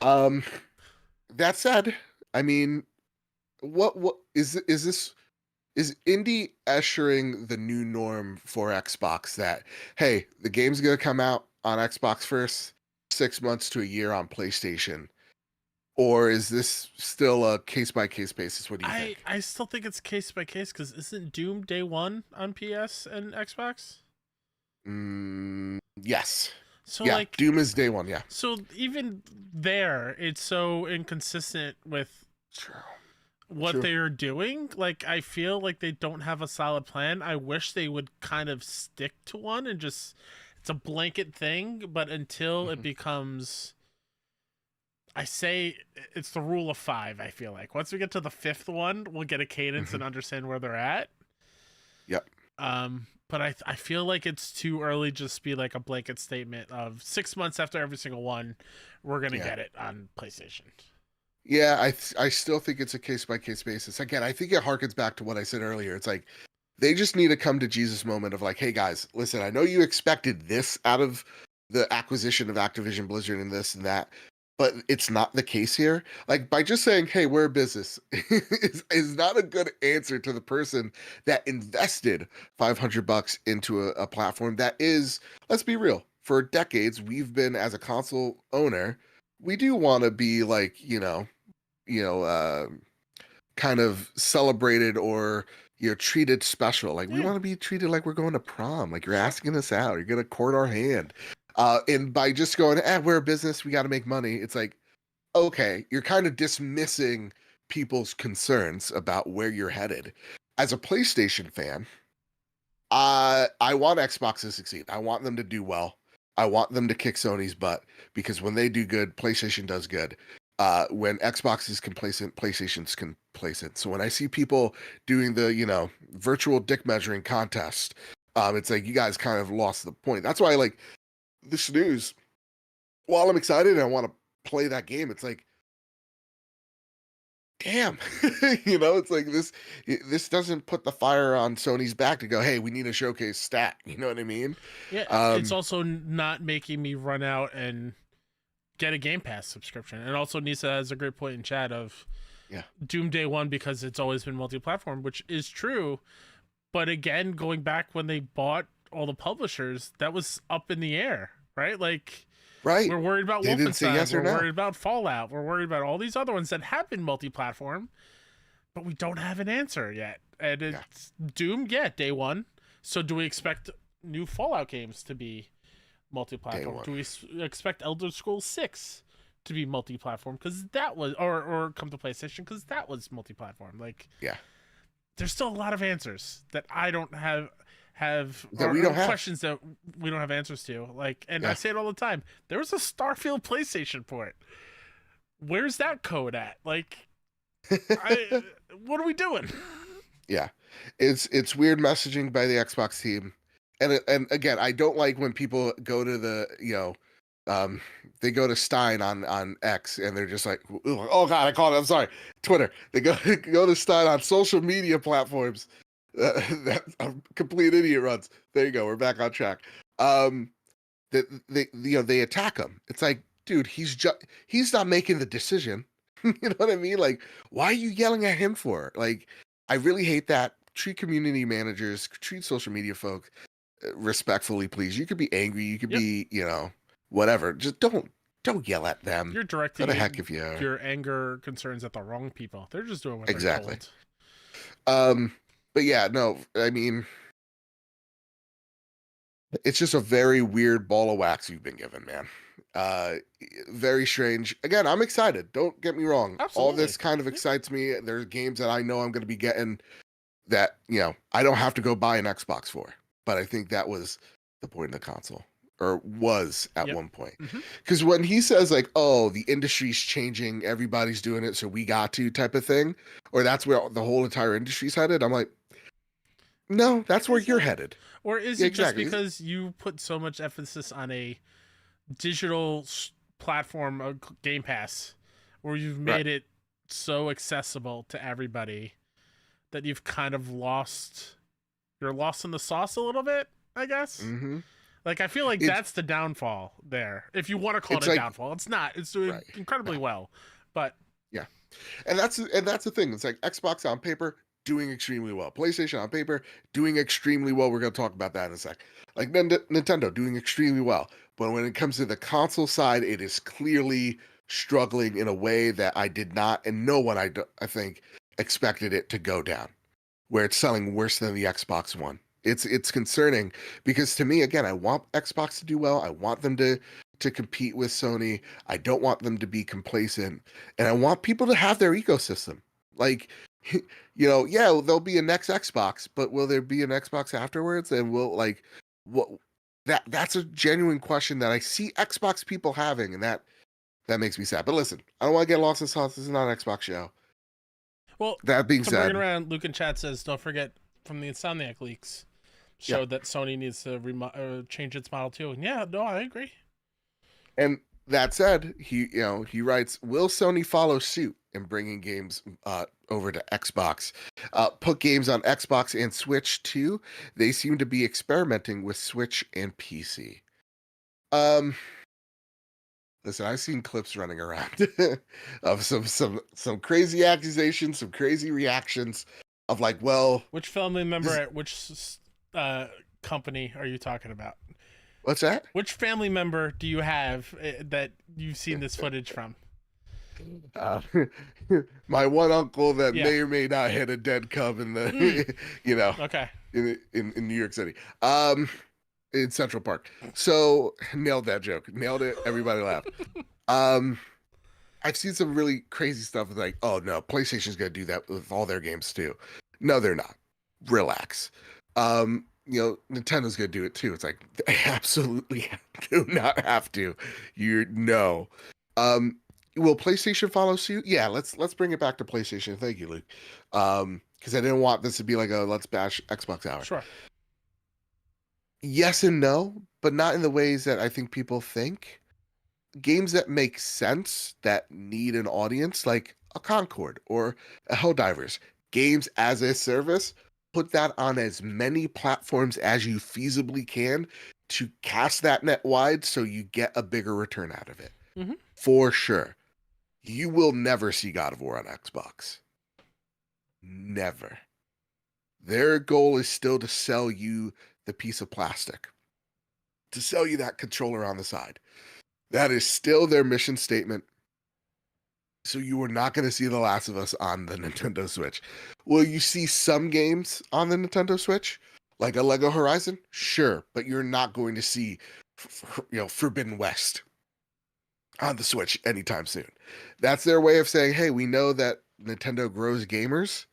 Speaker 1: That said, I mean, what is this? Is indie ushering the new norm for Xbox that, hey, the game's going to come out on Xbox first, 6 months to a year on PlayStation? Or is this still a case-by-case basis? What do you think?
Speaker 2: I still think it's case-by-case, because isn't Doom day one on PS and Xbox?
Speaker 1: Yes.
Speaker 2: So
Speaker 1: yeah, Doom is day one, yeah.
Speaker 2: So even there, it's so inconsistent with... what they're doing. Like, I feel like they don't have a solid plan. I wish they would kind of stick to one and just, it's a blanket thing, but until it becomes, I say it's the rule of 5. I feel like once we get to the 5th one, we'll get a cadence and understand where they're at.
Speaker 1: Yep.
Speaker 2: But I feel like it's too early just to be like a blanket statement of 6 months after every single one, we're going to get it on PlayStation.
Speaker 1: Yeah, I still think it's a case-by-case basis. Again, I think it harkens back to what I said earlier. It's like, they just need a come-to-Jesus moment of like, hey, guys, listen, I know you expected this out of the acquisition of Activision Blizzard and this and that, but it's not the case here. Like, by just saying, hey, we're a business is not a good answer to the person that invested $500 into a platform that is, let's be real, for decades, we've been, as a console owner, we do want to be like, kind of celebrated or, treated special. Like, we want to be treated like we're going to prom. Like, you're asking us out. You're going to court our hand. And by just going, we're a business, we got to make money. It's like, okay, you're kind of dismissing people's concerns about where you're headed. As a PlayStation fan, I want Xbox to succeed. I want them to do well. I want them to kick Sony's butt, because when they do good, PlayStation does good. When Xbox is complacent, PlayStation's complacent. So when I see people doing the, virtual dick measuring contest, it's like, you guys kind of lost the point. That's why, like, this news, while I'm excited and I want to play that game, it's like, damn, it's like this doesn't put the fire on Sony's back to go, hey, we need a showcase stat. You know what I mean?
Speaker 2: Yeah. It's also not making me run out and get a Game Pass subscription. And also Nisa has a great point in chat of Doom day one, because it's always been multi-platform, which is true. But again, going back when they bought all the publishers, that was up in the air. right? Like,
Speaker 1: Right.
Speaker 2: we're worried about
Speaker 1: They didn't say
Speaker 2: Wolfenstein.
Speaker 1: yes or
Speaker 2: We're
Speaker 1: no.
Speaker 2: worried about Fallout. We're worried about all these other ones that have been multi-platform, but we don't have an answer yet. And it's Doom, day one. So do we expect new Fallout games to be multi-platform? Do we expect Elder Scrolls 6 to be multi-platform? Because that was, or come to PlayStation because that was multi-platform. Like, there's still a lot of answers that I don't have
Speaker 1: that we don't have,
Speaker 2: questions that we don't have answers to. Like, and I say it all the time. There was a Starfield PlayStation port. Where's that code at? Like, what are we doing?
Speaker 1: Yeah, it's weird messaging by the Xbox team, and again, I don't like when people go to the they go to Stein on X and they're just like, oh god, I called it. I'm sorry, Twitter. They go to Stein on social media platforms. That a complete idiot runs. There you go. We're back on track. They attack him. It's like, dude, he's not making the decision. You know what I mean? Like, why are you yelling at him for? Like, I really hate that. Treat community managers, treat social media folks respectfully, please. You could be angry. You could be, whatever. Just don't yell at them.
Speaker 2: You're directing
Speaker 1: the heck if you
Speaker 2: your anger concerns at the wrong people. They're just doing what
Speaker 1: exactly.
Speaker 2: they're told.
Speaker 1: But yeah, no, I mean, it's just a very weird ball of wax you've been given, man. Very strange. Again, I'm excited. Don't get me wrong.
Speaker 2: Absolutely.
Speaker 1: All this kind of excites me. There's games that I know I'm going to be getting that, I don't have to go buy an Xbox for. But I think that was the point of the console, or was at one point. Because when he says like, oh, the industry's changing, everybody's doing it, so we got to type of thing, or that's where the whole entire industry's headed, I'm like, no, that's where you're headed.
Speaker 2: Or is it just because you put so much emphasis on a digital platform, Game Pass, where you've made it so accessible to everybody that you've kind of you're lost in the sauce a little bit, I guess? Like, I feel like that's the downfall there. If you want to call it a downfall. It's not. It's doing incredibly well. But
Speaker 1: yeah. And that's the thing. It's like Xbox on paper doing extremely well. PlayStation on paper doing extremely well. We're going to talk about that in a sec. Like Nintendo doing extremely well. But when it comes to the console side, it is clearly struggling in a way that I did not, and no one I think expected it to go down, where it's selling worse than the Xbox One. It's concerning because, to me, again, I want Xbox to do well. I want them to compete with Sony. I don't want them to be complacent, and I want people to have their ecosystem. Like, there'll be a next Xbox, but will there be an Xbox afterwards? And that's a genuine question that I see Xbox people having, and that makes me sad. But listen, I don't want to get lost in sauce. This is not an Xbox show.
Speaker 2: Well,
Speaker 1: that being said,
Speaker 2: bringing around, Luke in chat says, don't forget from the Insomniac leaks showed that Sony needs to change its model too. And I agree.
Speaker 1: And that said, he writes, will Sony follow suit in bringing games over to Xbox? Put games on Xbox and Switch too. They seem to be experimenting with Switch and PC. Listen, I've seen clips running around of some crazy accusations, some crazy reactions of like, well,
Speaker 2: which family member at which company are you talking about?
Speaker 1: What's that?
Speaker 2: Which family member do you have that you've seen this footage from?
Speaker 1: My one uncle that may or may not hit a dead cub in the,
Speaker 2: okay,
Speaker 1: in New York City, in Central Park. So nailed that joke, nailed it. Everybody laughed. I've seen some really crazy stuff like, oh no, PlayStation's gonna do that with all their games too. No, they're not. Relax. Nintendo's gonna do it too. It's like, they absolutely do not have to. Will PlayStation follow suit? Yeah, let's bring it back to PlayStation. Thank you, Luke. Because I didn't want this to be like a let's bash Xbox hour.
Speaker 2: Sure.
Speaker 1: Yes and no, but not in the ways that I think people think. Games that make sense, that need an audience, like a Concord or a Helldivers. Games as a service, put that on as many platforms as you feasibly can to cast that net wide so you get a bigger return out of it. For sure. You will never see God of War on Xbox. Never. Their goal is still to sell you the piece of plastic. to sell you that controller on the side. That is still their mission statement. So you are not going to see The Last of Us on the Nintendo Switch. Will you see some games on the Nintendo Switch? Like a Lego Horizon? Sure, but you're not going to see, Forbidden West on the Switch anytime soon. That's their way of saying, hey, we know that Nintendo grows gamers.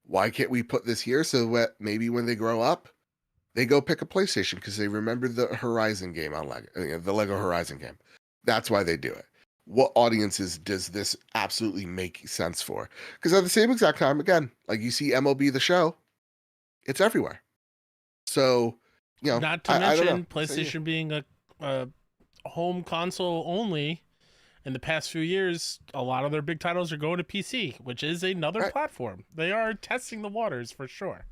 Speaker 1: Why can't we put this here so that maybe when they grow up, they go pick a PlayStation because they remember the Horizon game on Lego, the Lego Horizon game. That's why they do it. What audiences does this absolutely make sense for? Because at the same exact time, again, like you see MLB The Show, it's everywhere. So,
Speaker 2: not to mention PlayStation being a home console only. In the past few years, a lot of their big titles are going to PC, which is another platform. They are testing the waters for sure.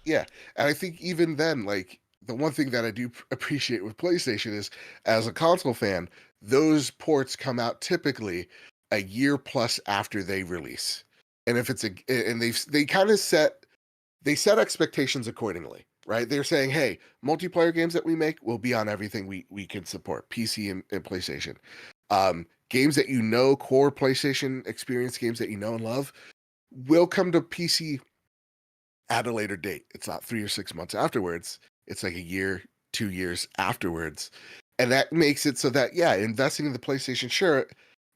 Speaker 1: Yeah, and I think even then, like, the one thing that I do appreciate with PlayStation is, as a console fan, those ports come out typically a year plus after they release. And if it's they kind of set expectations accordingly, right? They're saying, hey, multiplayer games that we make will be on everything we can support, PC and PlayStation. Games that core PlayStation experience games that and love, will come to PC at a later date. It's not 3 or 6 months afterwards. It's like a year, 2 years afterwards. And that makes it so that, investing in the PlayStation, sure,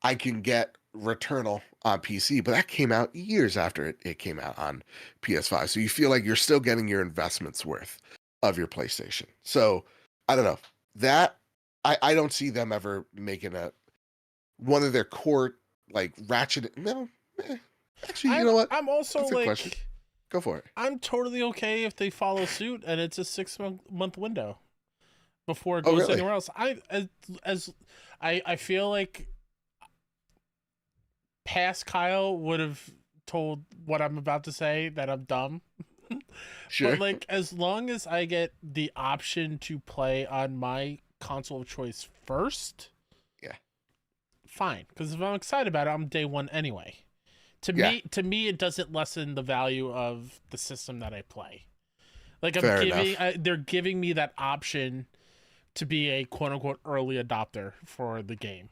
Speaker 1: I can get Returnal on PC, but that came out years after it came out on PS5. So you feel like you're still getting your investment's worth of your PlayStation. So I don't know. That I don't see them ever making one of their core, like, ratchet. No, actually, you know what?
Speaker 2: I'm also
Speaker 1: like, question. Go for it.
Speaker 2: I'm totally okay if they follow suit and it's a 6-month window before it goes anywhere else. I feel like past Kyle would have told what I'm about to say that I'm dumb.
Speaker 1: Sure.
Speaker 2: But like, as long as I get the option to play on my console of choice first, fine. Because if I'm excited about it, I'm day one anyway. To me, it doesn't lessen the value of the system that I play. Like, they're giving me that option to be a quote unquote early adopter for the game.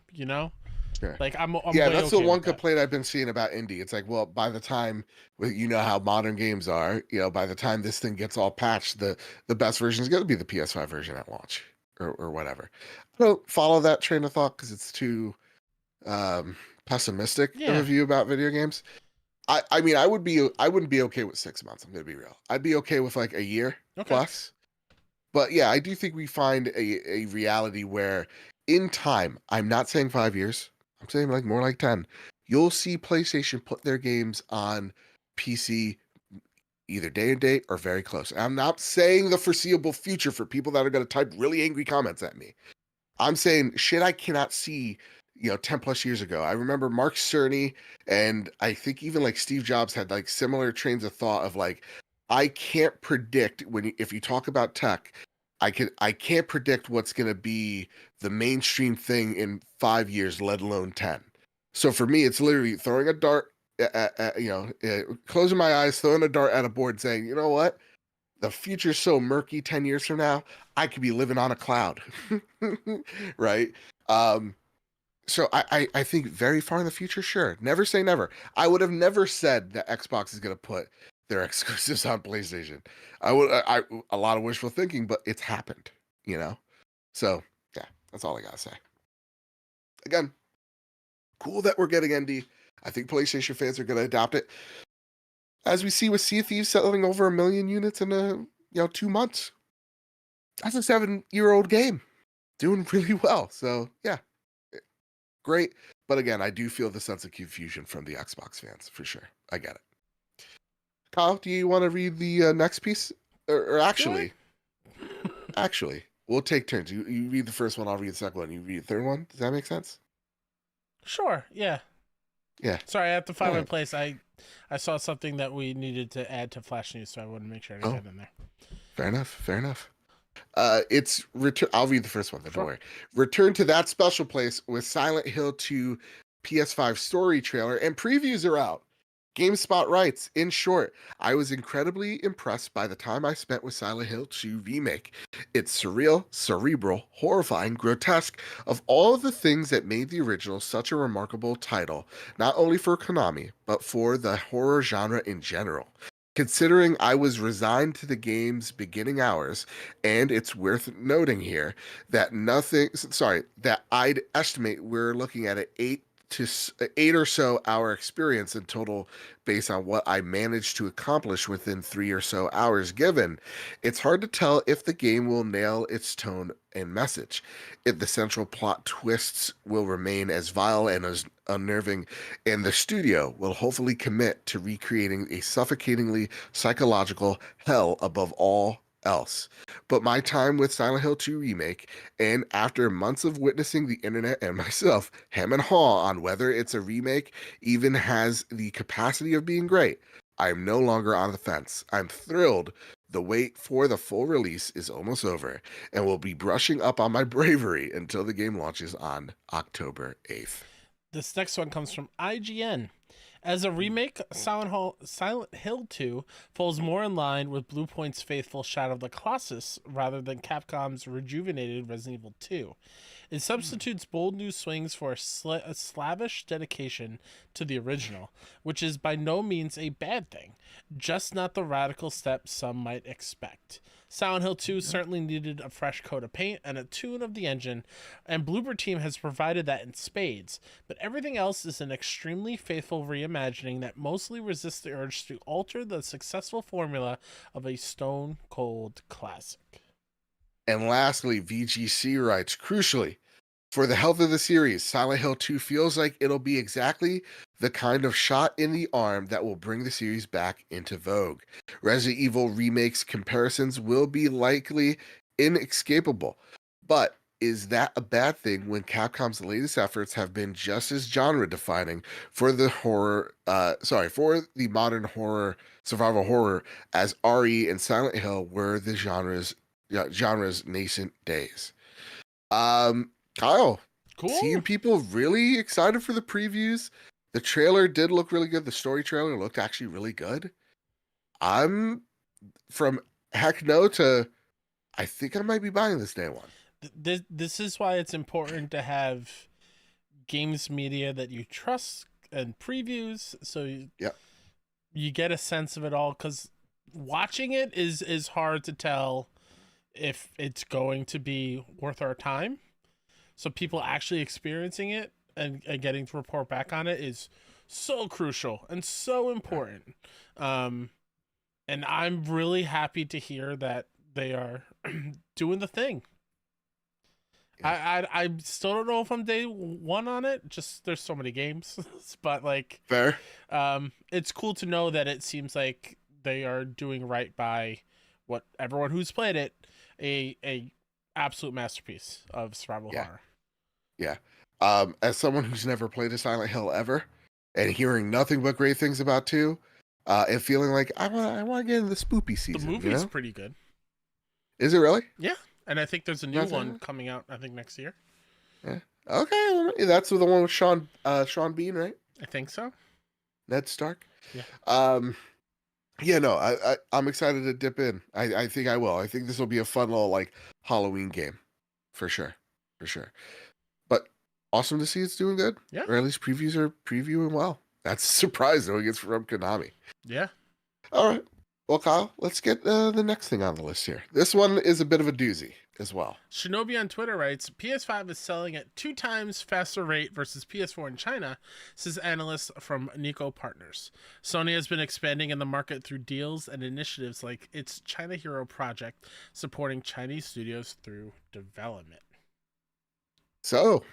Speaker 1: Sure.
Speaker 2: Like, I'm
Speaker 1: that's the one complaint I've been seeing about indie. It's like, well, by the time how modern games are, by the time this thing gets all patched, the best version is going to be the PS5 version at launch or whatever. I don't follow that train of thought because it's too pessimistic of a view about video games. I mean, I wouldn't be okay with 6 months. I'm gonna be real. I'd be okay with like a year plus. But yeah, I do think we find a reality where in time, I'm not saying 5 years, I'm saying like more like 10, you'll see PlayStation put their games on PC either day and date or very close. I'm not saying the foreseeable future for people that are going to type really angry comments at me. I'm saying shit I cannot see 10 plus years ago. I remember Mark Cerny and I think even like Steve Jobs had like similar trains of thought of like, I can't predict if you talk about tech, I can't predict what's going to be the mainstream thing in 5 years, let alone 10. So for me, it's literally throwing a dart, closing my eyes, throwing a dart at a board saying, you know what? The future's so murky 10 years from now, I could be living on a cloud. Right? So I think very far in the future, sure. Never say never. I would have never said that Xbox is going to put their exclusives on PlayStation. A lot of wishful thinking, but it's happened, So yeah, that's all I gotta say. Again, cool that we're getting ND. I think PlayStation fans are going to adopt it, as we see with Sea of Thieves selling over 1 million units in 2 months. That's a 7-year-old game doing really well. So yeah. Great, but again, I do feel the sense of confusion from the Xbox fans for sure. I get it. Kyle, do you want to read the next piece, or actually, we'll take turns. You read the first one, I'll read the second one. You read the third one. Does that make sense?
Speaker 2: Sure. Yeah.
Speaker 1: Yeah.
Speaker 2: Sorry, I have to find my place. I saw something that we needed to add to Flash News, so I wanted to make sure I got it in there.
Speaker 1: Fair enough. It's return. I'll read the first one. Don't worry. Return to that special place with Silent Hill 2 PS5 story trailer and previews are out. GameSpot writes, in short, I was incredibly impressed by the time I spent with Silent Hill 2 Remake. It's surreal, cerebral, horrifying, grotesque, of all of the things that made the original such a remarkable title, not only for Konami, but for the horror genre in general. Considering I was resigned to the game's beginning hours, and it's worth noting here that I'd estimate we're looking at an 8 or so hour experience in total based on what I managed to accomplish within 3 or so hours given. It's hard to tell if the game will nail its tone and message, if the central plot twists will remain as vile and as unnerving, and the studio will hopefully commit to recreating a suffocatingly psychological hell above all else. But my time with Silent Hill 2 Remake, and after months of witnessing the internet and myself hem and haw on whether it's a remake even has the capacity of being great, I'm no longer on the fence. I'm thrilled. The wait for the full release is almost over, and will be brushing up on my bravery until the game launches on October 8th.
Speaker 2: This next one comes from IGN. As a remake, Silent Hill 2 falls more in line with Bluepoint's faithful Shadow of the Colossus rather than Capcom's rejuvenated Resident Evil 2. It substitutes bold new swings for a slavish dedication to the original, which is by no means a bad thing, just not the radical step some might expect. Silent Hill 2 certainly needed a fresh coat of paint and a tune of the engine, and Bloober Team has provided that in spades, but everything else is an extremely faithful reimagining that mostly resists the urge to alter the successful formula of a stone-cold classic.
Speaker 1: And lastly, VGC writes, crucially, for the health of the series, Silent Hill 2 feels like it'll be exactly the kind of shot in the arm that will bring the series back into vogue. Resident Evil Remake's comparisons will be likely inescapable, but is that a bad thing when Capcom's latest efforts have been just as genre-defining for the modern horror, survival horror, as RE and Silent Hill were the genre's nascent days? Kyle,
Speaker 2: Cool.
Speaker 1: seeing people really excited for the previews. The trailer did look really good. The story trailer looked actually really good. I'm from heck no to I think I might be buying this day one.
Speaker 2: This is why it's important to have games media that you trust and previews, so you get a sense of it all, because watching it is hard to tell if it's going to be worth our time. So people actually experiencing it and getting to report back on it is so crucial and so important. And I'm really happy to hear that they are doing the thing. Yeah. I still don't know if I'm day one on it. Just there's so many games, but like
Speaker 1: fair.
Speaker 2: It's cool to know that it seems like they are doing right by what everyone who's played it, a absolute masterpiece of survival horror.
Speaker 1: Yeah. As someone who's never played a Silent Hill ever, and hearing nothing but great things about 2, and feeling like I want to get into the spoopy season.
Speaker 2: The movie's pretty good.
Speaker 1: Is it really?
Speaker 2: Yeah, and I think there's a new one coming out. I think next year.
Speaker 1: Yeah. Okay, that's the one with Sean Bean, right?
Speaker 2: I think so.
Speaker 1: Ned Stark.
Speaker 2: Yeah.
Speaker 1: Yeah, no, I'm excited to dip in. I think I will. I think this will be a fun little like Halloween game, for sure. But awesome to see it's doing good.
Speaker 2: Yeah.
Speaker 1: Or at least previews are previewing well. That's a surprise knowing it's from Konami.
Speaker 2: Yeah.
Speaker 1: All right. Well, Kyle, let's get the next thing on the list here. This one is a bit of a doozy as well.
Speaker 2: Shinobi on Twitter writes, PS5 is selling at 2 times faster rate versus PS4 in China, says analyst from Nico Partners. Sony has been expanding in the market through deals and initiatives like its China Hero project, supporting Chinese studios through development.
Speaker 1: So,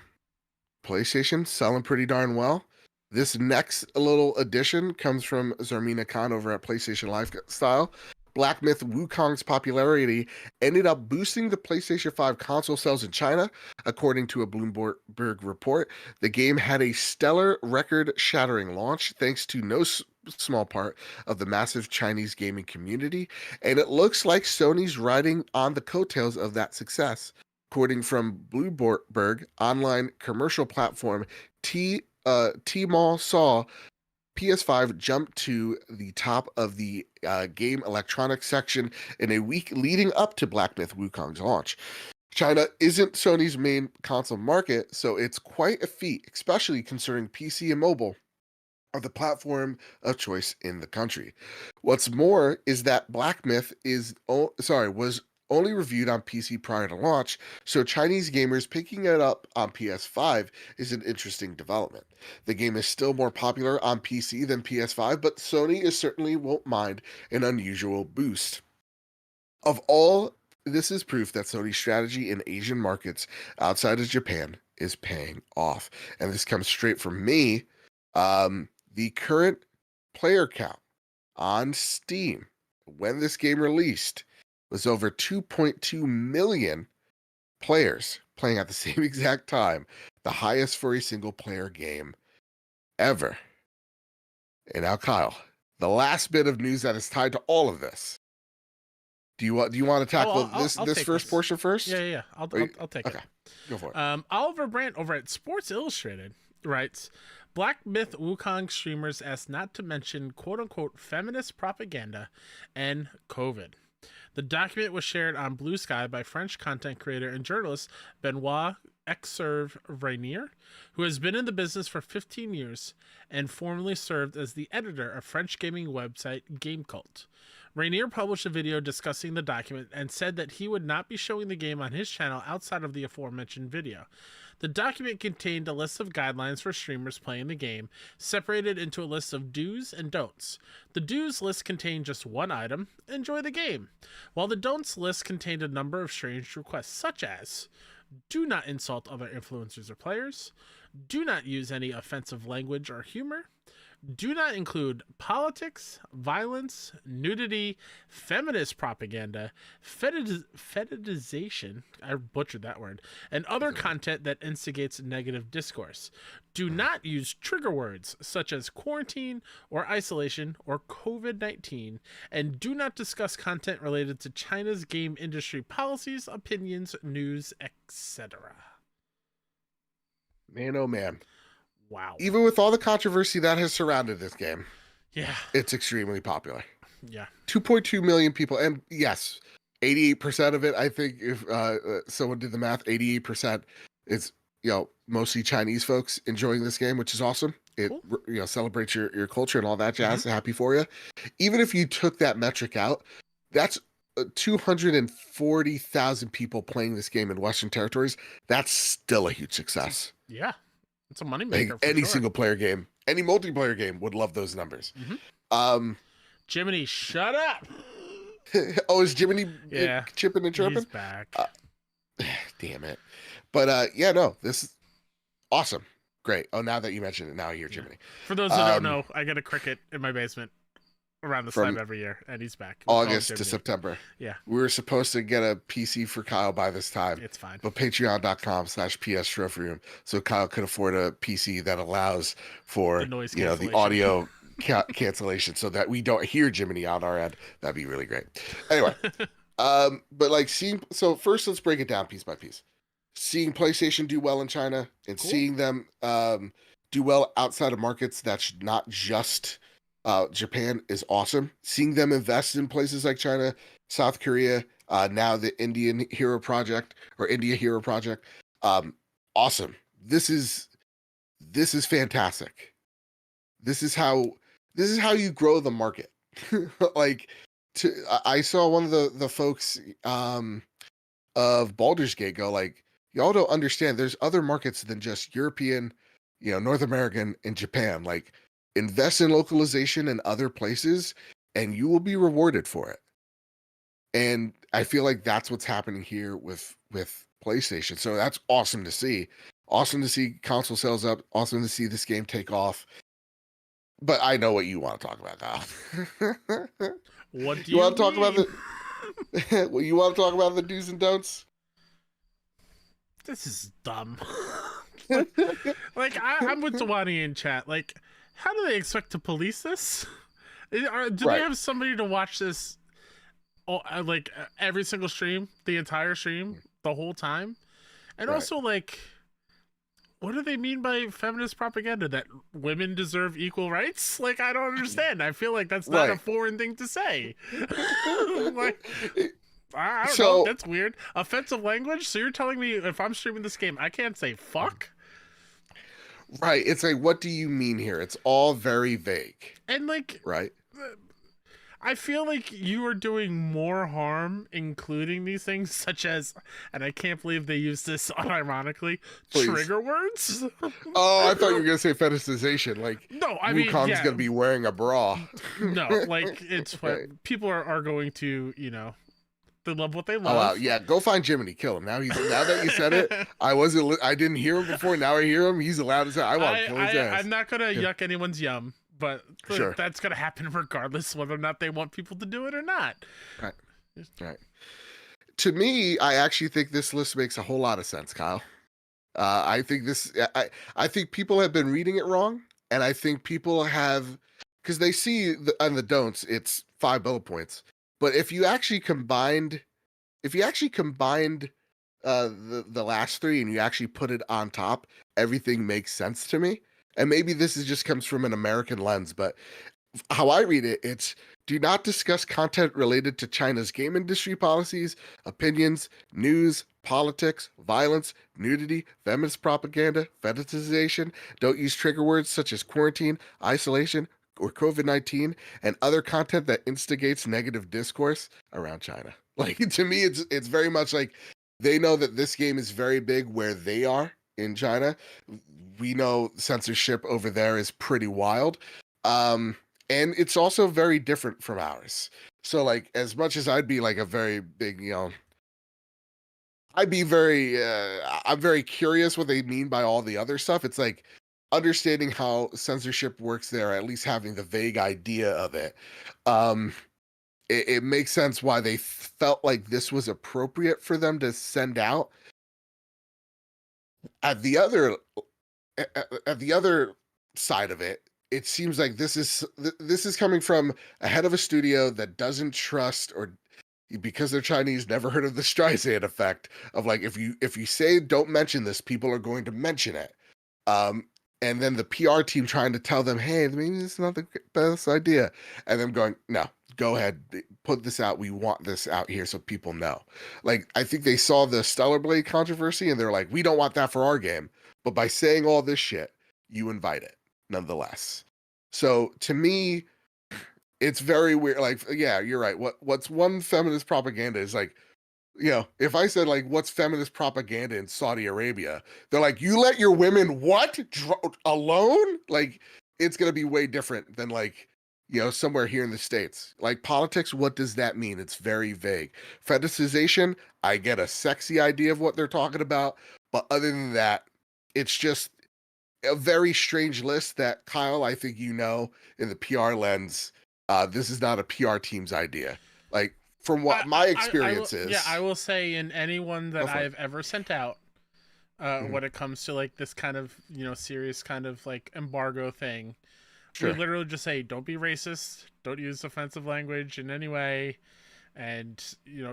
Speaker 1: PlayStation selling pretty darn well. This next little addition comes from Zarmina Khan over at PlayStation Lifestyle. Black Myth Wukong's popularity ended up boosting the PlayStation 5 console sales in China, according to a Bloomberg report. The game had a stellar record-shattering launch, thanks to no small part of the massive Chinese gaming community, and it looks like Sony's riding on the coattails of that success. According from Bloomberg, online commercial platform Tmall saw PS5 jumped to the top of the game electronics section in a week leading up to Black Myth Wukong's launch. China isn't Sony's main console market, so it's quite a feat, especially considering PC and mobile are the platform of choice in the country. What's more is that Black Myth was only reviewed on PC prior to launch, so Chinese gamers picking it up on PS5 is an interesting development. The game is still more popular on PC than PS5, but Sony certainly won't mind an unusual boost. This is proof that Sony's strategy in Asian markets outside of Japan is paying off. And this comes straight from me. The current player count on Steam when this game released was over 2.2 million players playing at the same exact time, the highest for a single player game ever. And now, Kyle, the last bit of news that is tied to all of this. Do you want to tackle this first portion first?
Speaker 2: Yeah. I'll take it.
Speaker 1: Okay, go for it.
Speaker 2: Oliver Brandt over at Sports Illustrated writes, Black Myth Wukong streamers asked not to mention quote-unquote feminist propaganda and COVID. The document was shared on Blue Sky by French content creator and journalist Benoit Exerve Rainier, who has been in the business for 15 years and formerly served as the editor of French gaming website GameCult. Rainier published a video discussing the document and said that he would not be showing the game on his channel outside of the aforementioned video. The document contained a list of guidelines for streamers playing the game, separated into a list of do's and don'ts. The do's list contained just one item, enjoy the game, while the don'ts list contained a number of strange requests, such as do not insult other influencers or players, do not use any offensive language or humor, do not include politics, violence, nudity, feminist propaganda, fetishization, I butchered that word, and other content that instigates negative discourse. Do not use trigger words such as quarantine or isolation or COVID-19, and do not discuss content related to China's game industry policies, opinions, news, etc.
Speaker 1: Man, oh man.
Speaker 2: Wow.
Speaker 1: Even with all the controversy that has surrounded this game,
Speaker 2: yeah,
Speaker 1: it's extremely popular.
Speaker 2: Yeah.
Speaker 1: 2.2 million people. And yes, 88% of it, I think if someone did the math, 88% is, mostly Chinese folks enjoying this game, which is awesome. It, cool. Celebrates your culture and all that jazz. Mm-hmm. Happy for you. Even if you took that metric out, that's 240,000 people playing this game in Western territories. That's still a huge success.
Speaker 2: Yeah. It's a moneymaker.
Speaker 1: Like any single player game, any multiplayer game would love those numbers. Mm-hmm.
Speaker 2: Jiminy, shut up.
Speaker 1: Oh, is Jiminy chipping and chirping?
Speaker 2: He's back.
Speaker 1: Damn it. But no, this is awesome. Great. Oh, now that you mentioned it, now I hear Jiminy.
Speaker 2: For those who don't know, I get a cricket in my basement around this time every year, and he's back.
Speaker 1: August to September.
Speaker 2: Yeah.
Speaker 1: We were supposed to get a PC for Kyle by this time.
Speaker 2: It's fine.
Speaker 1: But patreon.com/PS Trophy Room, so Kyle could afford a PC that allows for the audio cancellation, so that we don't hear Jiminy on our end. That'd be really great. Anyway, but like first let's break it down piece by piece. Seeing PlayStation do well in China and seeing them do well outside of markets that's not just Japan is awesome. Seeing them invest in places like China, South Korea, now the India Hero Project, awesome. This is fantastic. This is how you grow the market. I saw one of the folks of Baldur's Gate go like, y'all don't understand. There's other markets than just European, North American and Japan. Like, invest in localization in other places and you will be rewarded for it. And I feel like that's what's happening here with PlayStation. So that's awesome to see. Awesome to see console sales up. Awesome to see this game take off. But I know what you want to talk about now.
Speaker 2: What do you want to talk about?
Speaker 1: You want to talk about the do's and don'ts?
Speaker 2: This is dumb. I'm with Dewani in chat. Like, how do they expect to police this? Do they have somebody to watch this, every single stream, the entire stream, the whole time? And also, like, what do they mean by feminist propaganda? That women deserve equal rights? Like, I don't understand. I feel like that's not a foreign thing to say. Like, I don't know. That's weird. Offensive language? So you're telling me if I'm streaming this game, I can't say fuck?
Speaker 1: Right. It's like, what do you mean here? It's all very vague.
Speaker 2: And like,
Speaker 1: right.
Speaker 2: I feel like you are doing more harm including these things, such as, and I can't believe they use this unironically, trigger words.
Speaker 1: Oh, I thought you were gonna say fetishization. Like,
Speaker 2: no, I mean,
Speaker 1: Wukong's gonna be wearing a bra.
Speaker 2: No, like it's what people are going to, you know, they love what they love.
Speaker 1: Oh, wow. Yeah, go find Jiminy, kill him. Now that you said it, I didn't hear him before. Now I hear him. He's allowed to say, I want to kill his ass.
Speaker 2: I'm not gonna yuck anyone's yum. But that's going to happen regardless whether or not they want people to do it or not.
Speaker 1: Right. To me, I actually think this list makes a whole lot of sense, Kyle. I think people have been reading it wrong. And I think people have, because they see on the don'ts, it's 5 bullet points. But if you actually combined the last 3 and you actually put it on top, everything makes sense to me. And maybe this just comes from an American lens, but how I read it, it's do not discuss content related to China's game industry policies, opinions, news, politics, violence, nudity, feminist propaganda, fetishization. Don't use trigger words such as quarantine, isolation, or COVID-19, and other content that instigates negative discourse around China. Like, to me, it's very much like they know that this game is very big where they are in China. We know censorship over there is pretty wild. And it's also very different from ours. So, like, as much as I'd be like a very big, I'm very curious what they mean by all the other stuff. It's like understanding how censorship works there, at least having the vague idea of it. It makes sense why they felt like this was appropriate for them to send out. At the other side of it, it seems like this is coming from a head of a studio that doesn't trust, or because they're Chinese, never heard of the Streisand effect of like, if you say don't mention this, people are going to mention it. And then the PR team trying to tell them, hey, maybe it's not the best idea, and them going, no, go ahead, put this out. We want this out here so people know. Like, I think they saw the Stellar Blade controversy and they're like, we don't want that for our game. But by saying all this shit, you invite it nonetheless. So to me, it's very weird. Like, yeah, you're right. What's one feminist propaganda is like, if I said like, what's feminist propaganda in Saudi Arabia? They're like, you let your women alone? Like, it's going to be way different than like, somewhere here in the States. Like politics, what does that mean? It's very vague. Fetishization, I get a sexy idea of what they're talking about. But other than that, it's just a very strange list that, Kyle, I think in the PR lens, this is not a PR team's idea. Like, from what my experience is.
Speaker 2: Yeah, I will say in anyone that I've ever sent out, when it comes to like this kind of, serious kind of like embargo thing, we literally just say, don't be racist, don't use offensive language in any way, and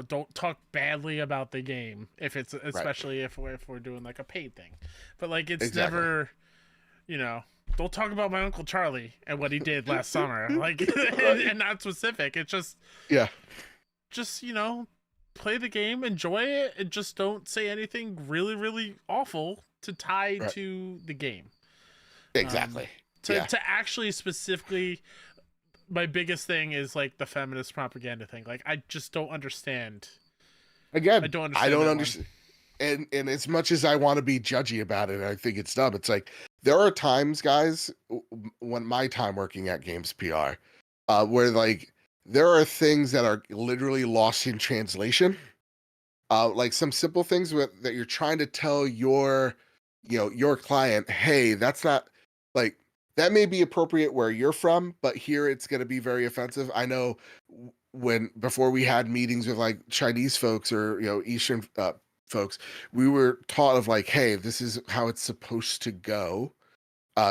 Speaker 2: don't talk badly about the game if it's, especially if we're doing like a paid thing. But like, it's never, don't talk about my Uncle Charlie and what he did last summer, like, and not specific. It's just play the game, enjoy it, and just don't say anything really, really awful to tie to the game.
Speaker 1: Exactly.
Speaker 2: To actually specifically, my biggest thing is like the feminist propaganda thing. Like, I just don't understand.
Speaker 1: Again, I don't understand. And as much as I want to be judgy about it, I think it's dumb. It's like, there are times, guys, when my time working at Games PR, where like, there are things that are literally lost in translation. Like some simple things that you're trying to tell your client, hey, that's not like, that may be appropriate where you're from, but here it's going to be very offensive. I know before we had meetings with like Chinese folks or, Eastern folks, we were taught of like, hey, this is how it's supposed to go.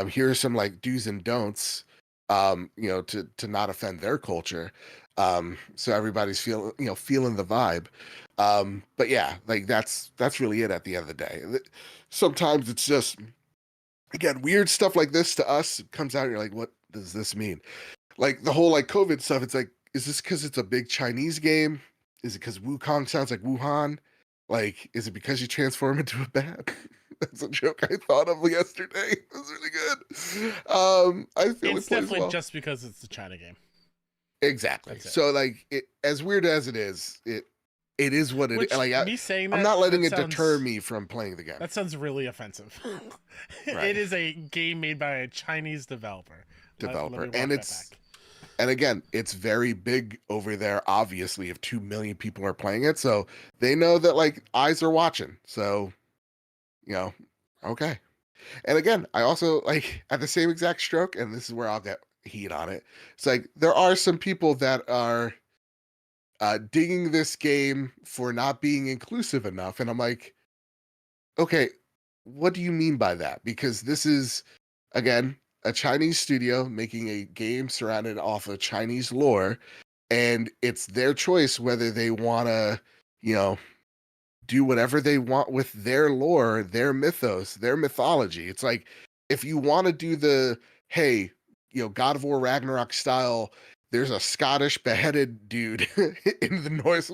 Speaker 1: Here are some like do's and don'ts, to not offend their culture. So everybody's feeling the vibe. But yeah, like that's really it at the end of the day. Sometimes it's just again, weird stuff like this to us comes out and you're like, what does this mean? Like the whole like COVID stuff, it's like, is this because it's a big Chinese game? Is it because Wukong sounds like Wuhan? Like, is it because you transform into a bat? That's a joke I thought of yesterday. It was really good. I feel
Speaker 2: it's definitely just because it's a China game.
Speaker 1: Exactly. So like, as weird as it is what it is. Like,
Speaker 2: me saying
Speaker 1: I'm not letting it deter me from playing the game.
Speaker 2: That sounds really offensive.
Speaker 1: Right.
Speaker 2: It is a game made by a Chinese developer.
Speaker 1: And again, it's very big over there, obviously, if 2 million people are playing it. So they know that, like, eyes are watching. So, okay. And again, I also, like, at the same exact stroke, and this is where I'll get heat on it. It's like, there are some people that are digging this game for not being inclusive enough. And I'm like, okay, what do you mean by that? Because this is, again, a Chinese studio making a game surrounded off of Chinese lore, and it's their choice whether they want to, do whatever they want with their lore, their mythos, their mythology. It's like, if you want to do the, hey, God of War Ragnarok style, there's a Scottish beheaded dude in the Norse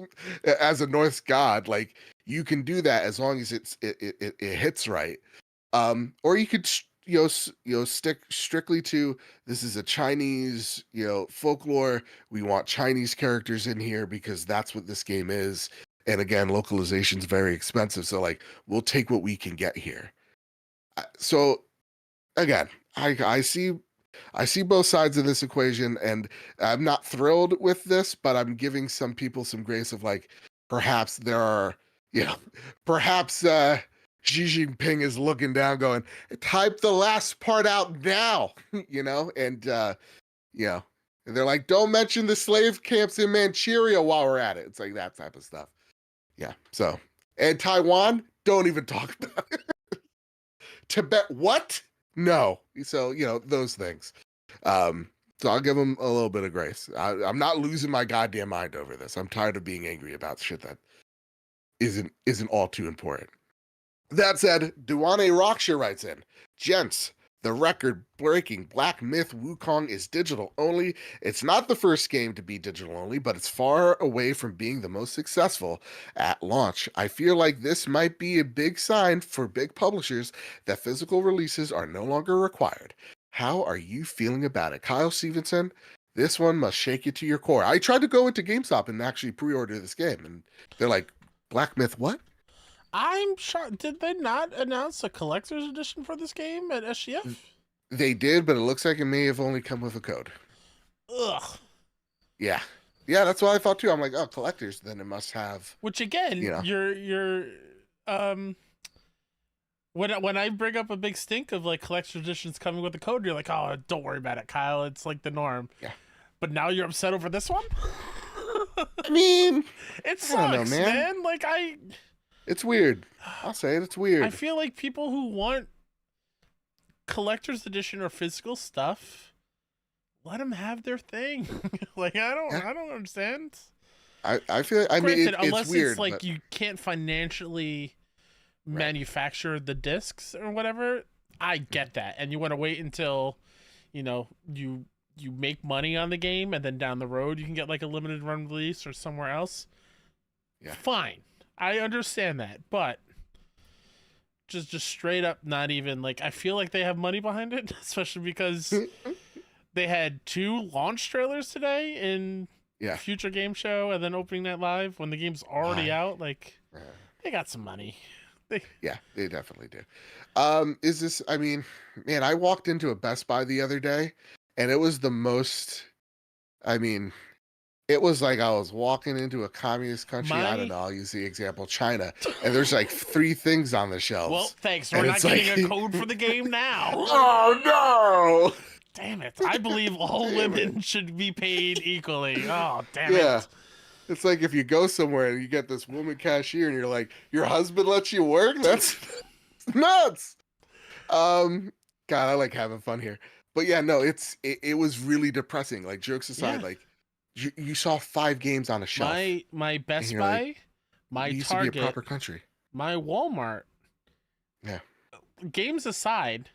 Speaker 1: as a Norse god, like, you can do that as long as it hits right. Or you could stick strictly to, this is a Chinese folklore, we want Chinese characters in here because that's what this game is, and again, localization's very expensive, so like, we'll take what we can get here. So again, I see both sides of this equation, and I'm not thrilled with this, but I'm giving some people some grace of, like, perhaps there are, perhaps Xi Jinping is looking down going, type the last part out now, and they're like, don't mention the slave camps in Manchuria while we're at it. It's like that type of stuff. Yeah. So, and Taiwan, don't even talk about it. Tibet, what? No. So, those things. So I'll give them a little bit of grace. I'm not losing my goddamn mind over this. I'm tired of being angry about shit that isn't all too important. That said, Duane Rocksha writes in, gents, the record-breaking Black Myth Wukong is digital only. It's not the first game to be digital only, but it's far away from being the most successful at launch. I feel like this might be a big sign for big publishers that physical releases are no longer required. How are you feeling about it? Kyle Stevenson, this one must shake you to your core. I tried to go into GameStop and actually pre-order this game, and they're like, Black Myth what?
Speaker 2: I'm shocked. Did they not announce a collector's edition for this game at SGF?
Speaker 1: They did, but it looks like it may have only come with a code.
Speaker 2: Ugh.
Speaker 1: Yeah, that's what I thought too. I'm like, oh, collectors, then it must have.
Speaker 2: Which again, you're when I bring up a big stink of like collector's editions coming with a code, you're like, oh, don't worry about it, Kyle. It's like the norm.
Speaker 1: Yeah.
Speaker 2: But now you're upset over this one.
Speaker 1: I mean,
Speaker 2: it sucks, man. Like
Speaker 1: It's weird. I'll say it. It's weird.
Speaker 2: I feel like people who want collector's edition or physical stuff, let them have their thing. Like, I don't understand.
Speaker 1: I feel. I mean,
Speaker 2: unless
Speaker 1: it's weird.
Speaker 2: It's like you can't financially manufacture the discs or whatever. I get that, and you want to wait until, you make money on the game, and then down the road you can get like a limited run release or somewhere else.
Speaker 1: Yeah.
Speaker 2: Fine. I understand that, but just straight up, not even like, I feel like they have money behind it, especially because they had 2 launch trailers today in Future Game Show and then Opening Night Live when the game's already out. Like, they got some money.
Speaker 1: Yeah, they definitely do. Is this? I mean, man, I walked into a Best Buy the other day, and it was the most. I mean, it was like I was walking into a communist country. I don't know. I'll use the example China, and there's like 3 things on the shelves.
Speaker 2: Well, thanks. We're not getting a code for the game now.
Speaker 1: Oh no!
Speaker 2: Damn it! I believe all women should be paid equally. Oh damn it! Yeah,
Speaker 1: it's like if you go somewhere and you get this woman cashier, and you're like, your husband lets you work. That's nuts. God, I like having fun here, but yeah, no, it was really depressing. Like, jokes aside, like. You saw 5 games on a shelf.
Speaker 2: My Best Buy,
Speaker 1: like,
Speaker 2: my
Speaker 1: used
Speaker 2: Target,
Speaker 1: to be a proper country.
Speaker 2: my Walmart.
Speaker 1: Yeah.
Speaker 2: Games aside,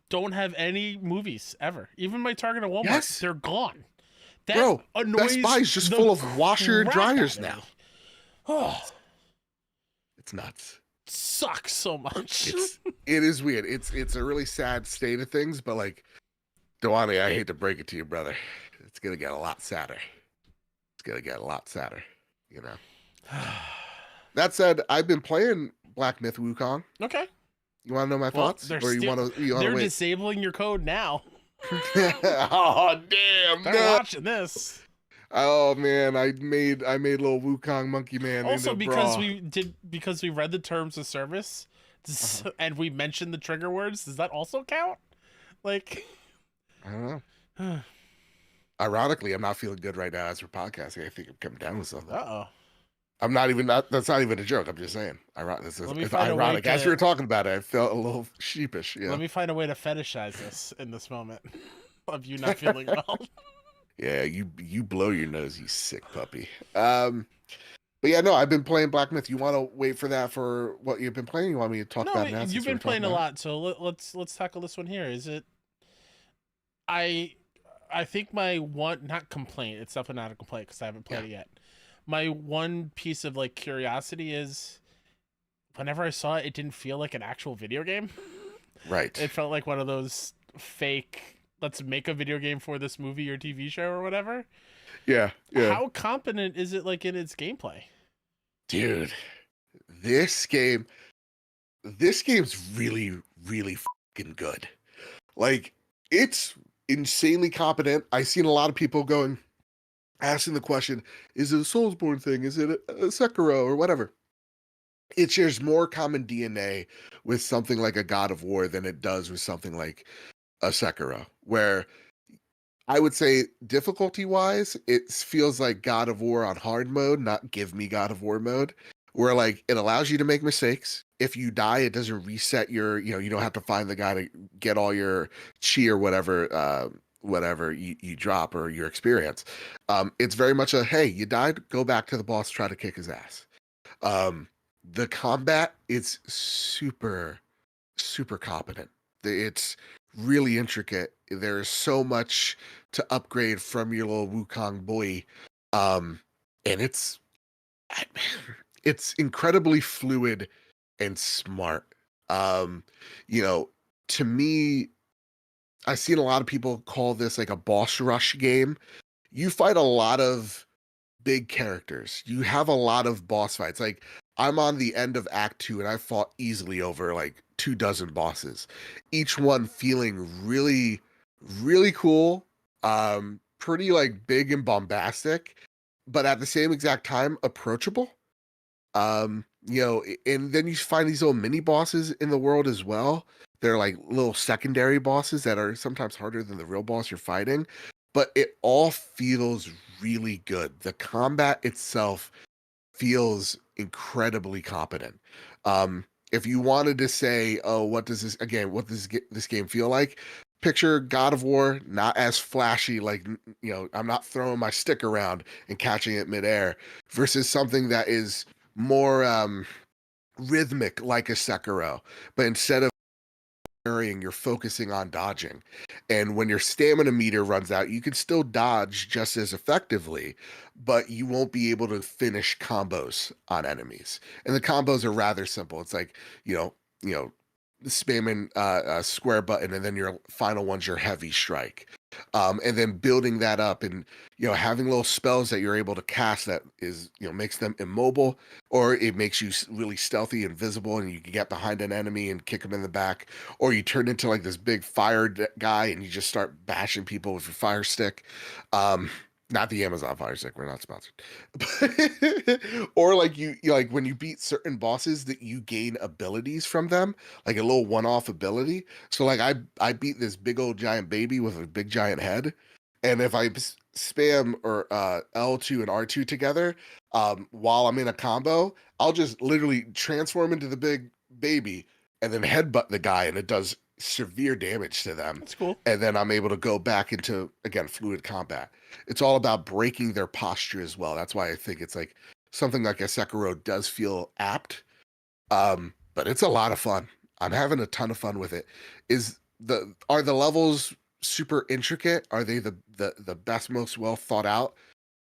Speaker 2: don't have any movies ever. Even my Target and Walmart,
Speaker 1: Yes.
Speaker 2: they're gone. That
Speaker 1: Bro,
Speaker 2: annoys
Speaker 1: Best Buy is just full of washer dryers now.
Speaker 2: Oh,
Speaker 1: it's nuts.
Speaker 2: Sucks so much.
Speaker 1: It is weird. It's a really sad state of things, but like, Dewani, I hate to break it to you, brother. It's gonna get a lot sadder. You know. That said, I've been playing Black Myth Wukong.
Speaker 2: Okay.
Speaker 1: You want to know my thoughts, or you want to?
Speaker 2: They're
Speaker 1: wait?
Speaker 2: disabling your code now.
Speaker 1: Oh damn!
Speaker 2: They're watching this.
Speaker 1: Oh man, I made little Wukong monkey man.
Speaker 2: Also,
Speaker 1: into
Speaker 2: because we read the terms of service, and we mentioned the trigger words. Does that also count? Like,
Speaker 1: I don't know. Ironically, I'm not feeling good right now as we're podcasting. I think I'm coming down with something. I'm not even. That's not even a joke. I'm just saying. It's ironic. As we were talking about it, I felt a little sheepish. Yeah.
Speaker 2: Let me find a way to fetishize this in this moment of you not feeling well.
Speaker 1: Yeah, you blow your nose, you sick puppy. But yeah, no, I've been playing Black Myth. You want to wait for that for what you've been playing? You want me to talk about that?
Speaker 2: You've been playing a lot, so let's tackle this one here. Is it? I think my one, not complaint. It's definitely not a complaint because I haven't played it yet. My one piece of like curiosity is, whenever I saw it, it didn't feel like an actual video game.
Speaker 1: Right.
Speaker 2: It felt like one of those fake, let's make a video game for this movie or TV show or whatever.
Speaker 1: Yeah.
Speaker 2: How competent is it like in its gameplay?
Speaker 1: Dude, this game's really, really fucking good. Like, it's insanely competent. I've seen a lot of people asking the question, is it a Soulsborne thing? Is it a Sekiro or whatever? It shares more common DNA with something like a God of War than it does with something like a Sekiro, where I would say difficulty-wise, it feels like God of War on hard mode, not give me God of War mode, where like it allows you to make mistakes. If you die, it doesn't reset your, you don't have to find the guy to get all your chi or whatever you drop or your experience. It's very much a, hey, you died, go back to the boss, try to kick his ass. The combat is super, super competent. It's really intricate. There's so much to upgrade from your little Wukong boy. And it's incredibly fluid and smart. To me, I've seen a lot of people call this like a boss rush game. You fight a lot of big characters. You have a lot of boss fights. Like, I'm on the end of Act 2 and I fought easily over like 24 bosses. Each one feeling really, really cool. Pretty like big and bombastic, but at the same exact time approachable. And then you find these little mini bosses in the world as well. They're like little secondary bosses that are sometimes harder than the real boss you're fighting, but it all feels really good. The combat itself feels incredibly competent. If you wanted to say, oh, what does this game feel like? Picture God of War, not as flashy, like, I'm not throwing my stick around and catching it midair, versus something that is more rhythmic like a Sekiro, but instead of parrying, you're focusing on dodging. And when your stamina meter runs out, you can still dodge just as effectively, but you won't be able to finish combos on enemies. And the combos are rather simple. It's like, spamming a square button, and then your final one's your heavy strike. And then building that up and, having little spells that you're able to cast that is, makes them immobile, or it makes you really stealthy and visible and you can get behind an enemy and kick them in the back, or you turn into like this big fire guy and you just start bashing people with your fire stick. Not the Amazon Fire Stick, we're not sponsored. Or like you like when you beat certain bosses that you gain abilities from them, like a little one-off ability. So like I beat this big old giant baby with a big giant head, and if I spam or L2 and R2 together while I'm in a combo, I'll just literally transform into the big baby and then headbutt the guy, and it does severe damage to them.
Speaker 2: That's cool.
Speaker 1: And then I'm able to go back into, again, fluid combat. It's all about breaking their posture as well. That's why I think it's like something like a Sekiro does feel apt. But it's a lot of fun. I'm having a ton of fun with it. Is are the levels super intricate? Are they the best, most well thought out?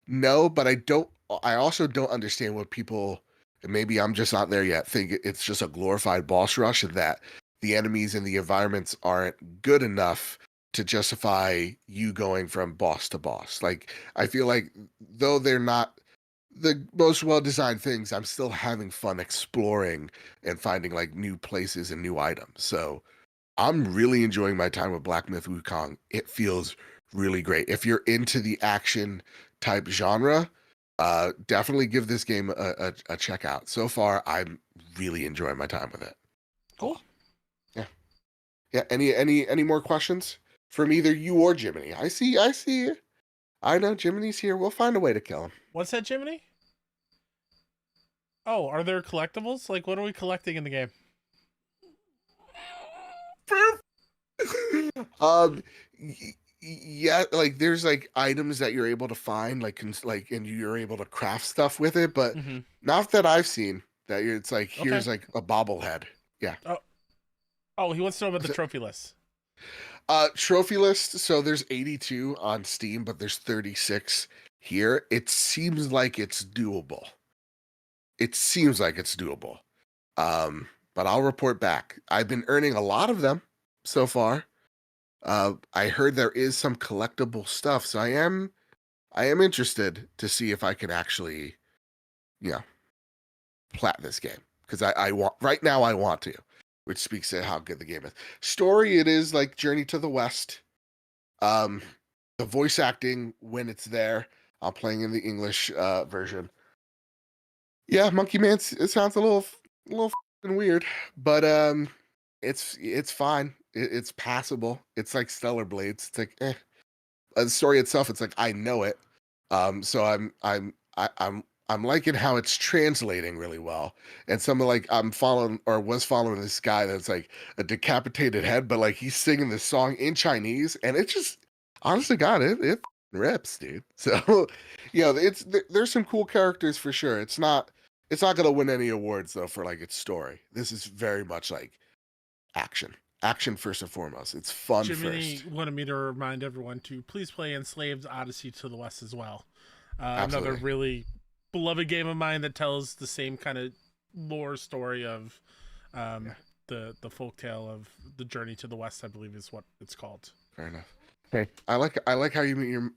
Speaker 1: No, but I also don't understand what people, and maybe I'm just not there yet, think it's just a glorified boss rush and that the enemies and the environments aren't good enough to justify you going from boss to boss. Like, I feel like though they're not the most well-designed things, I'm still having fun exploring and finding like new places and new items. So I'm really enjoying my time with Black Myth Wukong. It feels really great. If you're into the action type genre, definitely give this game a check out. So far, I'm really enjoying my time with it.
Speaker 2: Cool.
Speaker 1: Yeah. Yeah. Any more questions from either you or Jiminy? I see. I know Jiminy's here. We'll find a way to kill him.
Speaker 2: What's that, Jiminy? Oh, are there collectibles? Like, what are we collecting in the game?
Speaker 1: Yeah, like there's like items that you're able to find, like and you're able to craft stuff with it, but not that I've seen. That it's like here's like a bobblehead. Yeah.
Speaker 2: Oh, he wants to know about the trophy list.
Speaker 1: Trophy list. So there's 82 on Steam, but there's 36 here. It seems like it's doable. But I'll report back. I've been earning a lot of them so far. I heard there is some collectible stuff, so I am interested to see if I can actually, plat this game, because I want right now. I want to, which speaks to how good the game is. Story, it is like Journey to the West. The voice acting when it's there. I'm playing in the English version. Yeah, Monkey Man. It sounds a little weird, but it's fine. It's passable. It's like Stellar Blades. It's like the story itself. It's like I know it. So I'm liking how it's translating really well. And some of like was following this guy that's like a decapitated head, but like he's singing this song in Chinese, and it just honestly, God, it rips, dude. So there's some cool characters for sure. It's not gonna win any awards though for like its story. This is very much like action first and foremost. It's fun.
Speaker 2: Jiminy wanted me to remind everyone to please play Enslaved Odyssey to the West as well. Another really beloved game of mine that tells the same kind of lore story of the folktale of the Journey to the West, I believe is what it's called.
Speaker 1: Fair enough. Okay, I like how you mute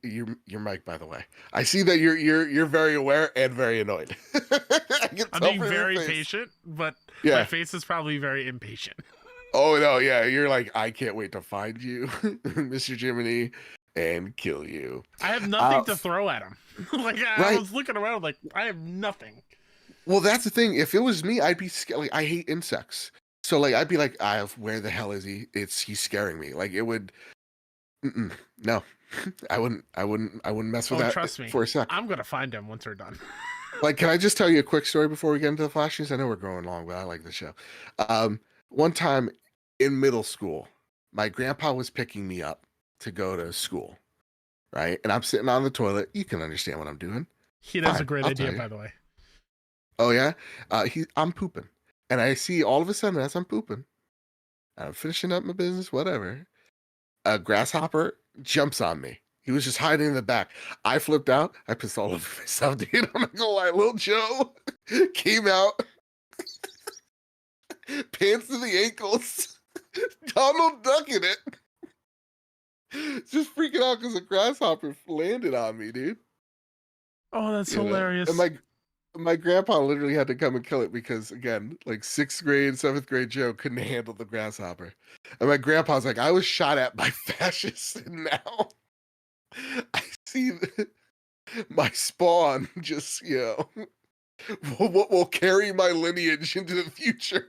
Speaker 1: your mic. By the way, I see that you're very aware and very annoyed.
Speaker 2: I'm being very patient, but my face is probably very impatient.
Speaker 1: Oh no, yeah, you're like, I can't wait to find you, Mr. Jiminy, and kill you.
Speaker 2: I have nothing to throw at him. I was looking around, like I have nothing.
Speaker 1: Well, that's the thing. If it was me, I'd be scared. Like, I hate insects, so like I'd be like, where the hell is he? He's scaring me. Like it would. No, I wouldn't mess with that.
Speaker 2: Trust me,
Speaker 1: for a sec.
Speaker 2: I'm gonna find him once we're done.
Speaker 1: Like, can I just tell you a quick story before we get into the flashes? I know we're going long, but I like the show. One time in middle school, my grandpa was picking me up to go to school, right? And I'm sitting on the toilet. You can understand what I'm doing.
Speaker 2: That's a great idea, by the way.
Speaker 1: Oh yeah, I'm pooping, and I see all of a sudden as I'm pooping, I'm finishing up my business, whatever. A grasshopper jumps on me. He was just hiding in the back. I flipped out. I pissed all over myself, dude. I'm not gonna lie. Little Joe came out, pants to the ankles, Donald ducking it. Just freaking out because a grasshopper landed on me, dude.
Speaker 2: Oh, that's hilarious.
Speaker 1: And my grandpa literally had to come and kill it because, again, like 6th grade, 7th grade Joe couldn't handle the grasshopper. And my grandpa's like, I was shot at by fascists, and now I see my spawn just, what will carry my lineage into the future.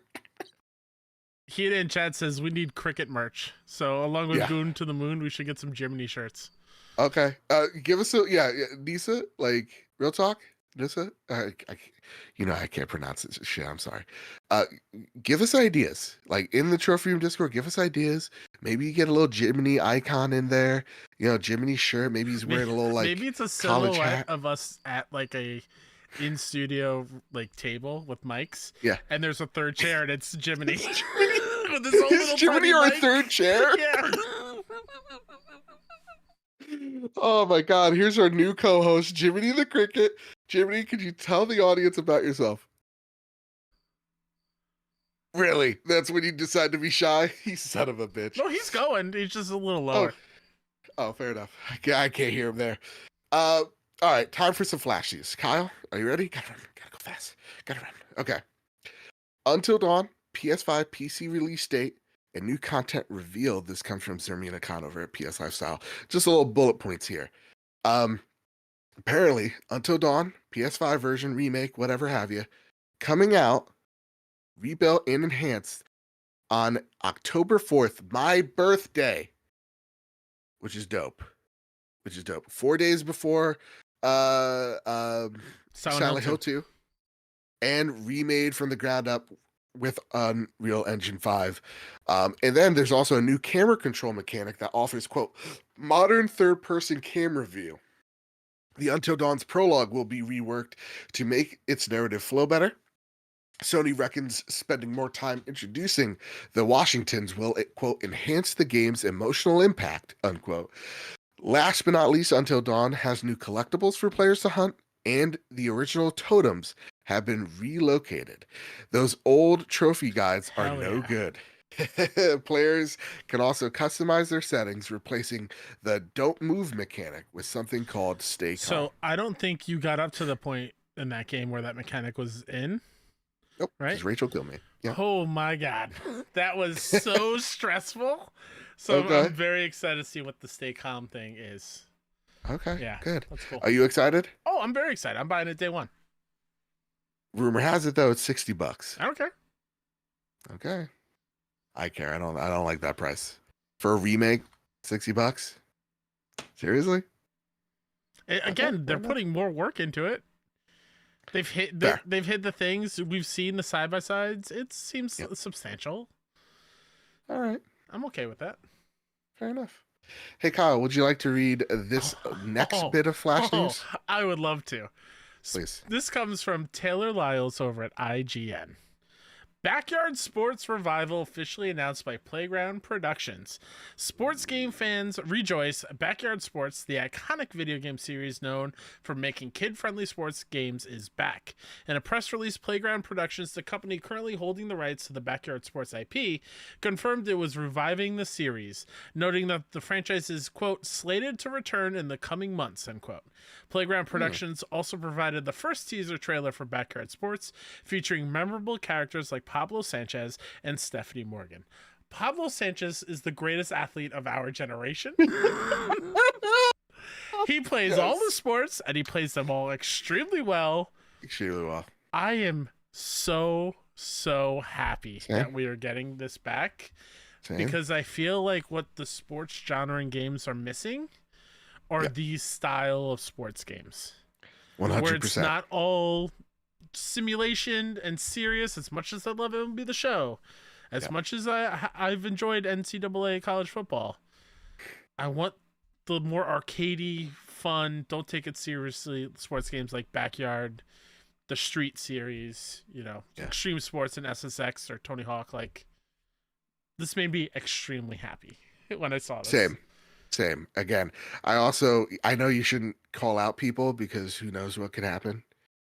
Speaker 2: Here in chat says we need cricket merch. So along with Dune to the Moon, we should get some Jiminy shirts.
Speaker 1: Okay. Give us Nisa, like, real talk. Nisa? I can't pronounce this shit. I'm sorry. Give us ideas. Like, in the Trophy Room Discord, give us ideas. Maybe you get a little Jiminy icon in there. Jiminy shirt. Maybe he's wearing a little, like,
Speaker 2: maybe it's a silhouette of us at, like, a in studio, like, table with mics.
Speaker 1: Yeah.
Speaker 2: And there's a third chair, and it's Jiminy. With his own little
Speaker 1: Jiminy our third chair?
Speaker 2: Yeah.
Speaker 1: Oh my God! Here's our new co-host, Jiminy the Cricket. Jiminy, could you tell the audience about yourself? Really? That's when you decide to be shy? You son of a bitch.
Speaker 2: No, he's going. He's just a little lower.
Speaker 1: Oh, fair enough. I can't hear him there. All right, time for some flash news. Kyle, are you ready? Gotta go fast. Gotta run. Okay. Until Dawn, PS5 PC release date, and new content revealed. This comes from Zermina Khan over at PS5 Style. Just a little bullet points here. Apparently, Until Dawn, PS5 version, remake, whatever have you, coming out, rebuilt and enhanced on October 4th, my birthday, which is dope. 4 days before Silent Hill 2, and remade from the ground up with Unreal Engine 5. And then there's also a new camera control mechanic that offers, quote, modern third-person camera view. The Until Dawn's prologue will be reworked to make its narrative flow better. Sony reckons spending more time introducing the Washingtons will, quote, enhance the game's emotional impact, unquote. Last but not least, Until Dawn has new collectibles for players to hunt, and the original totems have been relocated. Those old trophy guides are no good. Players can also customize their settings, replacing the don't move mechanic with something called stay calm.
Speaker 2: So I don't think you got up to the point in that game where that mechanic was in.
Speaker 1: Nope,
Speaker 2: right?
Speaker 1: Rachel killed me. Yeah.
Speaker 2: Oh my God. That was so stressful. So okay. I'm very excited to see what the stay calm thing is.
Speaker 1: Okay.
Speaker 2: Yeah.
Speaker 1: Good.
Speaker 2: That's cool.
Speaker 1: Are you excited?
Speaker 2: Oh, I'm very excited. I'm buying it day one.
Speaker 1: Rumor has it though it's $60.
Speaker 2: I don't care.
Speaker 1: Okay. I care. I don't like that price. For a remake, $60? Seriously?
Speaker 2: Again, they're putting more work into it. They've hit the things we've seen, the side by sides. It seems substantial.
Speaker 1: All right,
Speaker 2: I'm okay with that.
Speaker 1: Fair enough. Hey Kyle, would you like to read this next bit of flash news?
Speaker 2: I would love to.
Speaker 1: Please.
Speaker 2: This comes from Taylor Lyles over at IGN. Backyard Sports Revival officially announced by Playground Productions. Sports game fans rejoice. Backyard Sports, the iconic video game series known for making kid-friendly sports games, is back. In a press release, Playground Productions, the company currently holding the rights to the Backyard Sports IP, confirmed it was reviving the series, noting that the franchise is, quote, slated to return in the coming months, unquote. Playground Productions also provided the first teaser trailer for Backyard Sports, featuring memorable characters like Pablo Sanchez and Stephanie Morgan. Pablo Sanchez is the greatest athlete of our generation. He plays all the sports, and he plays them all extremely well.
Speaker 1: Extremely well.
Speaker 2: I am so happy that we are getting this back. Because I feel like what the sports genre and games are missing are these style of sports games.
Speaker 1: 100%.
Speaker 2: Where it's not all simulation and serious, as much as I love MLB The Show, as much as I've enjoyed NCAA college football. I want the more arcadey, fun, don't take it seriously sports games like Backyard, the Street series, Extreme Sports and SSX or Tony Hawk. Like, this made me extremely happy when I saw this.
Speaker 1: Same. Again, I know you shouldn't call out people because who knows what could happen.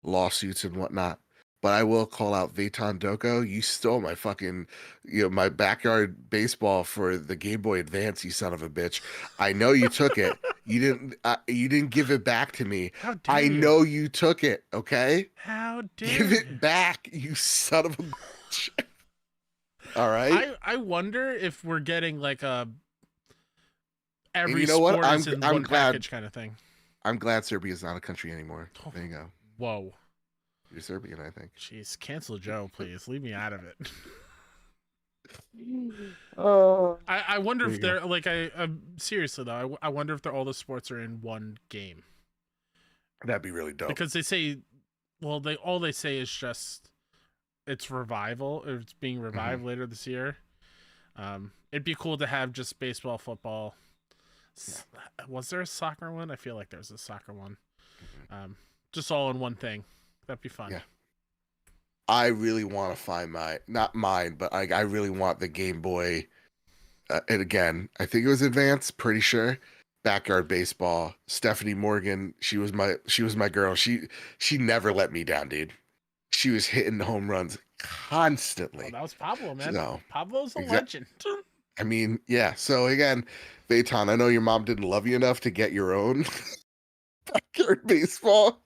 Speaker 1: Lawsuits and whatnot. But I will call out Veitan Doko. You stole my fucking, my backyard baseball for the Game Boy Advance, you son of a bitch. I know you took it. You didn't give it back to me.
Speaker 2: How dare
Speaker 1: you? Know you took it, okay?
Speaker 2: How dare
Speaker 1: Give it back, you son of a bitch. All right?
Speaker 2: I wonder if we're getting like a every
Speaker 1: you know
Speaker 2: sport
Speaker 1: what?
Speaker 2: is in one package kind of thing.
Speaker 1: I'm glad Serbia is not a country anymore. There you go.
Speaker 2: Whoa.
Speaker 1: You're Serbian, I think.
Speaker 2: Jeez, cancel Joe, please. Leave me out of it. I wonder if they're like I'm seriously though. I wonder if all the sports are in one game.
Speaker 1: That'd be really dope.
Speaker 2: Because they say, all they say is just it's revival. Or it's being revived later this year. It'd be cool to have just baseball, football. Yeah. Was there a soccer one? I feel like there's a soccer one. Just all in one thing. That'd be fun.
Speaker 1: Yeah. I really want to find not mine, but I really want the Game Boy. And again, I think it was Advance, pretty sure. Backyard Baseball. Stephanie Morgan, she was my girl. She never let me down, dude. She was hitting home runs constantly.
Speaker 2: Oh, that was Pablo, man.
Speaker 1: So,
Speaker 2: Pablo's a legend.
Speaker 1: I mean, yeah. So again, Phaeton, I know your mom didn't love you enough to get your own Backyard Baseball,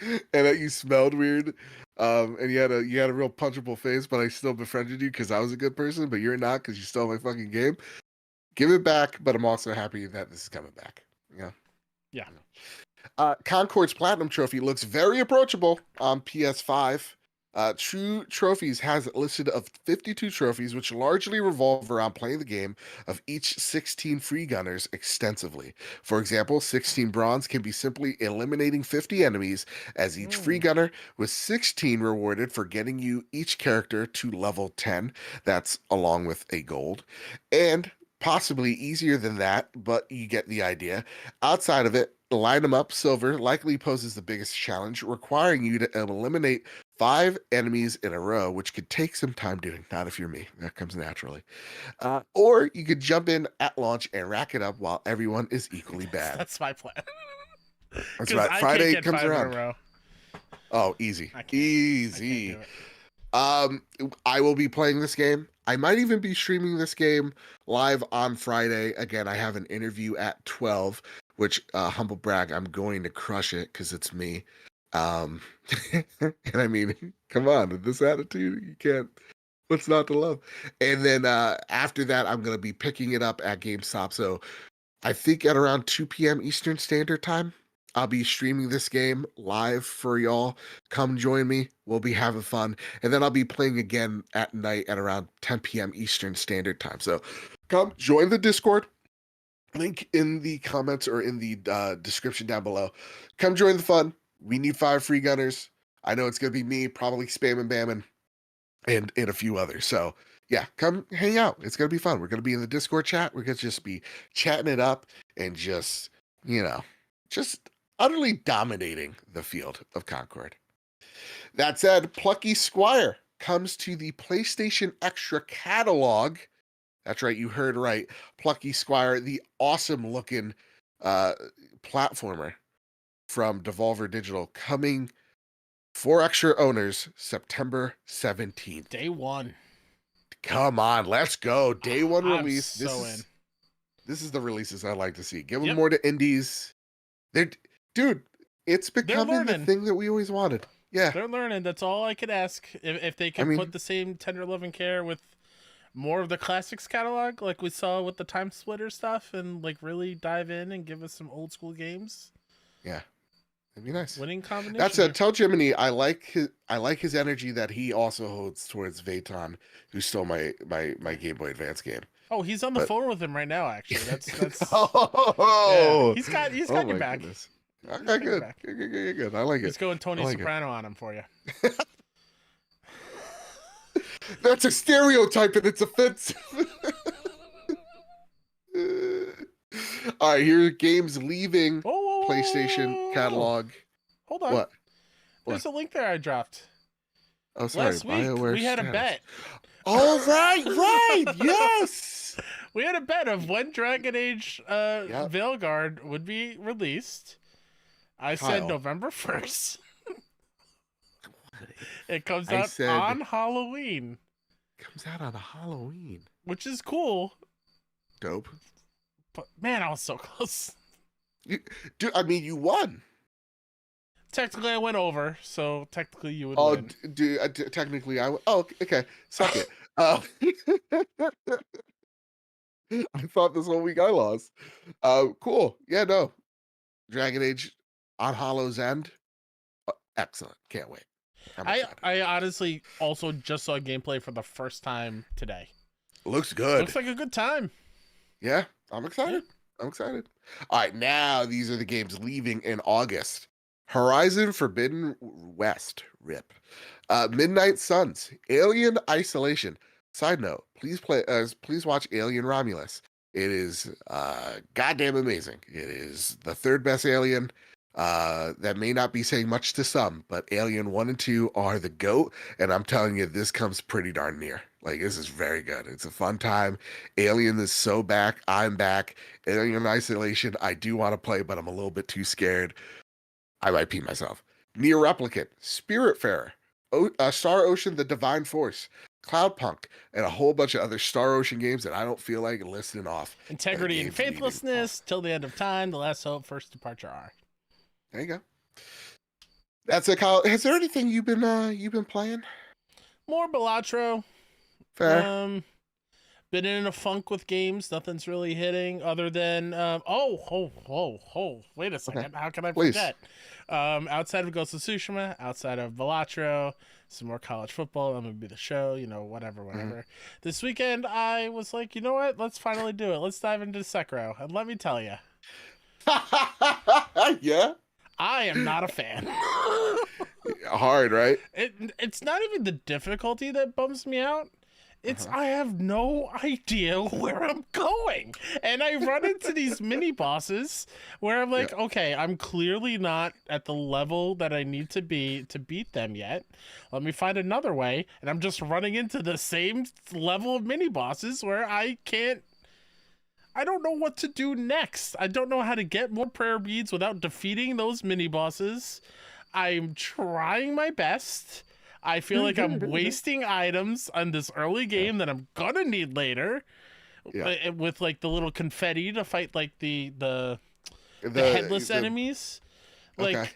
Speaker 1: and that you smelled weird. And you had a real punchable face, but I still befriended you because I was a good person, but you're not because you stole my fucking game. Give it back, but I'm also happy that this is coming back. Yeah.
Speaker 2: Yeah.
Speaker 1: Concord's Platinum Trophy looks very approachable on PS5. True Trophies has a listed of 52 trophies, which largely revolve around playing the game of each 16 free gunners extensively. For example, 16 bronze can be simply eliminating 50 enemies, as each free gunner, with 16 rewarded for getting you each character to level 10. That's along with a gold. And possibly easier than that, but you get the idea. Outside of it, Line 'em Up Silver likely poses the biggest challenge, requiring you to eliminate 5 enemies in a row, which could take some time doing. Not if you're me. That comes naturally. Or you could jump in at launch and rack it up while everyone is equally bad.
Speaker 2: That's my plan.
Speaker 1: That's right. Friday comes around.
Speaker 2: In a row.
Speaker 1: Oh, easy. Easy. I will be playing this game. I might even be streaming this game live on Friday. Again, I have an interview at 12, which, humble brag, I'm going to crush it because it's me. And I mean, come on, with this attitude, you can't, what's not to love? And then after that, I'm going to be picking it up at GameStop. So I think at around 2 p.m. Eastern Standard Time, I'll be streaming this game live for y'all. Come join me. We'll be having fun. And then I'll be playing again at night at around 10 p.m. Eastern Standard Time. So come join the Discord. Link in the comments or in the description down below. Come join the fun. We need 5 free gunners. I know it's going to be me, probably spamming, bamming, and a few others. So yeah, come hang out. It's going to be fun. We're going to be in the Discord chat. We're going to just be chatting it up and just utterly dominating the field of Concord. That said, Plucky Squire comes to the PlayStation Extra catalog. That's right, you heard right. Plucky Squire, the awesome-looking platformer from Devolver Digital, coming for extra owners September 17th.
Speaker 2: Day one.
Speaker 1: Come on, let's go. Day one release.
Speaker 2: This
Speaker 1: is the releases I like to see. Give them more to indies. Dude, it's becoming the thing that we always wanted. Yeah.
Speaker 2: They're learning. That's all I could ask. If they can put the same tender love and care with more of the classics catalog, like we saw with the Time Splitter stuff, and like really dive in and give us some old school games.
Speaker 1: Yeah. It'd be nice.
Speaker 2: Winning combination.
Speaker 1: That said, tell Jiminy I like his energy that he also holds towards Vaton, who stole my Game Boy Advance game.
Speaker 2: Oh, he's on the phone with him right now. Actually, that's.
Speaker 1: Oh,
Speaker 2: yeah. He's got your back.
Speaker 1: Goodness. Okay, good. I like it.
Speaker 2: He's going Tony Soprano on him for you.
Speaker 1: That's a stereotype and it's offensive. All right, here are games leaving PlayStation catalog.
Speaker 2: Hold on.
Speaker 1: What?
Speaker 2: There's a link there I dropped.
Speaker 1: Oh, sorry.
Speaker 2: Last week, we had a bet.
Speaker 1: Oh, right. Yes.
Speaker 2: We had a bet of when Dragon Age Veilguard would be released. I said November 1st. It comes out on Halloween.
Speaker 1: Comes out on Halloween.
Speaker 2: Which is cool.
Speaker 1: Dope.
Speaker 2: But man, I was so close.
Speaker 1: Dude, I mean, you won.
Speaker 2: Technically, I went over, so technically you would win.
Speaker 1: Dude, technically I went. Oh, okay. Suck it. I thought this whole week I lost. Cool. Yeah, no. Dragon Age on Hollow's End. Excellent. Can't wait.
Speaker 2: I honestly also just saw gameplay for the first time today.
Speaker 1: Looks good.
Speaker 2: Looks like a good time.
Speaker 1: Yeah, I'm excited. All right, now these are the games leaving in August. Horizon Forbidden West, RIP. Midnight Suns, Alien Isolation. Side note, please watch Alien Romulus. It is goddamn amazing. It is the third best Alien. That may not be saying much to some, but Alien 1 and 2 are the GOAT, and I'm telling you, this comes pretty darn near. Like, this is very good. It's a fun time. Alien is so back. I'm back. Alien Isolation, I do want to play, but I'm a little bit too scared. I might pee myself. Near Replicant, Spiritfarer, Star Ocean: The Divine Force, Cloudpunk, and a whole bunch of other Star Ocean games that I don't feel like listing off.
Speaker 2: Integrity and Faithlessness, Till the End of Time, The Last Hope, First Departure R.
Speaker 1: There you go. That's a call. Has there anything you've been playing?
Speaker 2: More Balatro.
Speaker 1: Fair.
Speaker 2: Been in a funk with games. Nothing's really hitting other than wait a second. Okay. How can I forget? Outside of Ghost of Tsushima, outside of Balatro, some more college football, MLB The Show, whatever. Mm-hmm. This weekend I was like, you know what? Let's finally do it. Let's dive into Sekiro. And let me tell you.
Speaker 1: Yeah.
Speaker 2: I am not a fan.
Speaker 1: Hard, right?
Speaker 2: It's not even the difficulty that bums me out. It's I have no idea where I'm going. And I run into these mini bosses where I'm like, okay, I'm clearly not at the level that I need to be to beat them yet. Let me find another way. And I'm just running into the same level of mini bosses where I don't know what to do next. I don't know how to get more prayer beads without defeating those mini bosses. I'm trying my best. I feel like I'm wasting items on this early game that I'm gonna need later. With like the little confetti to fight like the headless enemies.
Speaker 1: Okay.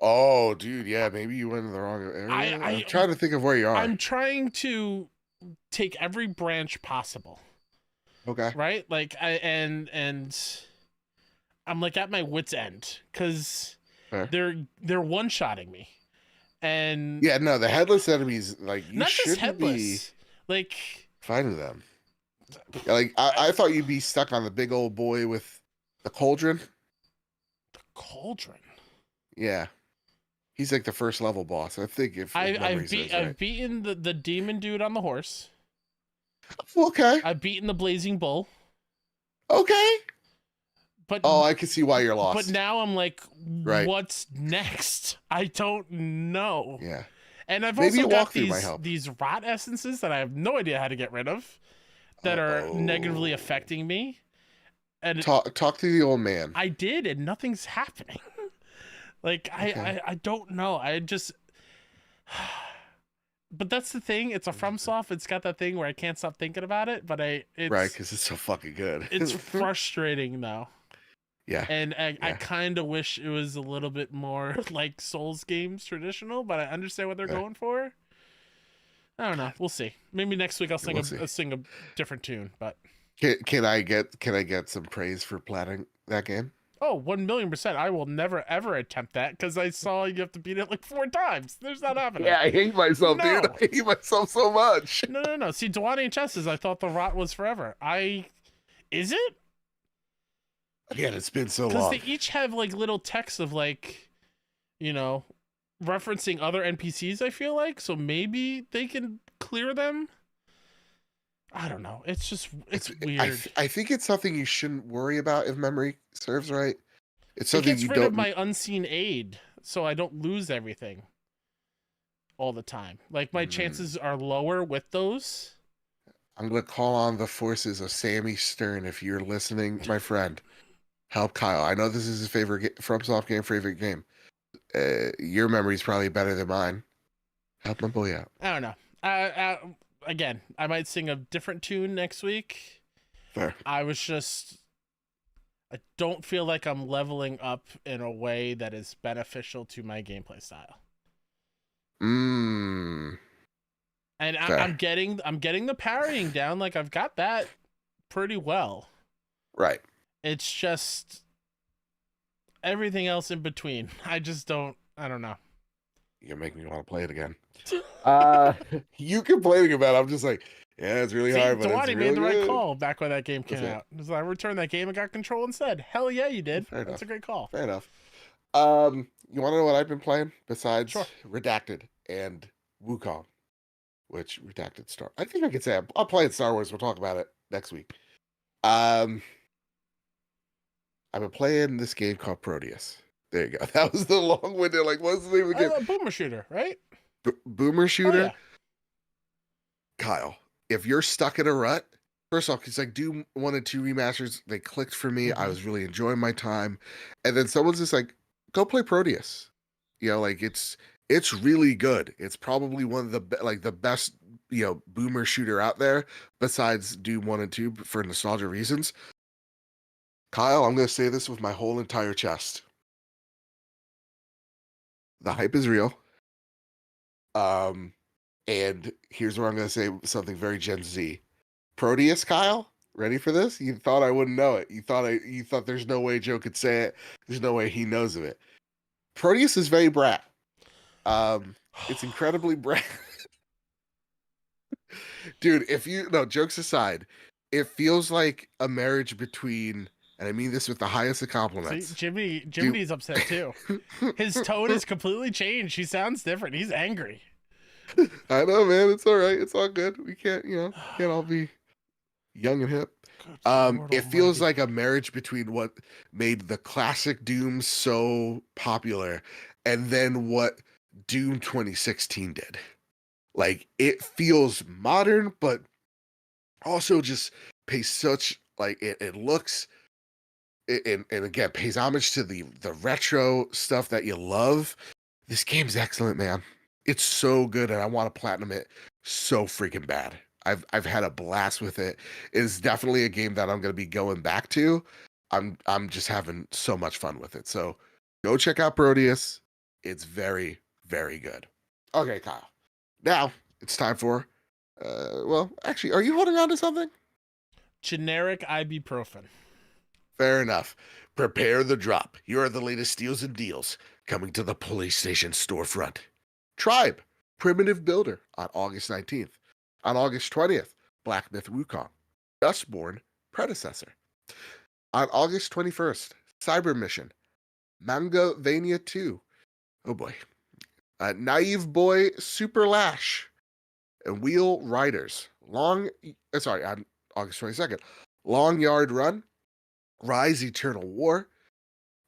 Speaker 1: Oh, dude, yeah, maybe you went in the wrong area. I'm trying to think of where you are.
Speaker 2: I'm trying to take every branch possible.
Speaker 1: Okay.
Speaker 2: Right? Like and I'm like at my wit's end because they're one-shotting me. And
Speaker 1: yeah, no, the headless enemies, like, you
Speaker 2: not just
Speaker 1: shouldn't
Speaker 2: headless,
Speaker 1: be
Speaker 2: like
Speaker 1: fighting them. Like I thought you'd be stuck on the big old boy with the cauldron.
Speaker 2: The cauldron.
Speaker 1: Yeah. He's like the first level boss. I think I've
Speaker 2: beaten the demon dude on the horse.
Speaker 1: Okay.
Speaker 2: I've beaten the blazing bull.
Speaker 1: Okay.
Speaker 2: But
Speaker 1: I can see why you're lost.
Speaker 2: But now I'm like, what's next? I don't know.
Speaker 1: Yeah.
Speaker 2: And I've also got these rot essences that I have no idea how to get rid of that are negatively affecting me. And
Speaker 1: talk to the old man.
Speaker 2: I did, and nothing's happening. Like, okay. I don't know. I just... But that's the thing. It's a FromSoft. It's got that thing where I can't stop thinking about it, but right,
Speaker 1: because it's so fucking good.
Speaker 2: It's frustrating, though.
Speaker 1: Yeah.
Speaker 2: And I kind of wish it was a little bit more like Souls games traditional, but I understand what they're going for. I don't know. We'll see. Maybe next week I'll sing a different tune, but
Speaker 1: can I get some praise for platting that game?
Speaker 2: Oh, 1,000,000%. I will never ever attempt that because I saw you have to beat it like 4 times. There's not happening.
Speaker 1: Yeah, I hate myself, dude. I hate myself so much.
Speaker 2: No. See, Dwayne HS's, I thought the rot was forever. Is it?
Speaker 1: Again, it's been so long.
Speaker 2: Because they each have like little texts of like, referencing other NPCs, I feel like. So maybe they can clear them. I don't know. It's just, it's weird.
Speaker 1: I think it's something you shouldn't worry about if memory serves right. It's something
Speaker 2: you don't... It gets rid of my unseen aid, so I don't lose everything all the time. Like, my chances are lower with those.
Speaker 1: I'm going to call on the forces of Sammy Stern if you're listening, my friend. Help Kyle. I know this is his favorite favorite game. Your memory's probably better than mine. Help my boy out.
Speaker 2: I don't know. Again, I might sing a different tune next week.
Speaker 1: Fair.
Speaker 2: I don't feel like I'm leveling up in a way that is beneficial to my gameplay style. And I'm getting the parrying down. Like, I've got that pretty well.
Speaker 1: Right.
Speaker 2: It's just everything else in between. I don't know.
Speaker 1: You're making me want to play it again. You complaining about it, I'm just like, yeah, it's really hard, but it's really
Speaker 2: made the right
Speaker 1: good.
Speaker 2: call back when that game came out. I returned that game and got control instead. Hell yeah, you did.
Speaker 1: Fair
Speaker 2: That's
Speaker 1: enough.
Speaker 2: A great call.
Speaker 1: Fair enough. You want to know what I've been playing besides Redacted and Wukong, which Redacted Star. I think I could say I'll play Star Wars. We'll talk about it next week. I've been playing this game called Proteus, There you go. That was the long-winded, like, what's the name of the game?
Speaker 2: Boomer Shooter, right?
Speaker 1: Boomer Shooter?
Speaker 2: Oh, yeah.
Speaker 1: Kyle, if you're stuck in a rut, first off, it's like Doom 1 and 2 remasters, they clicked for me. I was really enjoying my time. And then someone's just like, go play Proteus. You know, like it's really good. It's probably one of the best, boomer shooter out there besides Doom 1 and 2 for nostalgia reasons. Kyle, I'm going to say this with my whole entire chest. The hype is real. And here's where I'm going to say something very Gen Z. Proteus, Kyle, ready for this? You thought I wouldn't know it. You thought there's no way Joe could say it. There's no way he knows of it. Proteus is very brat. It's incredibly brat. Dude, jokes aside, it feels like a marriage between, and I mean this with the highest of compliments.
Speaker 2: See, Jimmy's upset too. His tone is completely changed. He sounds different. He's angry.
Speaker 1: I know, man. It's all right. It's all good. We can't all be young and hip. It feels like a marriage between what made the classic Doom so popular and then what Doom 2016 did. Like, it feels modern, but also just pays such, like, it looks, and again, pays homage to the retro stuff that you love. This game's excellent, man. It's so good, and I want to platinum it so freaking bad. I've had a blast with it. It's definitely a game that I'm going to be going back to. I'm just having so much fun with it. So go check out Proteus. It's very, very good. Okay, Kyle. Now it's time for, well, actually, are you holding on to something?
Speaker 2: Generic ibuprofen.
Speaker 1: Fair enough. Prepare the drop. Here are the latest steals and deals coming to the PlayStation storefront. Tribe, Primitive Builder on August 19th. On August 20th, Black Myth Wukong. Dustborn, Predecessor. On August 21st, Cyber Mission. Mangavania 2. Oh boy. Naive Boy, Super Lash. And Wheel Riders. On August 22nd. Long Yard Run. Rise Eternal War.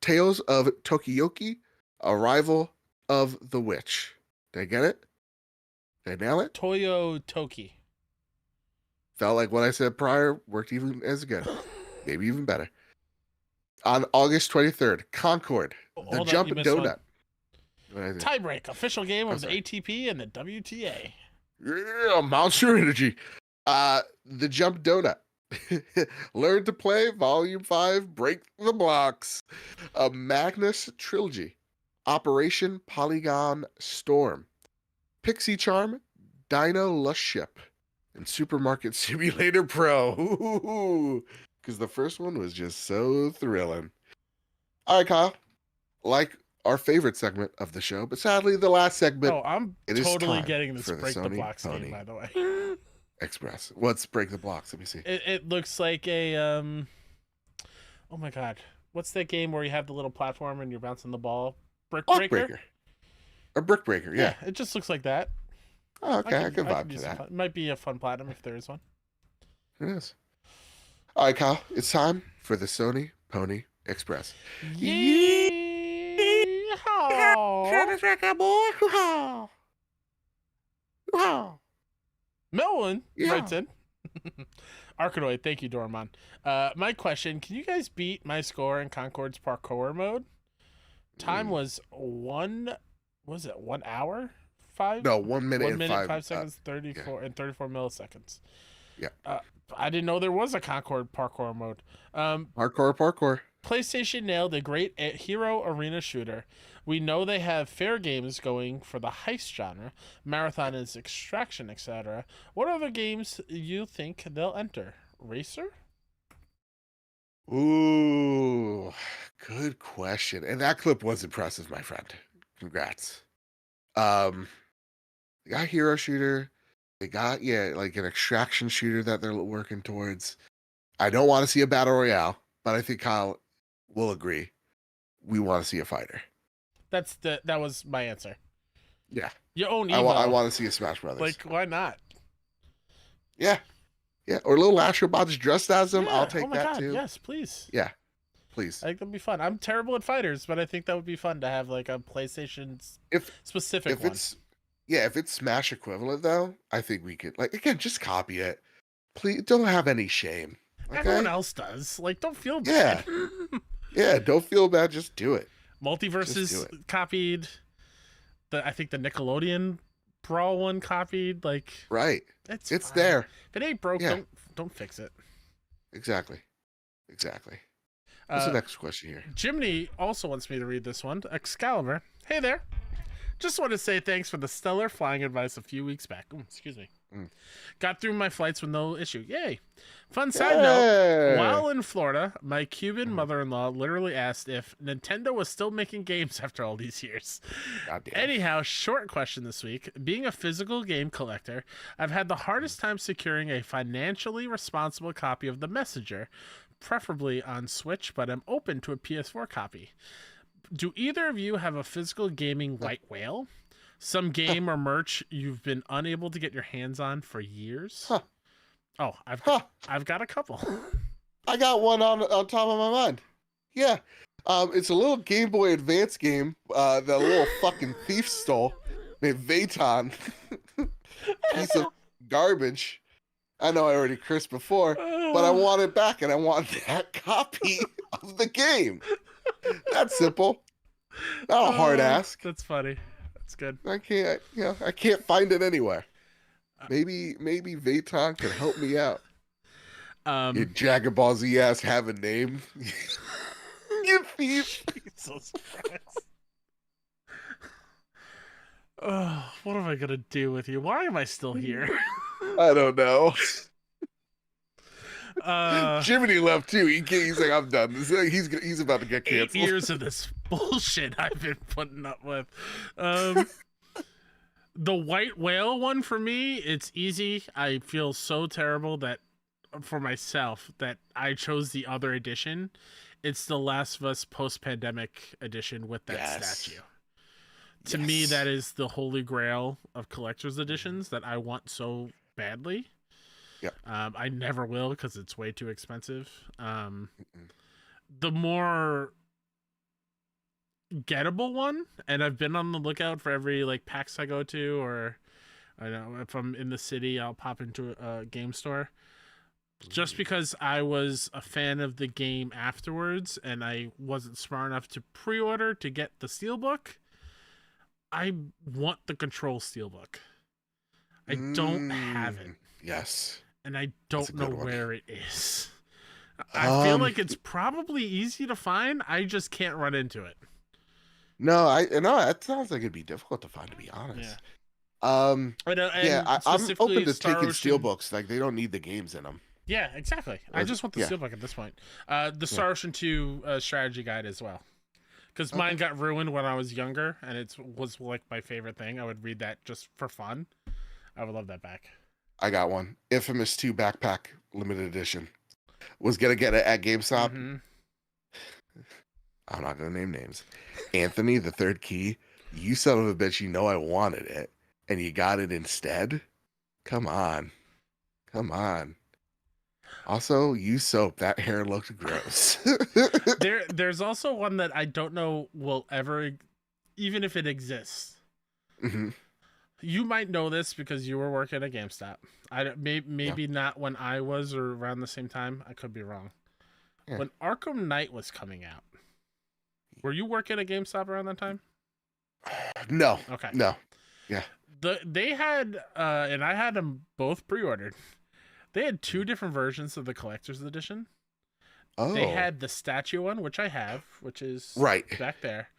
Speaker 1: Tales of Tokiyoki. Arrival of the Witch. Did I get it? Did I nail it?
Speaker 2: Toyo Toki.
Speaker 1: Felt like what I said prior worked even as good. Maybe even better. On August 23rd, Concord, the Jump Donut.
Speaker 2: Tiebreak, official game of the ATP and the WTA.
Speaker 1: Yeah, Monster Energy. The Jump Donut. Learn to Play, Volume 5, Break the Blocks. A Magnus Trilogy. Operation Polygon Storm. Pixie Charm, Dino Lush Ship, and Supermarket Simulator Pro. Because the first one was just so thrilling. All right, Kyle. Like our favorite segment of the show, but sadly the last segment.
Speaker 2: Oh, I'm totally getting this Break the Blocks game, by the way.
Speaker 1: Express. What's Break the Blocks? Let me see.
Speaker 2: It looks like a oh my god, what's that game where you have the little platform and you're bouncing the ball? Brick Breaker.
Speaker 1: A Brick Breaker, yeah.
Speaker 2: It just looks like that.
Speaker 1: Oh, okay, I can vibe to that.
Speaker 2: It might be a fun platinum if there is one.
Speaker 1: It is. All right, Kyle, it's time for the Sony Pony Express.
Speaker 2: Yeehaw! Melwin writes in. Arkanoid, thank you, Dorman. My question, can you guys beat my score in Concord's parkour mode? Time was 1 hour? 5?
Speaker 1: No, 1 minute,
Speaker 2: 1 minute,
Speaker 1: 5
Speaker 2: 5 seconds, 34 and 34 milliseconds.
Speaker 1: Yeah.
Speaker 2: I didn't know there was a Concord parkour mode.
Speaker 1: Parkour.
Speaker 2: PlayStation nailed a great hero arena shooter. We know they have fair games going for the heist genre. Marathon is Extraction, etc. What other games you think they'll enter? Racer?
Speaker 1: Ooh, good question. And that clip was impressive, my friend. Congrats. They got hero shooter. They got, like an extraction shooter that they're working towards. I don't want to see a battle royale, but I think Kyle will agree. We want to see a fighter.
Speaker 2: That was my answer.
Speaker 1: Yeah.
Speaker 2: Your own Evo.
Speaker 1: I want to see a Smash Brothers.
Speaker 2: Like, why not?
Speaker 1: Yeah. Yeah. Or little Astrobots dressed as them. I'll take that
Speaker 2: God,
Speaker 1: too.
Speaker 2: Yes, please.
Speaker 1: Yeah. Please.
Speaker 2: I think that'd be fun. I'm terrible at fighters, but I think that would be fun to have like a PlayStation specific one.
Speaker 1: If it's Smash equivalent though, I think we could again just copy it. Please don't have any shame. Okay?
Speaker 2: Everyone else does. Like, don't feel bad.
Speaker 1: Yeah, don't feel bad. Just do it.
Speaker 2: Multiverses copied. I think the Nickelodeon Brawl one copied. Like,
Speaker 1: right.
Speaker 2: It's fine.
Speaker 1: There.
Speaker 2: If it ain't broke, don't fix it.
Speaker 1: Exactly. What's the next question here?
Speaker 2: Jiminy also wants me to read this one. Excalibur. Hey there. Just want to say thanks for the stellar flying advice a few weeks back. Excuse me. Got through my flights with no issue. Yay. Fun side note. While in Florida, my Cuban mother-in-law literally asked if Nintendo was still making games after all these years. Anyhow, short question this week. Being a physical game collector, I've had the hardest time securing a financially responsible copy of The Messenger, preferably on Switch, but I'm open to a PS4 copy. Do either of you have a physical gaming white whale? Some game or merch you've been unable to get your hands on for years? Oh, I've got a couple.
Speaker 1: I got one on top of my mind. Yeah. It's a little Game Boy Advance game that a little fucking thief stole named Vaton. Piece of garbage. I know I already cursed before, but I want it back and I want that copy of the game. That's simple. Not a hard ask.
Speaker 2: That's funny. That's good.
Speaker 1: I can't find it anywhere. Maybe Vaton can help me out. You Dragon Ball Z ass have a name. You thief.
Speaker 2: Jesus Christ. Oh, what am I gonna do with you? Why am I still here?
Speaker 1: I don't know. Jiminy left too. He's like, I'm done. He's about to get canceled.
Speaker 2: 8 years of this bullshit I've been putting up with. The white whale one for me, it's easy. I feel so terrible for myself that I chose the other edition. It's the Last of Us post-pandemic edition with that statue. To me, that is the holy grail of collector's editions that I want so badly.
Speaker 1: Yep.
Speaker 2: I never will because it's way too expensive. The more gettable one, and I've been on the lookout for every PAX I go to, or I know if I'm in the city, I'll pop into a game store. Just because I was a fan of the game afterwards, and I wasn't smart enough to pre-order to get the Steelbook, I want the Control Steelbook. I don't have it.
Speaker 1: Yes.
Speaker 2: And I don't know where it is. I feel like it's probably easy to find. I just can't run into it.
Speaker 1: No, that sounds like it'd be difficult to find, to be honest.
Speaker 2: I'm
Speaker 1: open to taking Steelbooks. Like, they don't need the games in them.
Speaker 2: Yeah, exactly. I just want the Steelbook at this point. The Star Ocean 2 strategy guide as well. Because mine got ruined when I was younger, and it was my favorite thing. I would read that just for fun. I would love that back.
Speaker 1: I got one. Infamous 2 Backpack Limited Edition. Was going to get it at GameStop. Mm-hmm. I'm not going to name names. Anthony, the third key, you son of a bitch, you know I wanted it, and you got it instead? Come on. Also, use soap. That hair looked gross.
Speaker 2: There's also one that I don't know will ever, even if it exists.
Speaker 1: Mm-hmm.
Speaker 2: You might know this because you were working at GameStop. Maybe not when I was or around the same time. I could be wrong. Yeah. When Arkham Knight was coming out, were you working at GameStop around that time?
Speaker 1: No.
Speaker 2: Okay.
Speaker 1: No. Yeah.
Speaker 2: They had, and I had them both pre-ordered. They had 2 different versions of the collector's edition. Oh. They had the statue one, which I have, which is back there.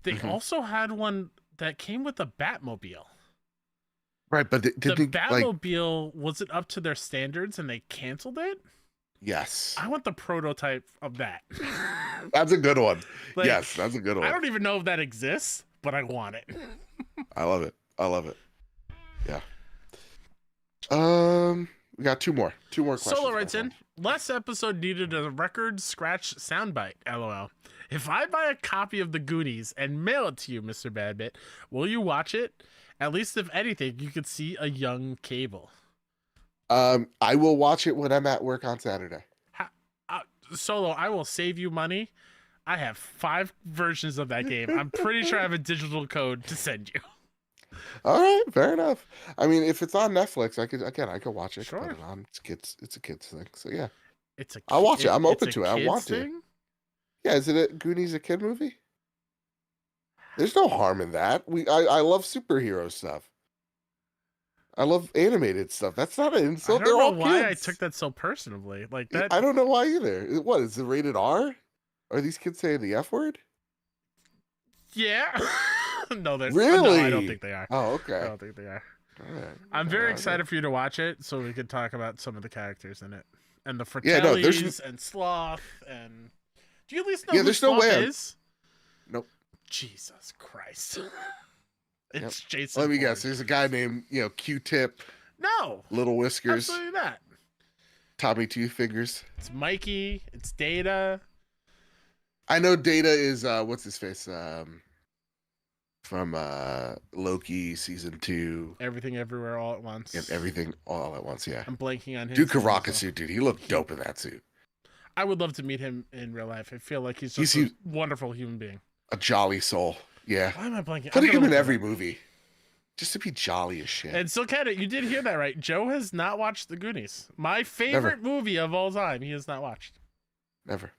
Speaker 2: They also had one that came with a Batmobile.
Speaker 1: Right, but the
Speaker 2: Batmobile wasn't up to their standards, and they canceled it.
Speaker 1: Yes,
Speaker 2: I want the prototype of that.
Speaker 1: That's a good one. Yes, that's a good one.
Speaker 2: I don't even know if that exists, but I want it.
Speaker 1: I love it. Yeah. We got two more questions.
Speaker 2: Solo writes in, last episode needed a record scratch soundbite. LOL. If I buy a copy of The Goonies and mail it to you, Mr. Badbit, will you watch it? At least, if anything, you could see a young Cable.
Speaker 1: I will watch it when I'm at work on Saturday.
Speaker 2: Solo, I will save you money. I have 5 versions of that game. I'm pretty sure I have a digital code to send you.
Speaker 1: All right, fair enough. I mean, if it's on Netflix, I could watch it.
Speaker 2: Sure.
Speaker 1: Put it on. It's a kids thing. So yeah.
Speaker 2: It's a
Speaker 1: I'll watch it. I'm open to it. I want
Speaker 2: thing?
Speaker 1: to. Yeah, is it Goonies a kid movie? There's no harm in that. I love superhero stuff. I love animated stuff. That's not an insult.
Speaker 2: I don't
Speaker 1: They're
Speaker 2: know
Speaker 1: all
Speaker 2: why
Speaker 1: kids.
Speaker 2: I took that so personally. Like that.
Speaker 1: I don't know why either. What is it rated R? Are these kids saying the F word?
Speaker 2: Yeah. No, they're
Speaker 1: really.
Speaker 2: No, I don't think they are.
Speaker 1: Oh, okay.
Speaker 2: I don't think they are.
Speaker 1: All right.
Speaker 2: I'm very excited for you to watch it, so we could talk about some of the characters in it and the Fratellis and Sloth. And do you at least know who Sloth is?
Speaker 1: Nope.
Speaker 2: Jesus Christ. It's Jason.
Speaker 1: Let me guess. There's a guy named Q-Tip.
Speaker 2: No.
Speaker 1: Little Whiskers.
Speaker 2: Absolutely not.
Speaker 1: Tommy Two Fingers.
Speaker 2: It's Mikey. It's Data.
Speaker 1: I know Data is what's his face from Loki season 2.
Speaker 2: Everything Everywhere All at Once.
Speaker 1: And Everything All at Once. Yeah.
Speaker 2: I'm blanking on him.
Speaker 1: Duke of Rocket suit, dude. He looked dope in that suit.
Speaker 2: I would love to meet him in real life. I feel like he's just a wonderful human being.
Speaker 1: A jolly soul. Yeah.
Speaker 2: Why am I blanking?
Speaker 1: Putting him in every movie. Just to be jolly as shit.
Speaker 2: And still kind of, you did hear that right. Joe has not watched The Goonies. My favorite movie of all time, he has not watched.
Speaker 1: Never.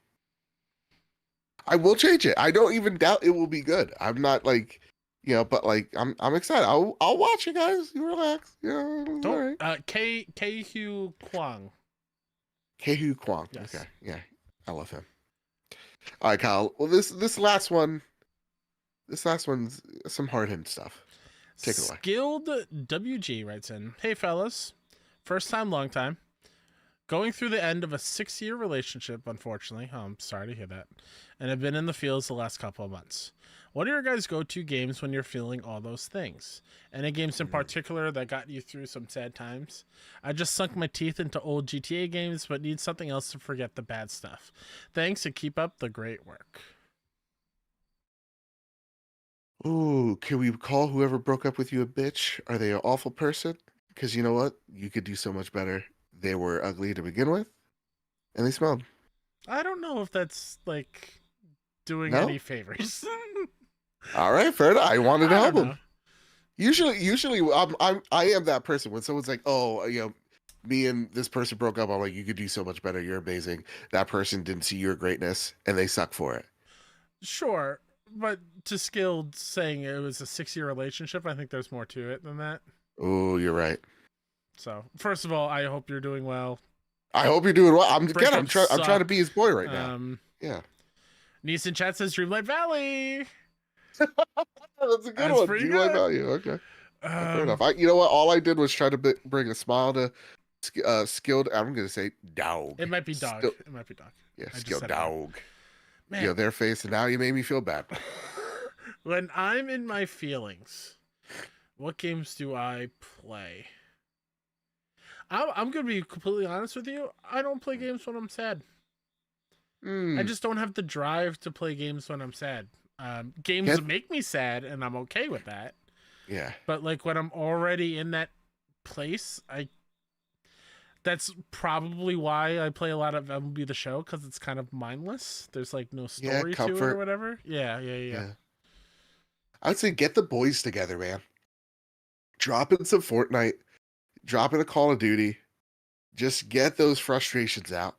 Speaker 1: I will change it. I don't even doubt it will be good. I'm not like, but like I'm excited. I'll watch it, guys. You relax. Don't. All right.
Speaker 2: Ke-Hu Kwang.
Speaker 1: Ke-Hu Kwang.
Speaker 2: Yes.
Speaker 1: Okay. Yeah. I love him. All right, Kyle. Well, this last one's some hard-hitting stuff. Take it away.
Speaker 2: Skilled WG writes in, "Hey fellas, first time, long time. Going through the end of a 6-year relationship, unfortunately. Oh, I'm sorry to hear that. And I've been in the fields the last couple of months. What are your guys' go-to games when you're feeling all those things? Any games in particular that got you through some sad times? I just sunk my teeth into old GTA games, but need something else to forget the bad stuff. Thanks and keep up the great work."
Speaker 1: Ooh, can we call whoever broke up with you a bitch? Are they an awful person? Because you know what? You could do so much better. They were ugly to begin with, and they smelled.
Speaker 2: I don't know if that's like doing any favors.
Speaker 1: All right, fair enough. I wanted to help them. Usually, I am that person when someone's like, "Oh, me and this person broke up." I'm like, "You could do so much better. You're amazing." That person didn't see your greatness, and they suck for it.
Speaker 2: Sure. But to Skilled saying it was a 6-year relationship, I think there's more to it than that.
Speaker 1: Oh, you're right.
Speaker 2: So, first of all, I hope you're doing well.
Speaker 1: I hope you're doing well. I'm trying to be his boy right now. Yeah.
Speaker 2: Niece in chat says Dreamlight Valley.
Speaker 1: That's a good one. Dreamlight Valley. Okay. Fair enough. You know what? All I did was try to bring a smile to Skilled. I'm going to say dog.
Speaker 2: It might be dog. It might be dog.
Speaker 1: Yeah, Skilled dog.
Speaker 2: Man.
Speaker 1: Their face, and now you made me feel bad.
Speaker 2: When I'm in my feelings, what games do I play? I'm going to be completely honest with you. I don't play games when I'm sad. I just don't have the drive to play games when I'm sad. Games make me sad, and I'm okay with that.
Speaker 1: Yeah.
Speaker 2: But like when I'm already in that place, that's probably why I play a lot of MLB The Show, because it's kind of mindless. There's like no story to it or whatever. Yeah.
Speaker 1: I'd say get the boys together, man. Drop in some Fortnite. Drop in a Call of Duty. Just get those frustrations out.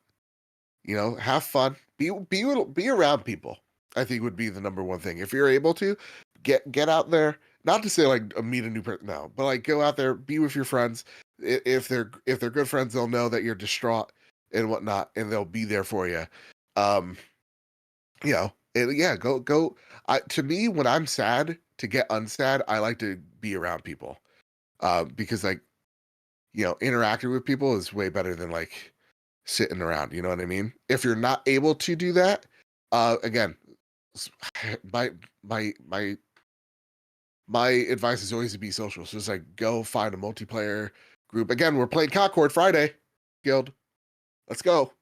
Speaker 1: Have fun. Be around people. I think would be the number one thing. If you're able to, get out there. Not to say like meet a new person, no, but like go out there, be with your friends. If they're good friends, they'll know that you're distraught and whatnot, and they'll be there for you. Go. To me, when I'm sad, to get unsad, I like to be around people, because like, interacting with people is way better than like sitting around. You know what I mean? If you're not able to do that, again, my advice is always to be social. So it's like go find a multiplayer group. Again, we're playing Concord Friday, Guild. Let's go.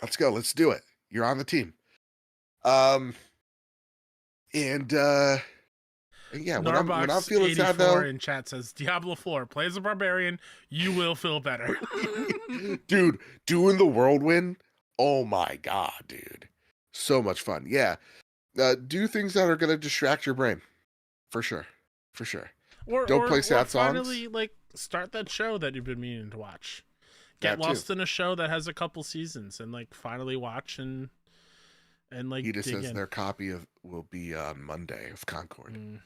Speaker 1: Let's do it. You're on the team. Yeah, when I'm feeling sad though,
Speaker 2: in chat says Diablo 4 play as a barbarian, you will feel better.
Speaker 1: Dude, doing the whirlwind Oh my God, dude. So much fun. Yeah. Do things that are going to distract your brain. For sure. For sure. Don't play sad
Speaker 2: finally,
Speaker 1: songs.
Speaker 2: like, start that show that you've been meaning to watch. Get
Speaker 1: That too.
Speaker 2: lost in a show that has a couple seasons and, like, finally watch and like,
Speaker 1: He just
Speaker 2: dig
Speaker 1: says
Speaker 2: in.
Speaker 1: their copy will be on Monday of Concord. I'm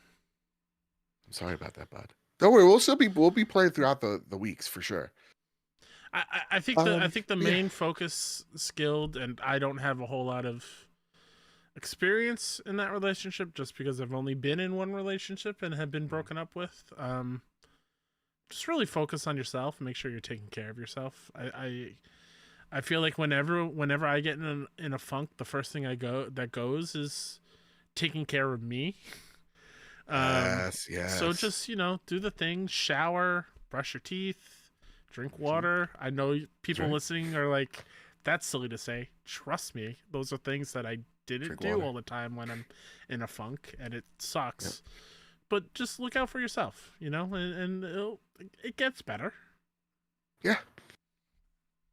Speaker 1: sorry about that, bud. Don't worry, we'll be playing throughout the weeks for sure.
Speaker 2: I think the main focus skilled, and I don't have a whole lot of experience in that relationship just because I've only been in one relationship and have been broken up with. Just really focus on yourself and make sure you're taking care of yourself. I feel like whenever I get in a funk, the first thing that goes is taking care of me.
Speaker 1: Yes.
Speaker 2: So just, do the things, shower, brush your teeth, drink water. I know people listening are like, that's silly to say. Trust me, those are things that I didn't do all the time when I'm in a funk, and it sucks. Yep. But just look out for yourself, and it gets better.
Speaker 1: Yeah.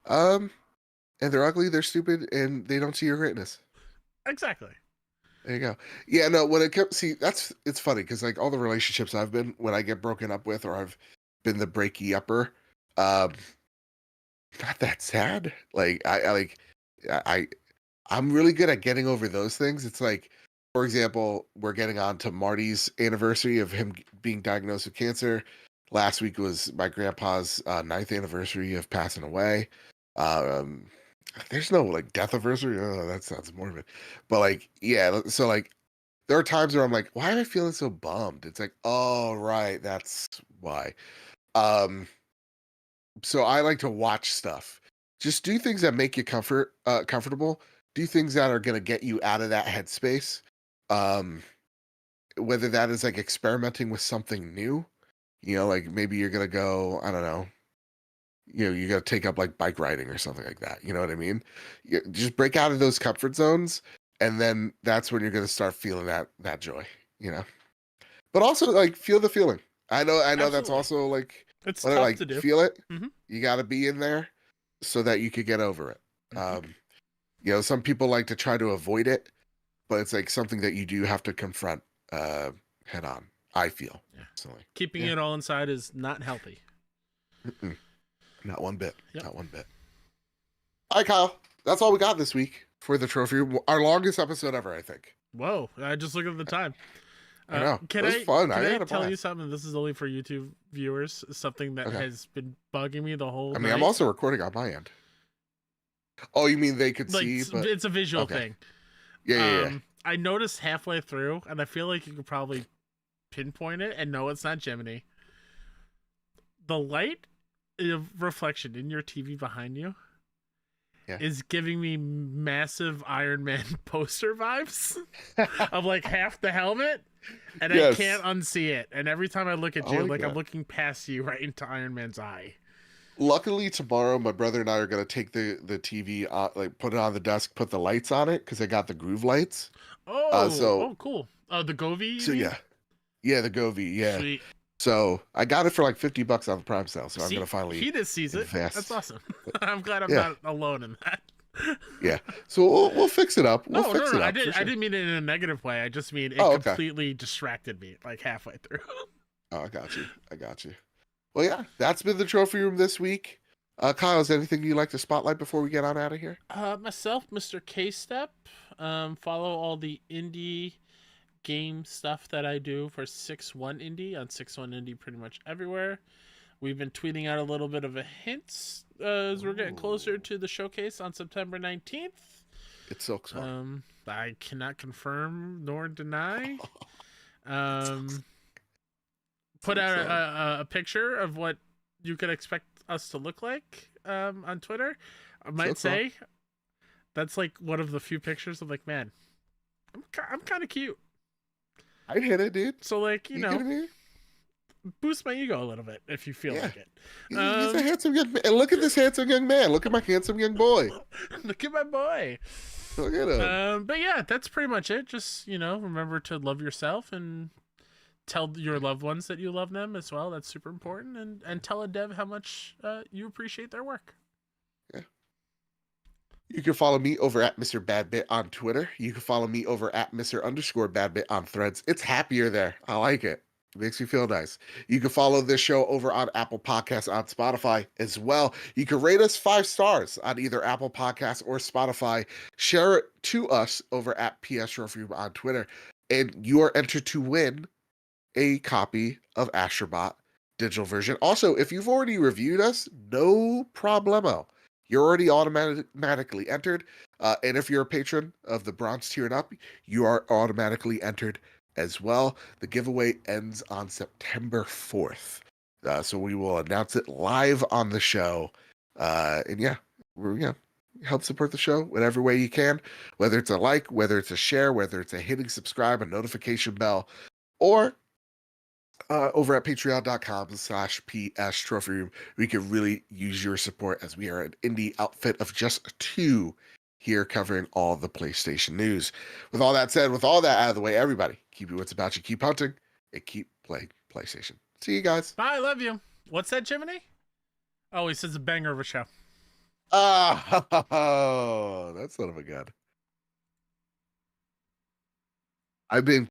Speaker 1: And they're ugly, they're stupid, and they don't see your greatness.
Speaker 2: Exactly.
Speaker 1: There you go. Yeah, no, when it comes, it's funny because like all the relationships I've been, when I get broken up with, or I've been the breaky upper, not that sad. Like I'm really good at getting over those things. It's like, for example, we're getting on to Marty's anniversary of him being diagnosed with cancer. Last week was my grandpa's 9th anniversary of passing away. There's no like death anniversary. Oh, that sounds morbid. But like, yeah. So like, there are times where I'm like, why am I feeling so bummed? It's like, oh right, that's why. So I like to watch stuff. Just do things that make you comfortable. Do things that are gonna get you out of that headspace. Whether that is like experimenting with something new, like maybe you're gonna go, I don't know, you got to take up like bike riding or something like that. You know what I mean? Just break out of those comfort zones, and then that's when you're going to start feeling that joy. But also like feel the feeling. I know. Absolutely. That's also like
Speaker 2: it's tough to do.
Speaker 1: Feel it. Mm-hmm. You got to be in there so that you could get over it. Mm-hmm. Some people like to try to avoid it, but it's like something that you do have to confront head on. I feel.
Speaker 2: Yeah.
Speaker 1: So
Speaker 2: keeping it all inside is not healthy.
Speaker 1: Mm-mm. Not one bit. Yep. Not one bit. All right, Kyle. That's all we got this week for the trophy. Our longest episode ever, I think.
Speaker 2: Whoa! I just looked at the time.
Speaker 1: I know. It was fun.
Speaker 2: Can I tell you something? This is only for YouTube viewers. Something that has been bugging me the whole night.
Speaker 1: I'm also recording on my end. Oh, you mean they could see? But...
Speaker 2: It's a visual thing.
Speaker 1: Yeah.
Speaker 2: I noticed halfway through, and I feel like you could probably pinpoint it. And no, it's not Gemini. The light reflection in your TV behind you is giving me massive Iron Man poster vibes of like half the helmet, and I can't unsee it. And every time I look at you, I'm looking past you right into Iron Man's eye.
Speaker 1: Luckily, tomorrow my brother and I are gonna take the TV, put it on the desk, put the lights on it because I got the groove lights.
Speaker 2: Oh, cool. The Govee.
Speaker 1: So the Govee. Yeah.
Speaker 2: Sweet.
Speaker 1: So I got it for like $50 on the Prime sale. So I'm gonna finally.
Speaker 2: He just sees it. That's awesome. I'm glad I'm not alone in that.
Speaker 1: Yeah. So we'll fix it up. We'll fix it up.
Speaker 2: I didn't mean it in a negative way. I just mean it completely distracted me like halfway through.
Speaker 1: Oh, I got you. Well, yeah, that's been the trophy room this week. Kyle, is there anything you'd like to spotlight before we get on out of here?
Speaker 2: Myself, Mr. K-Step. Follow all the indie game stuff that I do for 6-1 Indie on 6-1 Indie pretty much everywhere. We've been tweeting out a little bit of a hint as we're getting closer to the showcase on September 19th.
Speaker 1: It's so exciting.
Speaker 2: I cannot confirm nor deny. Put out a picture of what you could expect us to look like on Twitter. I might say that's like one of the few pictures of like, man, I'm kind of cute.
Speaker 1: I'd hit it, dude.
Speaker 2: So, like, boost my ego a little bit if you feel like it.
Speaker 1: He's a handsome young man. And look at this handsome young man. Look at my handsome young boy.
Speaker 2: Look at my boy.
Speaker 1: Look at him.
Speaker 2: But yeah, that's pretty much it. Just, remember to love yourself and tell your loved ones that you love them as well. That's super important. And tell a dev how much you appreciate their work.
Speaker 1: Yeah. You can follow me over at Mr. Badbit on Twitter. You can follow me over at Mr._Badbit on Threads. It's happier there. I like it. It makes me feel nice. You can follow this show over on Apple Podcasts, on Spotify as well. You can rate us 5 stars on either Apple Podcasts or Spotify. Share it to us over at PS Trophy Room on Twitter. And you are entered to win a copy of Astrobot digital version. Also, if you've already reviewed us, no problemo. You're already automatically entered. And if you're a patron of the bronze tier and up, you are automatically entered as well. The giveaway ends on September 4th. So we will announce it live on the show. And yeah, help support the show whatever way you can, whether it's a like, whether it's a share, whether it's a hitting subscribe, a notification bell, or over at patreon.com/PS Trophy Room. We could really use your support, as we are an indie outfit of just 2 here covering all the PlayStation news. With all that said, with all that out of the way, everybody, keep it what's about you, keep hunting, and keep playing PlayStation. See you guys.
Speaker 2: Bye, I love you. What's that, Jiminy? Oh, he says a banger of a show.
Speaker 1: Oh, that's son of a gun. I've been